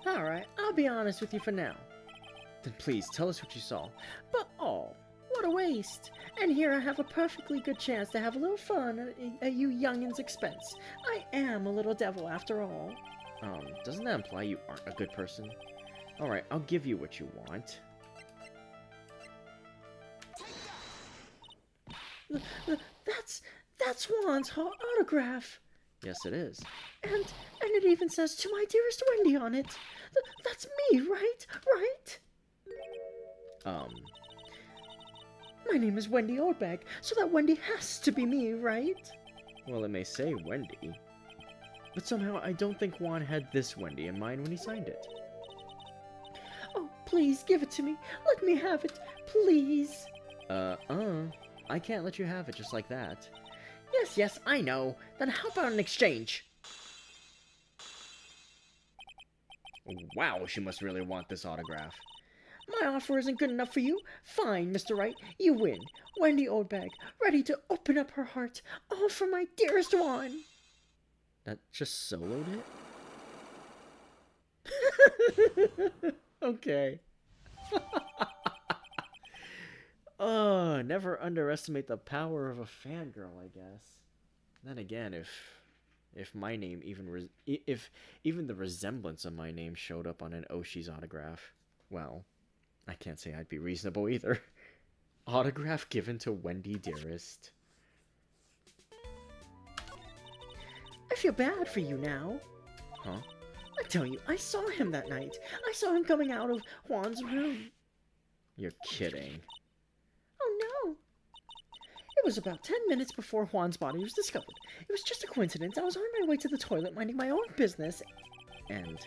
Alright, I'll be honest with you for now. Then please tell us what you saw. But oh, what a waste. And here I have a perfectly good chance to have a little fun at you youngins' expense. I am a little devil after all. Doesn't that imply you aren't a good person? Alright, I'll give you what you want. That's Juan's autograph. Yes, it is. And it even says to my dearest Wendy on it. That's me, right? Right? My name is Wendy Oldbag, so that Wendy has to be me, right? Well, it may say Wendy. But somehow I don't think Juan had this Wendy in mind when he signed it. Oh, please give it to me. Let me have it, please. I can't let you have it just like that. Yes, I know. Then how about an exchange? Wow, she must really want this autograph. My offer isn't good enough for you? Fine, Mr. Wright, you win. Wendy Oldbag, ready to open up her heart, all for my dearest Juan. That just soloed it? Okay. Oh, never underestimate the power of a fangirl, I guess. Then again, if my name if even the resemblance of my name showed up on an Oshi's autograph, well, I can't say I'd be reasonable either. Autograph given to Wendy Dearest. I feel bad for you now. Huh? I tell you, I saw him that night. I saw him coming out of Juan's room. You're kidding. Oh no. It was about 10 minutes before Juan's body was discovered. It was just a coincidence. I was on my way to the toilet minding my own business. And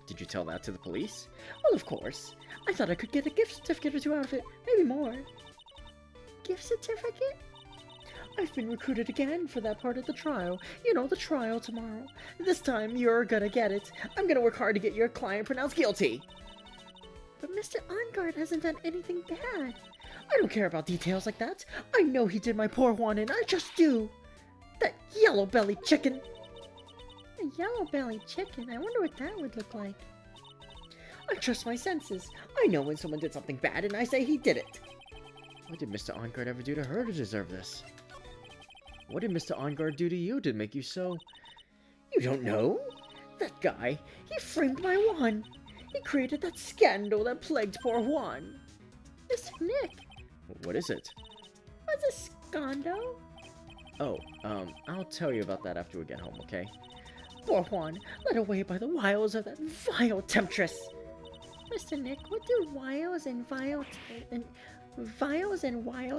did you tell that to the police? Well, of course. I thought I could get a gift certificate or two out of it. Maybe more. Gift certificate? I've been recruited again for that part of the trial. You know, the trial tomorrow. This time, you're gonna get it. I'm gonna work hard to get your client pronounced guilty. But Mr. Ongard hasn't done anything bad. I don't care about details like that. I know he did my poor Juan in. I just do. That yellow-bellied chicken. A yellow-bellied chicken? I wonder what that would look like. I trust my senses. I know when someone did something bad and I say he did it. What did Mr. Ongard ever do to her to deserve this? What did Mr. Ongard do to you to make you so... You don't know? That guy, he framed my Juan. He created that scandal that plagued poor Juan. Mr. Nick. What is it? What's a scandal? Oh, I'll tell you about that after we get home, okay? Poor Juan, led away by the wiles of that vile temptress. Mr. Nick, what do wiles and wild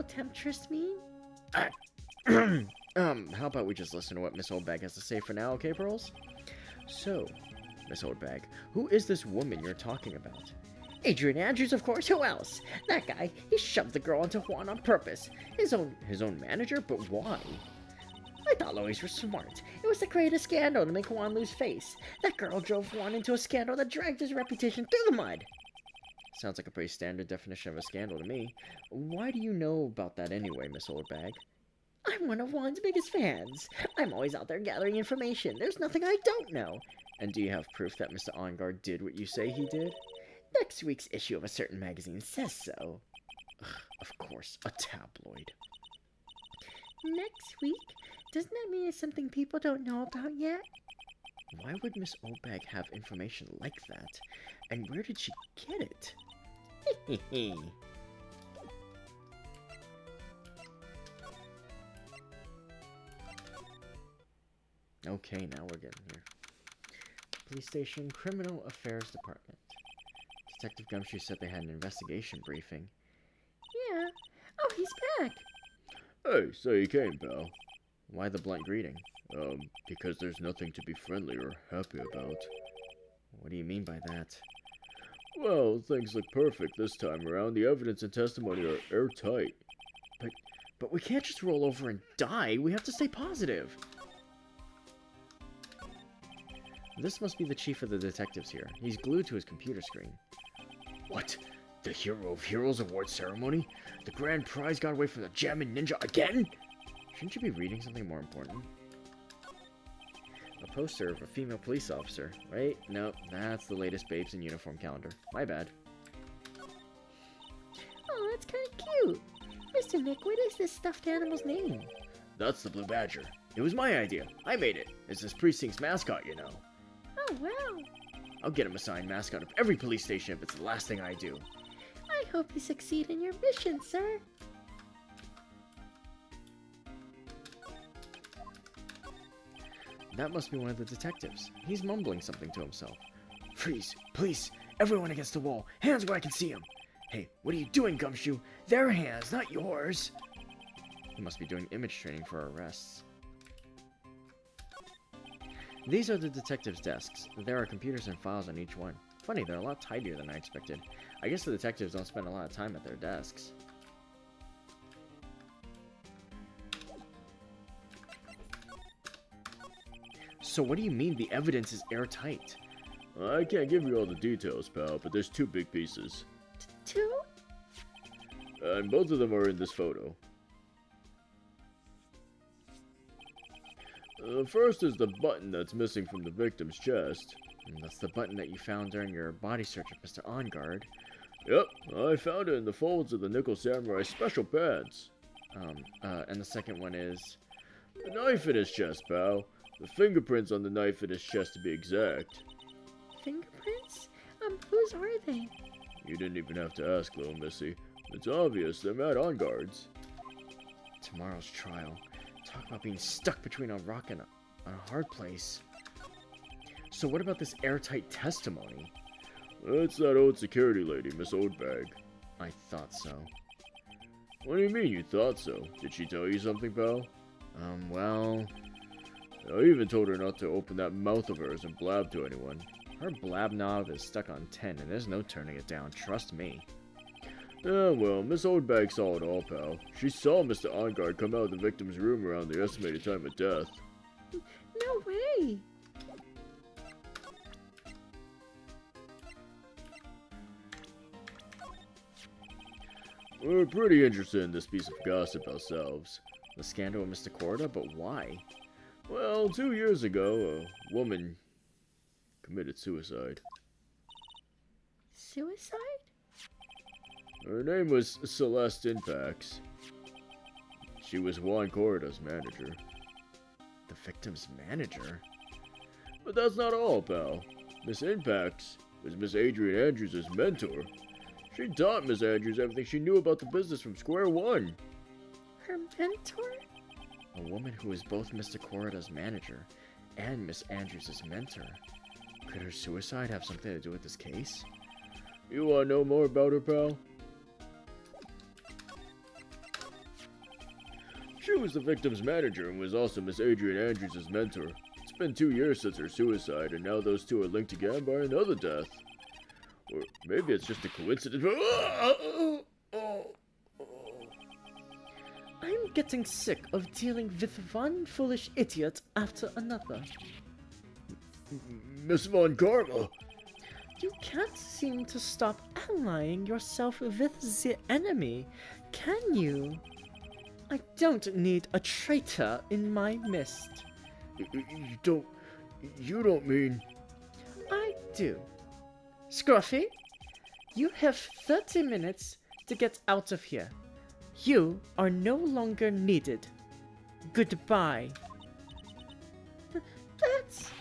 temptress mean? How about we just listen to what Miss Oldbag has to say for now, okay, Pearls? So, Miss Oldbag, who is this woman you're talking about? Adrian Andrews, of course. Who else? That guy, he shoved the girl into Juan on purpose. His own manager? But why? I thought Lois was smart. It was to create a scandal to make Juan lose face. That girl drove Juan into a scandal that dragged his reputation through the mud. Sounds like a pretty standard definition of a scandal to me. Why do you know about that anyway, Miss Oldbag? I'm one of Juan's biggest fans. I'm always out there gathering information. There's nothing I don't know. And do you have proof that Mr. Ongard did what you say he did? Next week's issue of a certain magazine says so. Ugh, of course, a tabloid. Next week? Doesn't that mean it's something people don't know about yet? Why would Miss Oldbag have information like that? And where did she get it? Okay, now we're getting here. Police Station, Criminal Affairs Department. Detective Gumshoe said they had an investigation briefing. Yeah. Oh, he's back. Hey, so you came, pal. Why the blunt greeting? Because there's nothing to be friendly or happy about. What do you mean by that? Well, things look perfect this time around. The evidence and testimony are airtight. But we can't just roll over and die. We have to stay positive. This must be the chief of the detectives here. He's glued to his computer screen. What? The Hero of Heroes award ceremony? The grand prize got away from the Jammin' Ninja again? Shouldn't you be reading something more important? A poster of a female police officer. Wait, nope, that's the latest Babes in Uniform calendar. My bad. Oh, that's kind of cute. Mr. Nick, what is this stuffed animal's name? That's the Blue Badger. It was my idea. I made it. It's this precinct's mascot, you know. Oh, wow. I'll get him a signed mascot of every police station if it's the last thing I do. I hope you succeed in your mission, sir. That must be one of the detectives. He's mumbling something to himself. Freeze! Please! Everyone against the wall! Hands where I can see them! Hey, what are you doing, Gumshoe? Their hands, not yours! He must be doing image training for arrests. These are the detectives' desks. There are computers and files on each one. Funny, they're a lot tidier than I expected. I guess the detectives don't spend a lot of time at their desks. So what do you mean the evidence is airtight? I can't give you all the details, pal, but there's two big pieces. Two? And both of them are in this photo. First is the button that's missing from the victim's chest. And that's the button that you found during your body search of Mr. On Guard. Yep, I found it in the folds of the Nickel Samurai special pants. And the second one is... The knife in his chest, pal. The fingerprints on the knife in his chest to be exact. Fingerprints? Whose are they? You didn't even have to ask, little missy. It's obvious they're Matt On Guards. Tomorrow's trial. Talk about being stuck between a rock and a hard place. So what about this airtight testimony? It's that old security lady, Miss Oldbag. I thought so. What do you mean you thought so? Did she tell you something, pal? Well... I even told her not to open that mouth of hers and blab to anyone. Her blab knob is stuck on 10 and there's no turning it down, trust me. Yeah, well, Miss Oldbag saw it all, pal. She saw Mr. On Guard come out of the victim's room around the estimated time of death. No way. We're pretty interested in this piece of gossip ourselves. The scandal with Mr. Corda, but why? Well, 2 years ago, a woman committed suicide. Suicide? Her name was Celeste Impax. She was Juan Corrida's manager. The victim's manager? But that's not all, pal. Miss Impax was Miss Adrian Andrews' mentor. She taught Miss Andrews everything she knew about the business from square one. Her mentor? A woman who is both Mr. Corrida's manager and Miss Andrews' mentor. Could her suicide have something to do with this case? You want to know more about her, pal? She was the victim's manager and was also Miss Adrian Andrews' mentor. It's been 2 years since her suicide, and now those two are linked again by another death. Or maybe it's just a coincidence. I'm getting sick of dealing with one foolish idiot after another. Miss Von Karma! You can't seem to stop allying yourself with the enemy, can you? I don't need a traitor in my midst. You don't mean... I do. Scruffy, you have 30 minutes to get out of here. You are no longer needed. Goodbye. That's...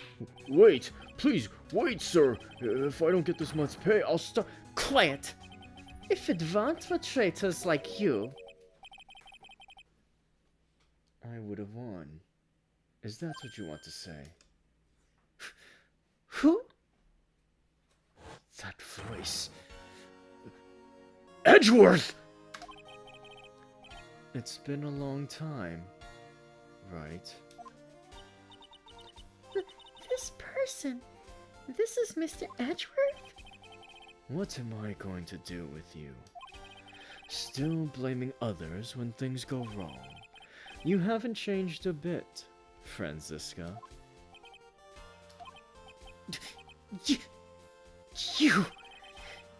Wait! Please, wait, sir! If I don't get this month's pay, I'll stop... Quiet! If it weren't for traitors like you... I would have won. Is that what you want to say? Who? That voice... Edgeworth! It's been a long time. right? This person. This is Mr. Edgeworth? What am I going to do with you? Still blaming others when things go wrong. You haven't changed a bit, Franziska. You!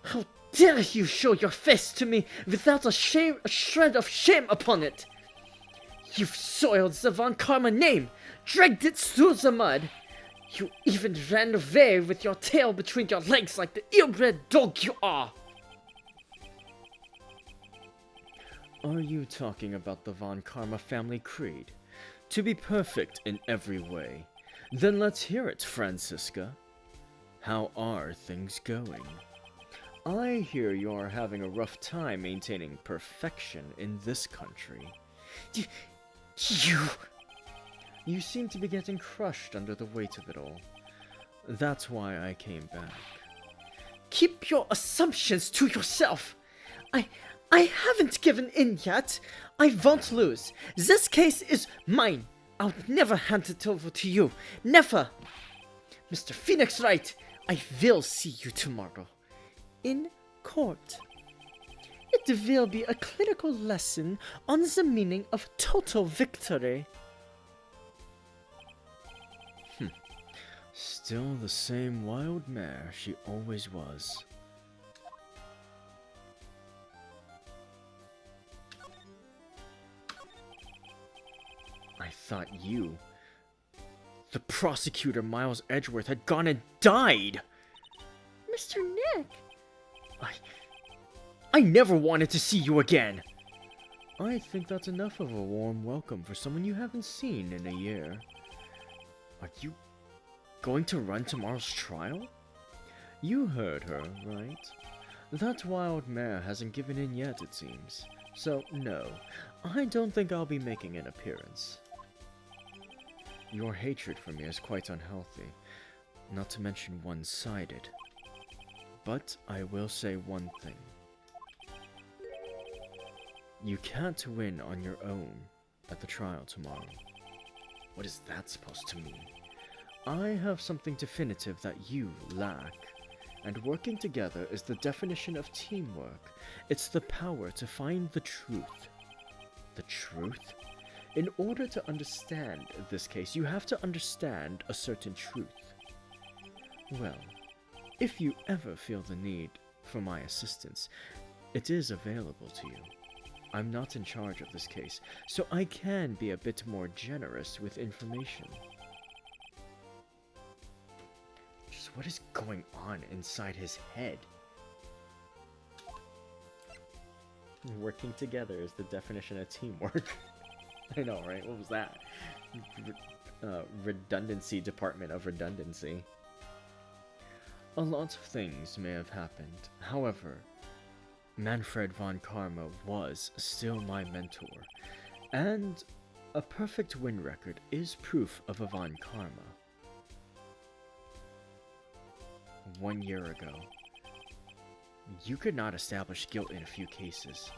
How dare you show your face to me without a shred of shame upon it! You've soiled the Von Karma name, dragged it through the mud. You even ran away with your tail between your legs like the ill-bred dog you are! Are you talking about the Von Karma family creed? To be perfect in every way. Then let's hear it, Franziska. How are things going? I hear you're having a rough time maintaining perfection in this country. You seem to be getting crushed under the weight of it all. That's why I came back. Keep your assumptions to yourself! I haven't given in yet. I won't lose. This case is mine. I'll never hand it over to you. Never! Mr. Phoenix Wright, I will see you tomorrow. In court. It will be a clinical lesson on the meaning of total victory. Still the same wild mare she always was. I thought you, the prosecutor Miles Edgeworth, had gone and died! Mr. Nick! I never wanted to see you again! I think that's enough of a warm welcome for someone you haven't seen in a year. Are you going to run tomorrow's trial? You heard her, right? That wild mare hasn't given in yet, it seems. So, no, I don't think I'll be making an appearance. Your hatred for me is quite unhealthy, not to mention one-sided. But I will say one thing. You can't win on your own at the trial tomorrow. What is that supposed to mean? I have something definitive that you lack. And working together is the definition of teamwork. It's the power to find the truth. The truth? In order to understand this case, you have to understand a certain truth. Well, if you ever feel the need for my assistance, it is available to you. I'm not in charge of this case, so I can be a bit more generous with information. Just what is going on inside his head? Working together is the definition of teamwork. I know, right? What was that? Redundancy Department of Redundancy. A lot of things may have happened. However, Manfred von Karma was still my mentor, and a perfect win record is proof of a von Karma. 1 year ago, you could not establish guilt in a few cases.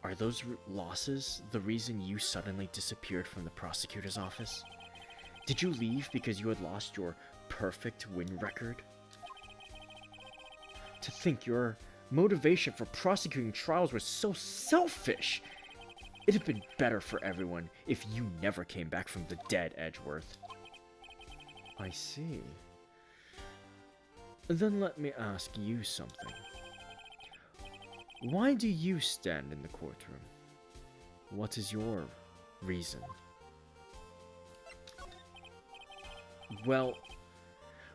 Are those losses the reason you suddenly disappeared from the prosecutor's office? Did you leave because you had lost your perfect win record? To think your motivation for prosecuting trials was so selfish! It'd have been better for everyone if you never came back from the dead, Edgeworth. I see. Then let me ask you something. Why do you stand in the courtroom? What is your reason? Well,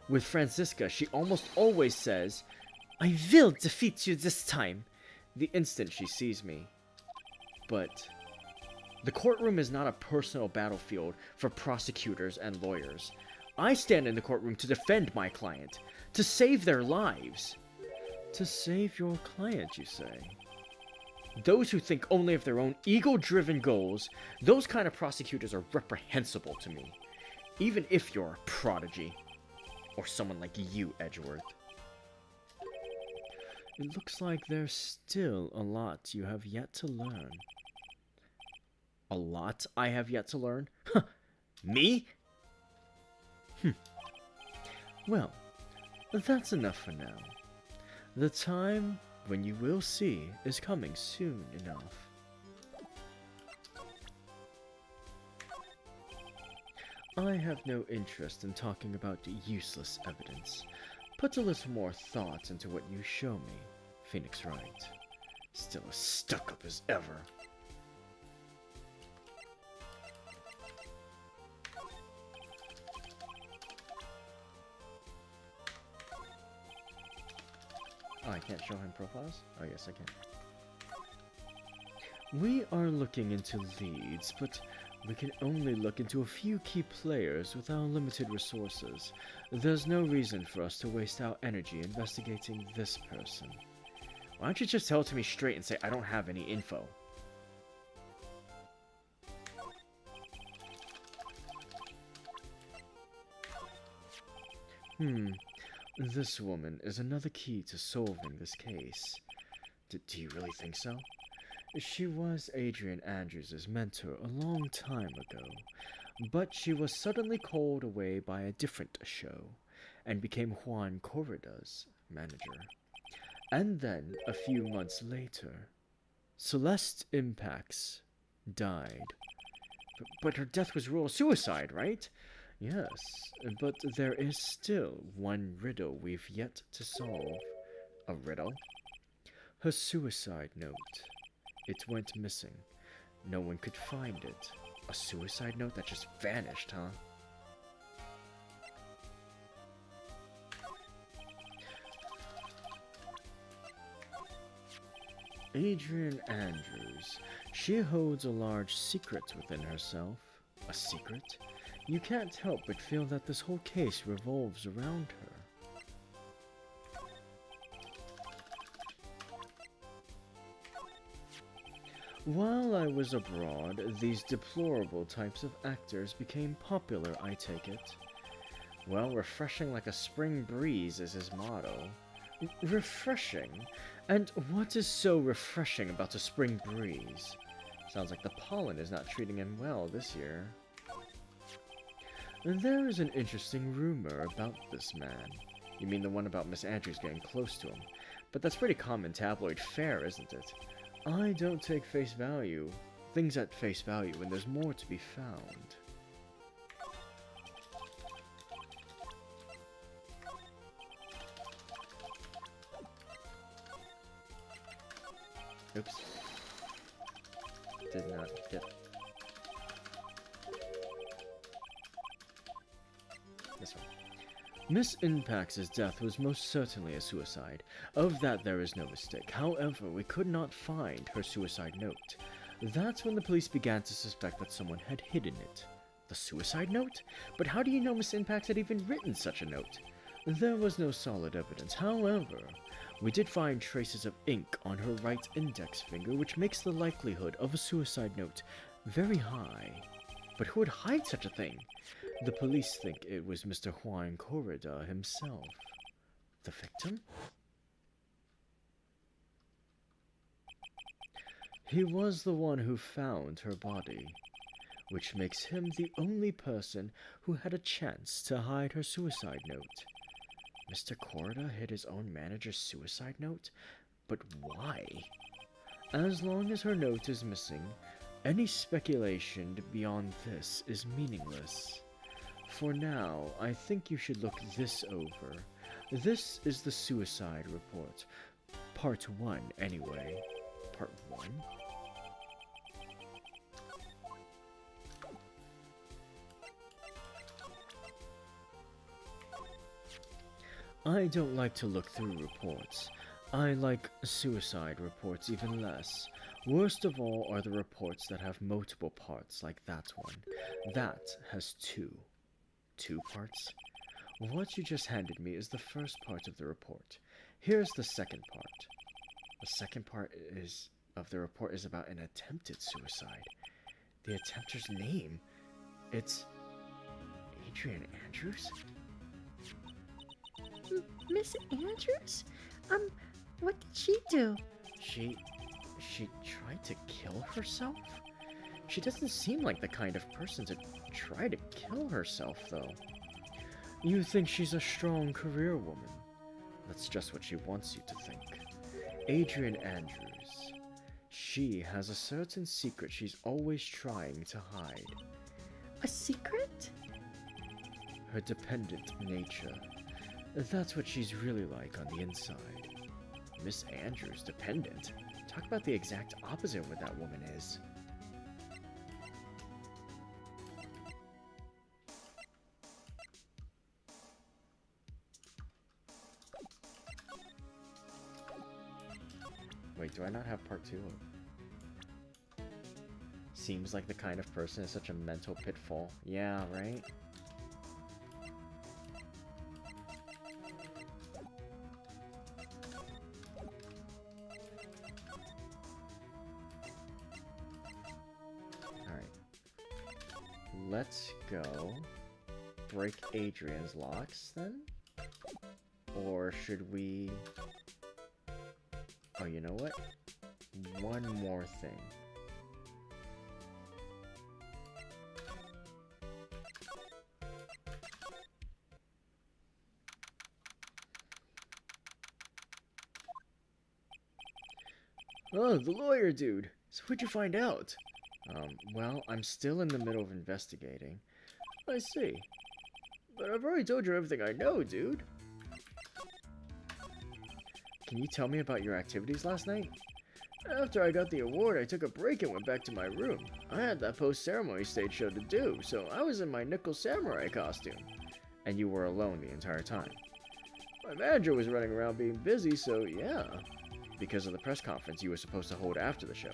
with Franziska, she almost always says, "I will defeat you this time," the instant she sees me. But the courtroom is not a personal battlefield for prosecutors and lawyers. I stand in the courtroom to defend my client, to save their lives. To save your client, you say? Those who think only of their own ego-driven goals, those kind of prosecutors are reprehensible to me. Even if you're a prodigy. Or someone like you, Edgeworth. It looks like there's still a lot you have yet to learn. A lot I have yet to learn? Me? Well, that's enough for now. The time when you will see is coming soon enough. I have no interest in talking about useless evidence. Put a little more thought into what you show me, Phoenix Wright. Still as stuck up as ever. Oh, I can't show him profiles? Oh, yes, I can. We are looking into leads, but we can only look into a few key players with our limited resources. There's no reason for us to waste our energy investigating this person. Why don't you just tell it to me straight and say I don't have any info? This woman is another key to solving this case. Do you really think so? She was Adrian Andrews' mentor a long time ago, but she was suddenly called away by a different show, and became Juan Corrida's manager. And then, a few months later, Celeste Impax died. But her death was ruled suicide, right? Yes, but there is still one riddle we've yet to solve. A riddle? Her suicide note. It went missing. No one could find it. A suicide note that just vanished, huh? Adrian Andrews. She holds a large secret within herself. A secret? You can't help but feel that this whole case revolves around her. While I was abroad, these deplorable types of actors became popular, I take it. Well, refreshing like a spring breeze is his motto. Refreshing? And what is so refreshing about a spring breeze? Sounds like the pollen is not treating him well this year. There is an interesting rumor about this man. You mean the one about Miss Andrews getting close to him? But that's pretty common tabloid fare, isn't it? I don't take things at face value when there's more to be found. Oops. Did not get this one. Miss Impax's death was most certainly a suicide. Of that there is no mistake. However, we could not find her suicide note. That's when the police began to suspect that someone had hidden it. The suicide note? But how do you know Miss Impax had even written such a note? There was no solid evidence. However, we did find traces of ink on her right index finger, which makes the likelihood of a suicide note very high. But who would hide such a thing? The police think it was Mr. Juan Corrida himself. The victim? He was the one who found her body, which makes him the only person who had a chance to hide her suicide note. Mr. Corrida hid his own manager's suicide note? But why? As long as her note is missing, any speculation beyond this is meaningless. For now, I think you should look this over. This is the suicide report. Part 1, anyway. Part 1? I don't like to look through reports. I like suicide reports even less. Worst of all are the reports that have multiple parts, like that one. That has two. 2 parts? What you just handed me is the first part of the report. Here's the second part. The second part of the report is about an attempted suicide. The attempter's name? It's Adrian Andrews? Miss Andrews? What did she do? She tried to kill herself? She doesn't seem like the kind of person to try to kill herself, though. You think she's a strong career woman? That's just what she wants you to think. Adrian Andrews. She has a certain secret she's always trying to hide. A secret? Her dependent nature. That's what she's really like on the inside. Miss Andrews, dependent? Talk about the exact opposite of what that woman is. Wait, do I not have part 2 of? Seems like the kind of person in such a mental pitfall. Yeah, right? Alright. Let's go break Adrian's locks, then? Or should we... Oh, you know what? One more thing. Oh, the lawyer dude. So what'd you find out? Well, I'm still in the middle of investigating. I see. But I've already told you everything I know, dude. Can you tell me about your activities last night? After I got the award, I took a break and went back to my room. I had that post-ceremony stage show to do, so I was in my nickel samurai costume. And you were alone the entire time. My manager was running around being busy, so yeah. Because of the press conference you were supposed to hold after the show.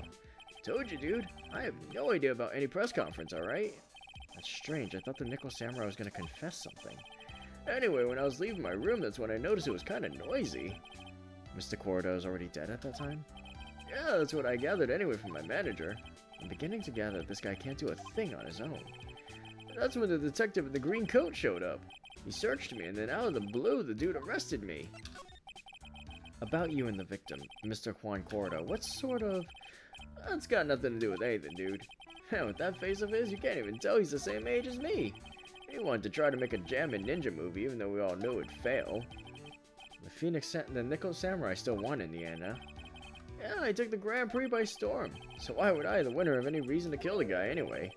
Told you, dude. I have no idea about any press conference, alright? That's strange. I thought the nickel samurai was going to confess something. Anyway, when I was leaving my room, that's when I noticed it was kind of noisy. Mr. Cordo is already dead at that time? Yeah, that's what I gathered anyway from my manager. I'm beginning to gather that this guy can't do a thing on his own. That's when the detective in the green coat showed up. He searched me, and then out of the blue, the dude arrested me. About you and the victim, Mr. Juan Cordo, what sort of... That's got nothing to do with anything, dude. Man, with that face of his, you can't even tell he's the same age as me. He wanted to try to make a Jammin' Ninja movie, even though we all knew it'd fail. The Nickel Samurai still won in the end, huh? Yeah, I took the Grand Prix by storm. So why would I, the winner, have any reason to kill the guy anyway?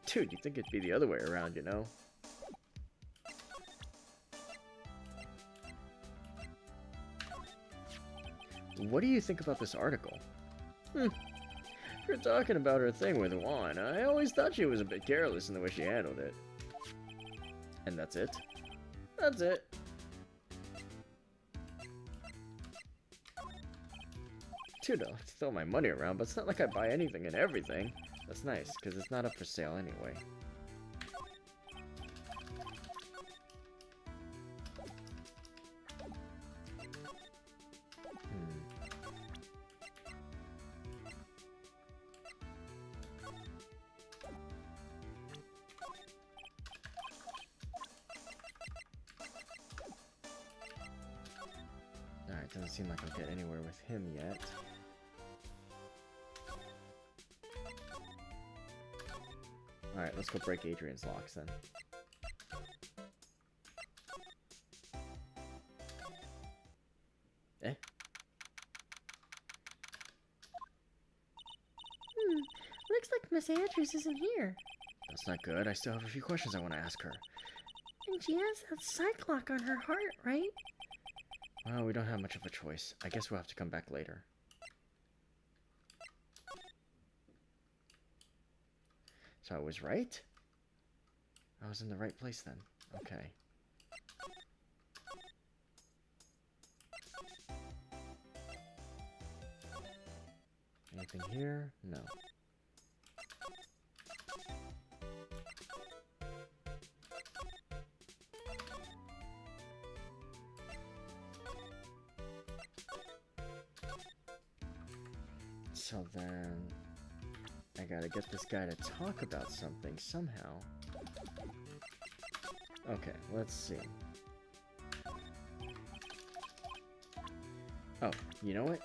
Dude, you'd think it'd be the other way around, you know? What do you think about this article? If you're talking about her thing with Juan, I always thought she was a bit careless in the way she handled it. And that's it? That's it. Dude, I'll throw my money around, but it's not like I buy anything and everything. That's nice, because it's not up for sale anyway. Alright, doesn't seem like I'll get anywhere with him yet. Alright, let's go break Adrian's locks then. Eh? Looks like Miss Andrews isn't here. That's not good. I still have a few questions I want to ask her. And she has that psych lock on her heart, right? Well, we don't have much of a choice. I guess we'll have to come back later. So I was right? I was in the right place then. Okay. Anything here? No. So then... I gotta get this guy to talk about something somehow. Okay, let's see. Oh, you know what?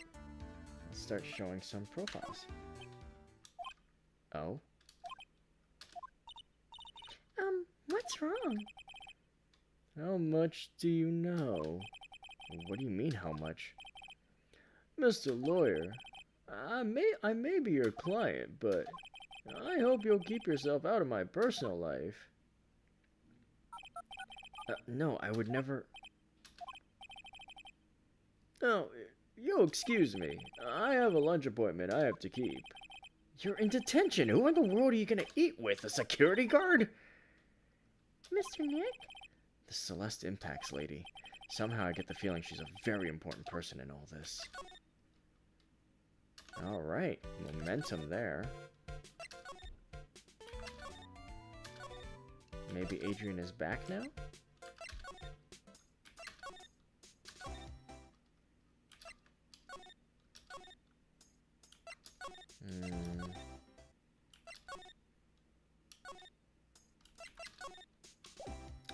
Let's start showing some profiles. Oh? What's wrong? How much do you know? What do you mean, how much? Mr. Lawyer, I may be your client, but I hope you'll keep yourself out of my personal life. No, I would never... No, you'll excuse me. I have a lunch appointment I have to keep. You're in detention. Who in the world are you gonna eat with? A security guard? Mr. Nick? The Celeste Impacts lady. Somehow I get the feeling she's a very important person in all this. Alright, momentum there. Maybe Adrian is back now?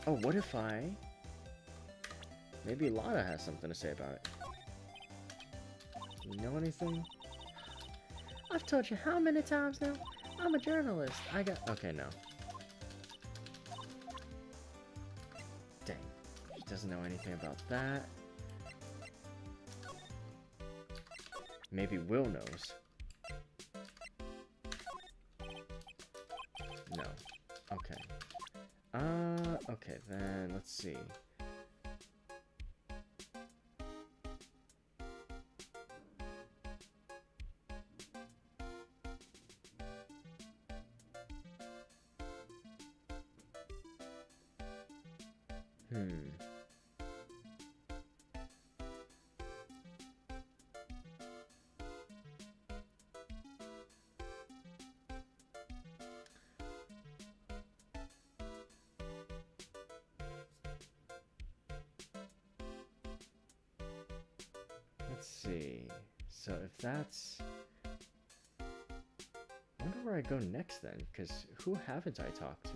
Oh, what if I... Maybe Lana has something to say about it. You know anything? I've told you how many times now? I'm a journalist. I got... Okay, no. Dang. She doesn't know anything about that. Maybe Will knows. No. Okay. Okay, then let's see. Let's see. So if that's... I wonder where I go next then, because who haven't I talked to?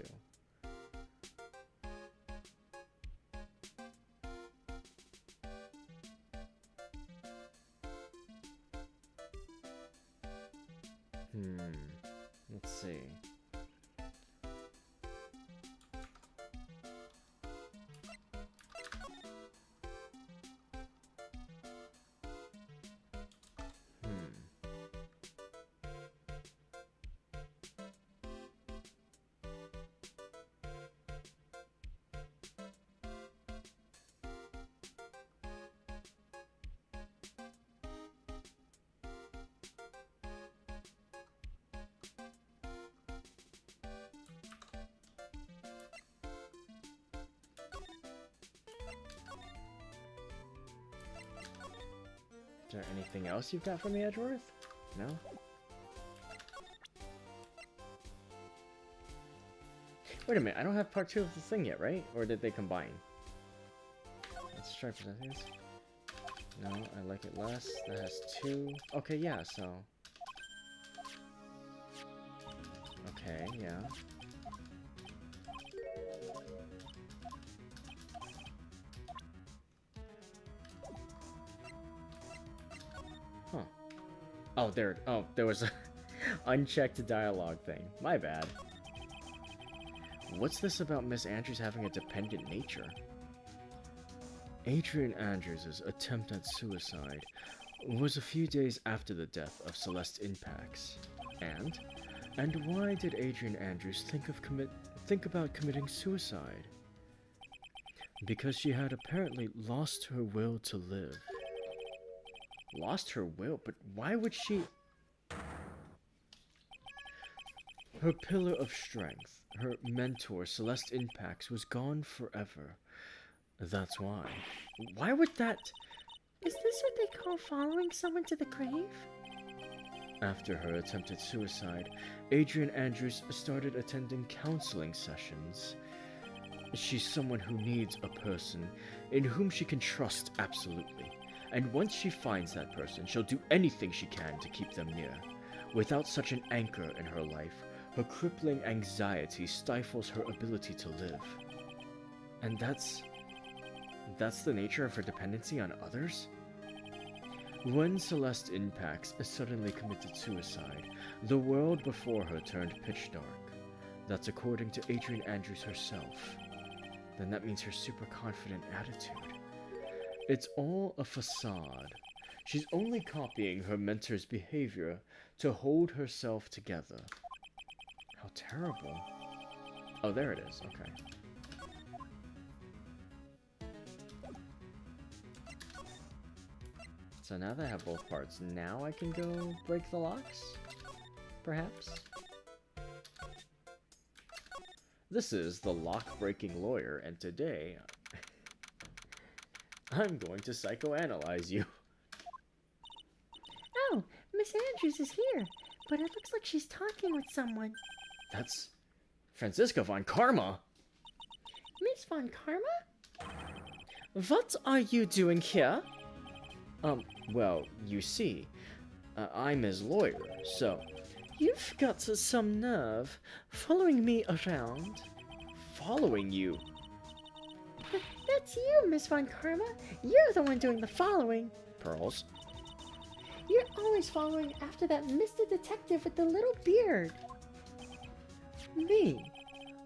Let's see. Is there anything else you've got for me, Edgeworth? No? Wait a minute, I don't have part 2 of the thing yet, right? Or did they combine? Let's try present these. No, I like it less. That has 2. Okay, yeah, so... Okay, yeah. Huh. Oh, there was a unchecked dialogue thing. My bad. What's this about Miss Andrews having a dependent nature? Adrian Andrews' attempt at suicide was a few days after the death of Celeste Impacts. And why did Adrian Andrews think about committing suicide? Because she had apparently lost her will to live. Lost her will? But why would she... Her pillar of strength, her mentor, Celeste Impacts, was gone forever. That's why. Why would that... Is this what they call following someone to the grave? After her attempted suicide, Adrian Andrews started attending counseling sessions. She's someone who needs a person in whom she can trust absolutely. And once she finds that person, she'll do anything she can to keep them near. Without such an anchor in her life, her crippling anxiety stifles her ability to live. And that's the nature of her dependency on others? When Celeste Impacts suddenly committed suicide, the world before her turned pitch dark. That's according to Adrian Andrews herself. Then that means her super confident attitude. It's all a facade. She's only copying her mentor's behavior to hold herself together. How terrible. Oh, there it is. Okay. So now that I have both parts, now I can go break the locks? Perhaps? This is the lock-breaking lawyer, and today I'm going to psychoanalyze you. Oh, Miss Andrews is here, but it looks like she's talking with someone. That's Franziska von Karma. Miss Von Karma? What are you doing here? Well, you see, I'm his lawyer, so... You've got some nerve following me around. Following you? That's you, Miss Von Karma. You're the one doing the following. Pearls? You're always following after that Mr. Detective with the little beard. Me?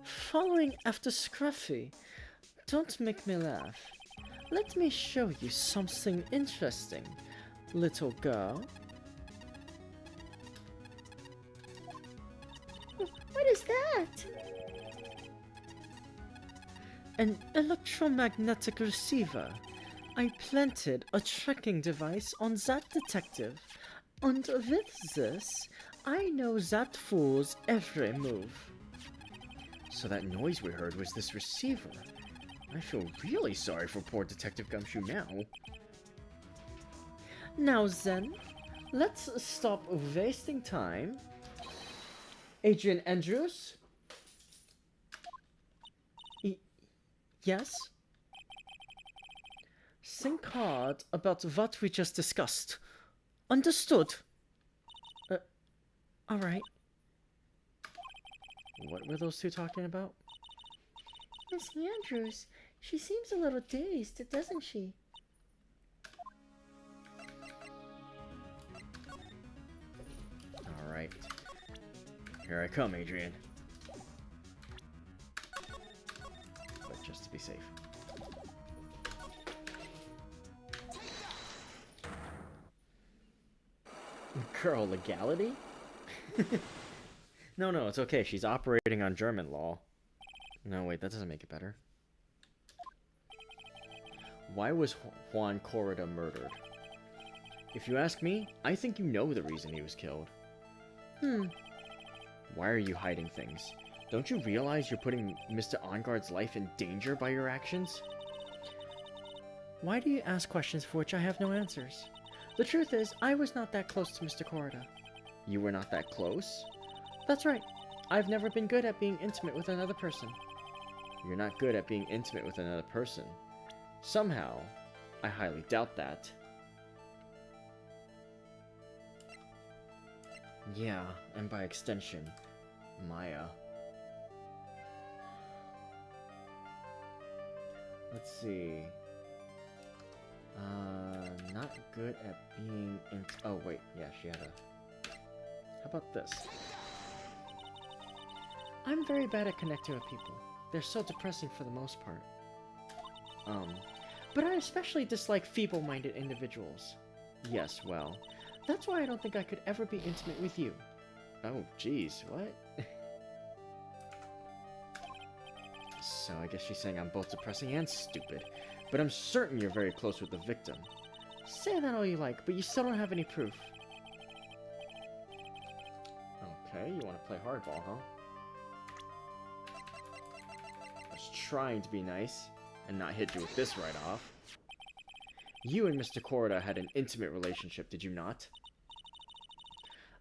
Following after Scruffy? Don't make me laugh. Let me show you something interesting, little girl. What is that? An electromagnetic receiver. I planted a tracking device on that detective, and with this, I know that fool's every move. So that noise we heard was this receiver. I feel really sorry for poor Detective Gumshoe now. Now then, let's stop wasting time. Adrian Andrews? Yes? Think hard about what we just discussed. Understood? Alright. What were those two talking about? Miss Andrews, she seems a little dazed, doesn't she? Alright. Here I come, Adrian. But just to be safe. Girl, legality? No, it's okay. She's operating on German law. No, wait, that doesn't make it better. Why was Juan Corrida murdered? If you ask me, I think you know the reason he was killed. Why are you hiding things? Don't you realize you're putting Mr. Onguard's life in danger by your actions? Why do you ask questions for which I have no answers? The truth is, I was not that close to Mr. Corrida. You were not that close? That's right. I've never been good at being intimate with another person. You're not good at being intimate with another person. Somehow, I highly doubt that. Yeah, and by extension, Maya. Let's see. Not good at being in. Oh, wait, yeah, she had a. How about this? I'm very bad at connecting with people. They're so depressing for the most part. But I especially dislike feeble-minded individuals. Yes, well. That's why I don't think I could ever be intimate with you. Oh, jeez, what? So I guess she's saying I'm both depressing and stupid. But I'm certain you're very close with the victim. Say that all you like, but you still don't have any proof. Okay, you want to play hardball, huh? I was trying to be nice and not hit you with this right off. You and Mr. Corrida had an intimate relationship, did you not?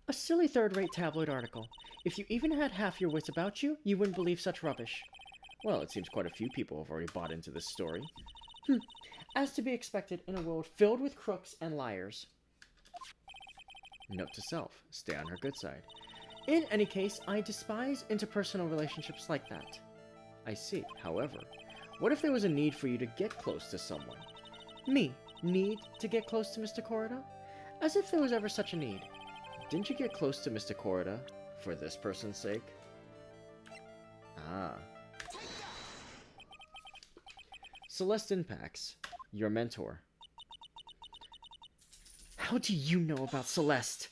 A silly third-rate tabloid article. If you even had half your wits about you, you wouldn't believe such rubbish. Well, it seems quite a few people have already bought into this story. As to be expected in a world filled with crooks and liars. Note to self, stay on her good side. In any case, I despise interpersonal relationships like that. I see. However, what if there was a need for you to get close to someone? Me? Need to get close to Mr. Corrida? As if there was ever such a need. Didn't you get close to Mr. Corrida for this person's sake? Ah. Celeste Impacts, your mentor. How do you know about Celeste?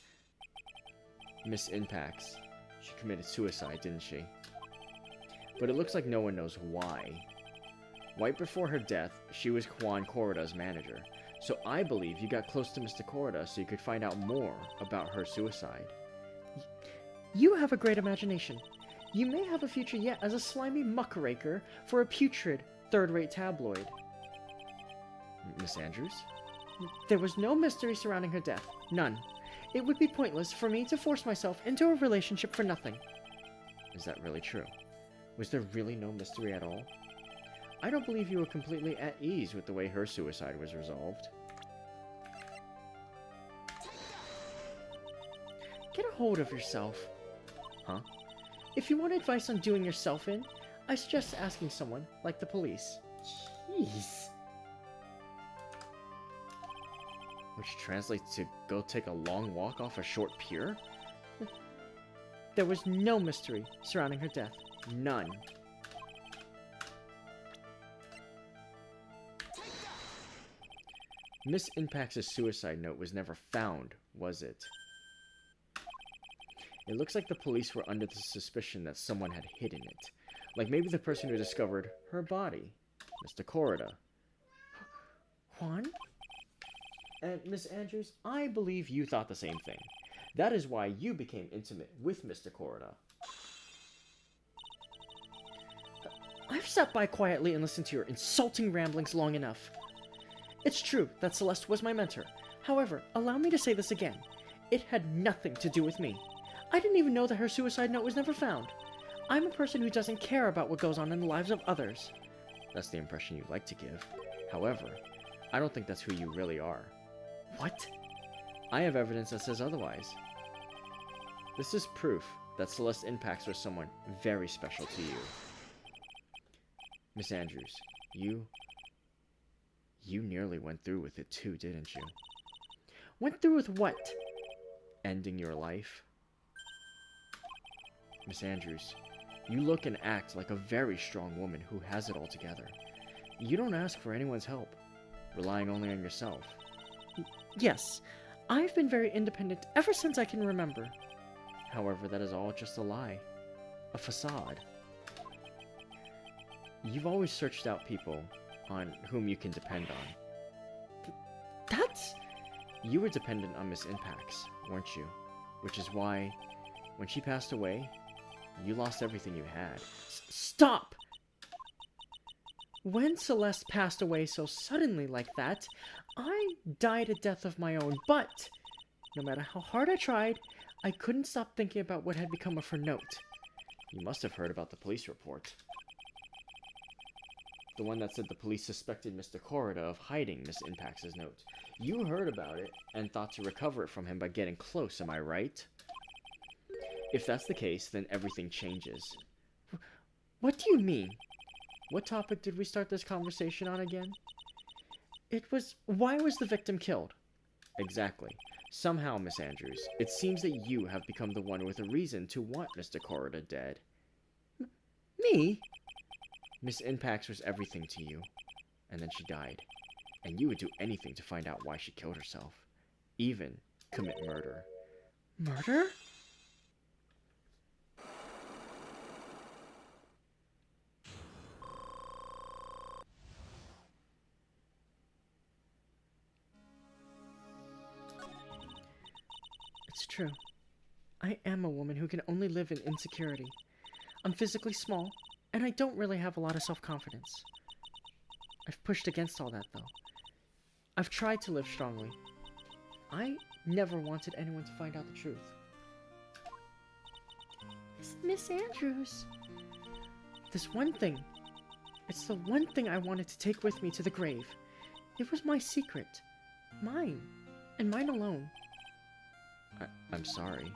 Miss Impacts. She committed suicide, didn't she? But it looks like no one knows why. Right before her death, she was Juan Corrida's manager. So I believe you got close to Mr. Corrida so you could find out more about her suicide. You have a great imagination. You may have a future yet as a slimy muckraker for a putrid, third-rate tabloid. Miss Andrews? There was no mystery surrounding her death. None. It would be pointless for me to force myself into a relationship for nothing. Is that really true? Was there really no mystery at all? I don't believe you were completely at ease with the way her suicide was resolved. Get a hold of yourself. Huh? If you want advice on doing yourself in, I suggest asking someone, like the police. Jeez. Which translates to go take a long walk off a short pier? There was no mystery surrounding her death. None. Miss Impact's suicide note was never found, was it? It looks like the police were under the suspicion that someone had hidden it. Like maybe the person who discovered her body, Mr. Corrida. Juan? And Miss Andrews, I believe you thought the same thing. That is why you became intimate with Mr. Corrida. I've sat by quietly and listened to your insulting ramblings long enough. It's true that Celeste was my mentor. However, allow me to say this again. It had nothing to do with me. I didn't even know that her suicide note was never found. I'm a person who doesn't care about what goes on in the lives of others. That's the impression you like to give. However, I don't think that's who you really are. What? I have evidence that says otherwise. This is proof that Celeste Impacts was someone very special to you. Miss Andrews, you nearly went through with it too, didn't you? Went through with what? Ending your life? Miss Andrews, you look and act like a very strong woman who has it all together. You don't ask for anyone's help, relying only on yourself. Yes, I've been very independent ever since I can remember. However, that is all just a lie. A facade. You've always searched out people on whom you can depend on. That's... You were dependent on Miss Impacts, weren't you? Which is why, when she passed away, you lost everything you had. Stop! When Celeste passed away so suddenly like that, I died a death of my own, but no matter how hard I tried, I couldn't stop thinking about what had become of her note. You must have heard about the police report. The one that said the police suspected Mr. Corrida of hiding Miss Impacts' note. You heard about it and thought to recover it from him by getting close, am I right? If that's the case, then everything changes. What do you mean? What topic did we start this conversation on again? It was... Why was the victim killed? Exactly. Somehow, Miss Andrews, it seems that you have become the one with a reason to want Mr. Corrida dead. Me? Miss Impacts was everything to you, and then she died. And you would do anything to find out why she killed herself. Even commit murder. Murder? It's true. I am a woman who can only live in insecurity. I'm physically small, and I don't really have a lot of self-confidence. I've pushed against all that, though. I've tried to live strongly. I never wanted anyone to find out the truth. Miss Andrews. This one thing. It's the one thing I wanted to take with me to the grave. It was my secret. Mine. And mine alone. I'm sorry.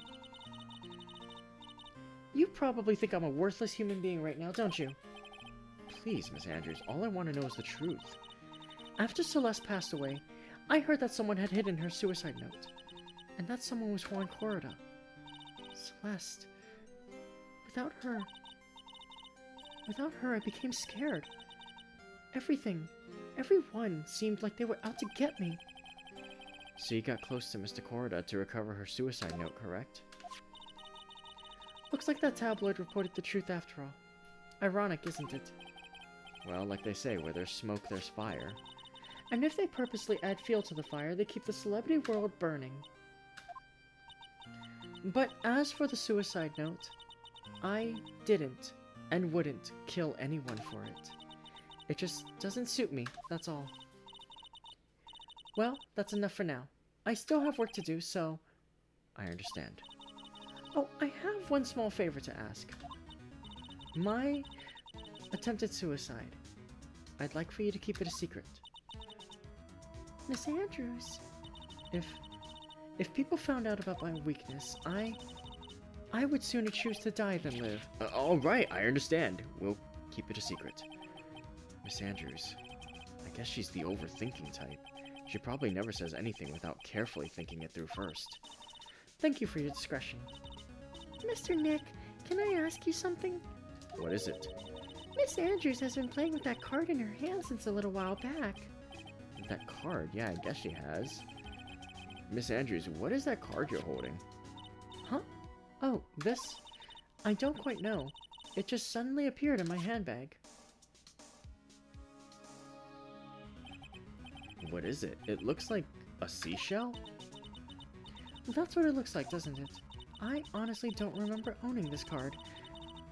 You probably think I'm a worthless human being right now, don't you? Please, Miss Andrews, all I want to know is the truth. After Celeste passed away, I heard that someone had hidden her suicide note. And that someone was Juan Corrida. Celeste. Without her, Without her, I became scared. Everyone seemed like they were out to get me. So you got close to Mr. Korda to recover her suicide note, correct? Looks like that tabloid reported the truth after all. Ironic, isn't it? Well, like they say, where there's smoke, there's fire. And if they purposely add fuel to the fire, they keep the celebrity world burning. But as for the suicide note, I didn't and wouldn't kill anyone for it. It just doesn't suit me, that's all. Well, that's enough for now. I still have work to do, so... I understand. Oh, I have one small favor to ask. My attempted suicide. I'd like for you to keep it a secret. Miss Andrews, if people found out about my weakness, I would sooner choose to die than live. Alright, I understand. We'll keep it a secret. Miss Andrews, I guess she's the overthinking type. She probably never says anything without carefully thinking it through first. Thank you for your discretion. Mr. Nick, can I ask you something? What is it? Miss Andrews has been playing with that card in her hand since a little while back. That card? Yeah, I guess she has. Miss Andrews, what is that card you're holding? Huh? Oh, this? I don't quite know. It just suddenly appeared in my handbag. What is it? It looks like a seashell? That's what it looks like, doesn't it? I honestly don't remember owning this card.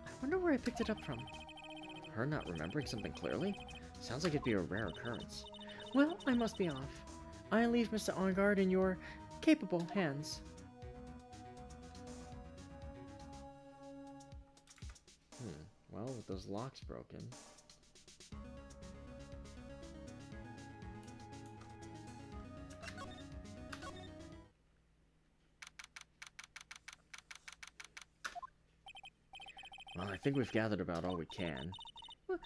I wonder where I picked it up from. Her not remembering something clearly? Sounds like it'd be a rare occurrence. Well, I must be off. I leave Mr. Engard in your capable hands. Well, with those locks broken... Well, I think we've gathered about all we can. What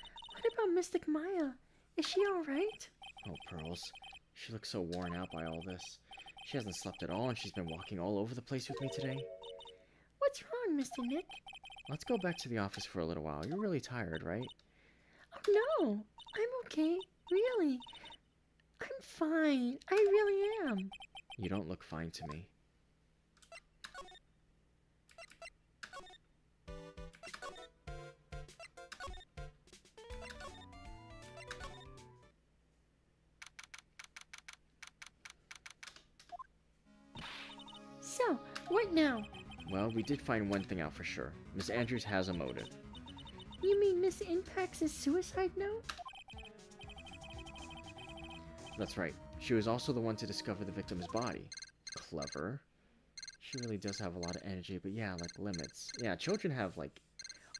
about Mystic Maya? Is she alright? Oh, Pearls. She looks so worn out by all this. She hasn't slept at all, and she's been walking all over the place with me today. What's wrong, Mr. Nick? Let's go back to the office for a little while. You're really tired, right? Oh, no. I'm okay. Really. I'm fine. I really am. You don't look fine to me. So, what now? Well, we did find one thing out for sure. Miss Andrews has a motive. You mean Miss Impax's suicide note? That's right. She was also the one to discover the victim's body. Clever. She really does have a lot of energy, but yeah, like limits. Yeah, children have like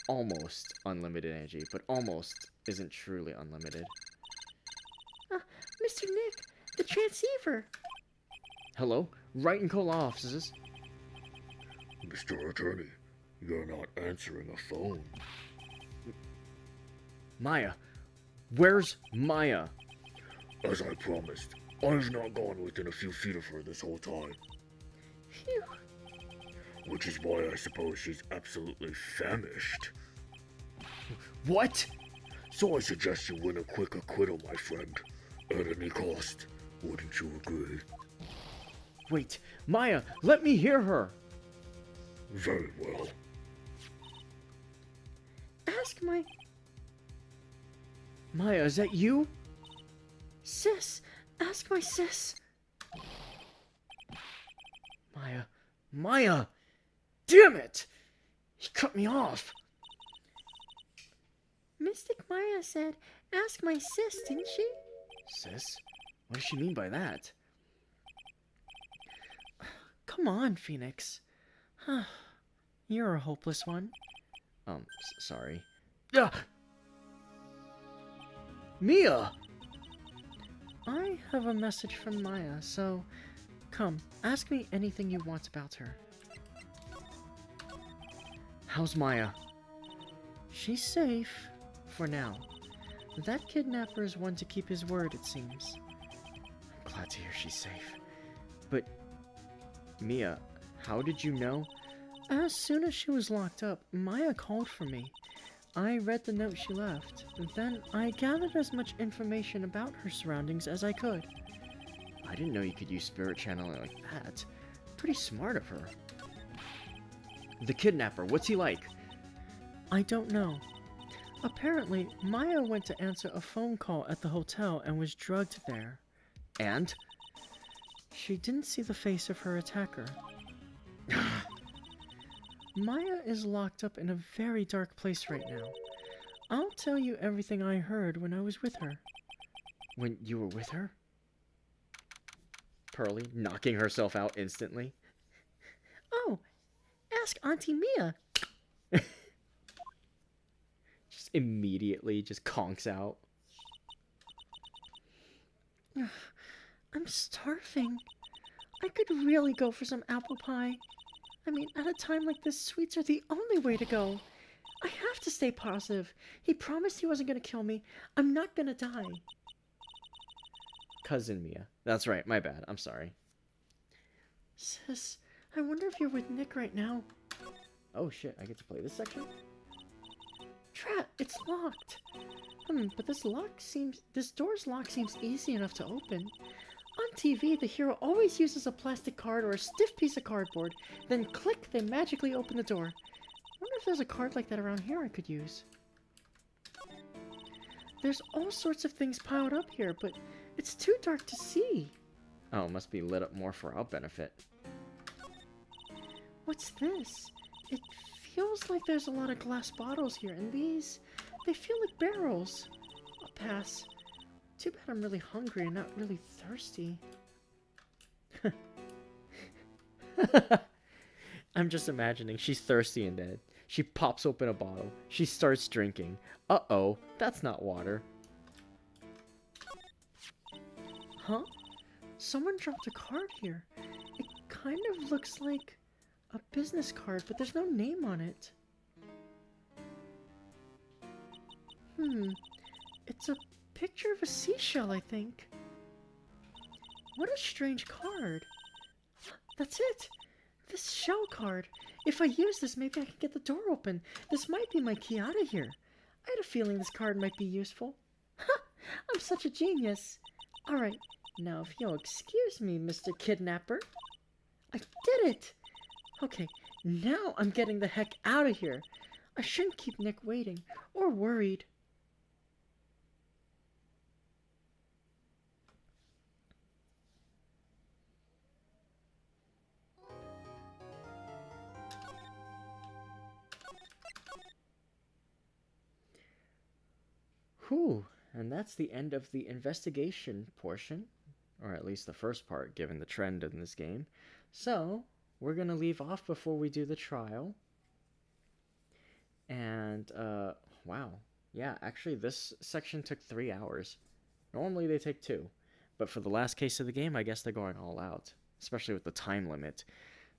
almost unlimited energy, but almost isn't truly unlimited. Mr. Nick, the transceiver. Hello? Wright and Cole offices. Mr. Attorney, you're not answering a phone. Maya. Where's Maya? As I promised, I've not gone within a few feet of her this whole time. Phew. Which is why I suppose she's absolutely famished. What? So I suggest you win a quick acquittal, my friend. At any cost. Wouldn't you agree? Wait, Maya, let me hear her! Very well. Ask my... Maya, is that you? sis. Ask my sis. Maya! Damn it! He cut me off! Mystic Maya said, ask my sis, didn't she? Sis? What does she mean by that? Come on, Phoenix. You're a hopeless one. Sorry. Ah! Mia! I have a message from Maya, so come, ask me anything you want about her. How's Maya? She's safe, for now. That kidnapper is one to keep his word, it seems. I'm glad to hear she's safe. But, Mia, how did you know? As soon as she was locked up, Maya called for me. I read the note she left. Then I gathered as much information about her surroundings as I could. I didn't know you could use spirit channeling like that. Pretty smart of her. The kidnapper, what's he like? I don't know. Apparently, Maya went to answer a phone call at the hotel and was drugged there. And? She didn't see the face of her attacker. Maya is locked up in a very dark place right now. I'll tell you everything I heard when I was with her. When you were with her? Pearly, knocking herself out instantly. Oh, ask Auntie Mia. Just immediately just conks out. I'm starving. I could really go for some apple pie. I mean, at a time like this, sweets are the only way to go. I have to stay positive. He promised he wasn't going to kill me. I'm not going to die. Cousin Mia. That's right, my bad. I'm sorry. Sis, I wonder if you're with Nick right now. Oh shit, I get to play this section? Drat, it's locked. But this door's lock seems easy enough to open. On TV, the hero always uses a plastic card or a stiff piece of cardboard. Then click, they magically open the door. I wonder if there's a card like that around here I could use. There's all sorts of things piled up here, but it's too dark to see. Oh, it must be lit up more for our benefit. What's this? It feels like there's a lot of glass bottles here, and they feel like barrels. I'll pass. Too bad I'm really hungry and not really thirsty. I'm just imagining she's thirsty and dead. She pops open a bottle. She starts drinking. Uh-oh, that's not water. Huh? Someone dropped a card here. It kind of looks like a business card, but there's no name on it. It's a picture of a seashell, I think. What a strange card. That's it! This shell card. If I use this, maybe I can get the door open. This might be my key out of here. I had a feeling this card might be useful. Ha! I'm such a genius. Alright, now if you'll excuse me, Mr. Kidnapper. I did it! Okay, now I'm getting the heck out of here. I shouldn't keep Nick waiting, or worried. Whew, and that's the end of the investigation portion, or at least the first part, given the trend in this game. So, we're gonna leave off before we do the trial. And, wow. Yeah, actually, this section took 3 hours. Normally they take 2. But for the last case of the game, I guess they're going all out. Especially with the time limit.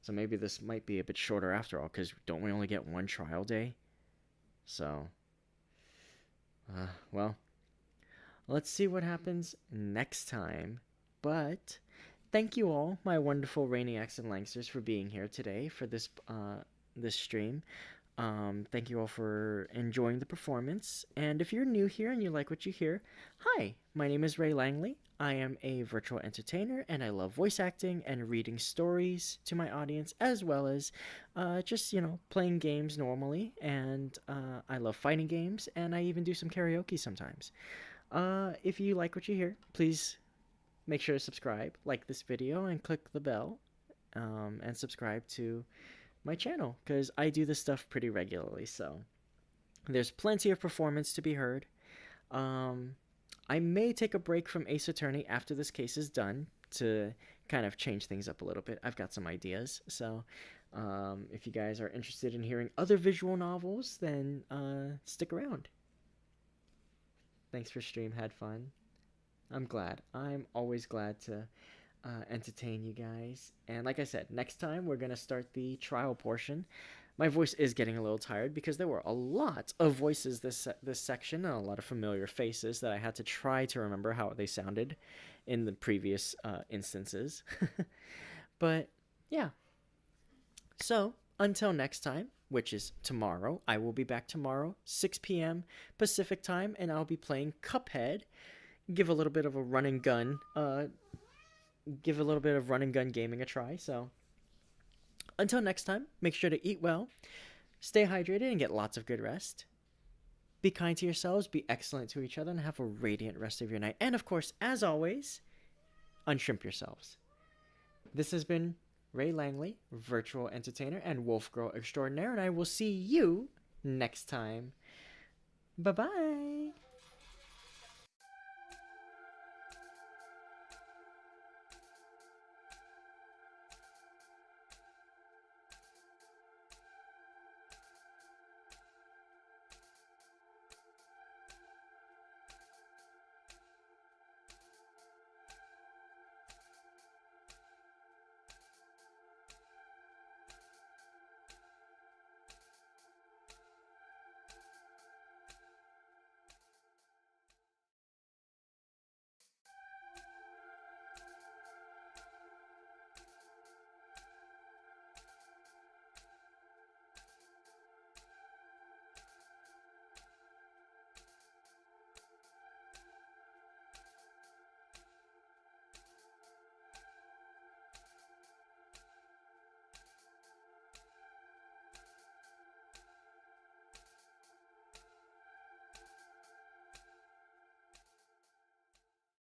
So maybe this might be a bit shorter after all, because don't we only get 1 trial day? So... well, let's see what happens next time. But thank you all, my wonderful Rainiacs and Langsters, for being here today for this stream. Thank you all for enjoying the performance. And if you're new here and you like what you hear, hi, my name is Ray Langley. I am a virtual entertainer, and I love voice acting and reading stories to my audience, as well as just, playing games normally. And I love fighting games, and I even do some karaoke sometimes. If you like what you hear, please make sure to subscribe, like this video, and click the bell, and subscribe to my channel, because I do this stuff pretty regularly. So there's plenty of performance to be heard. I may take a break from Ace Attorney after this case is done to kind of change things up a little bit. I've got some ideas. So if you guys are interested in hearing other visual novels, then stick around. Thanks for stream. Had fun. I'm glad. I'm always glad to entertain you guys. And like I said, next time we're going to start the trial portion. My voice is getting a little tired because there were a lot of voices this section and a lot of familiar faces that I had to try to remember how they sounded in the previous instances. But yeah. So, until next time, which is tomorrow. I will be back tomorrow, 6 p.m. Pacific time, and I'll be playing Cuphead. Give a little bit of a run and gun, gaming a try. So until next time, make sure to eat well, stay hydrated, and get lots of good rest. Be kind to yourselves, be excellent to each other, and have a radiant rest of your night. And of course, as always, unshrimp yourselves. This has been Ray Langley, virtual entertainer and wolf girl extraordinaire, and I will see you next time. Bye-bye.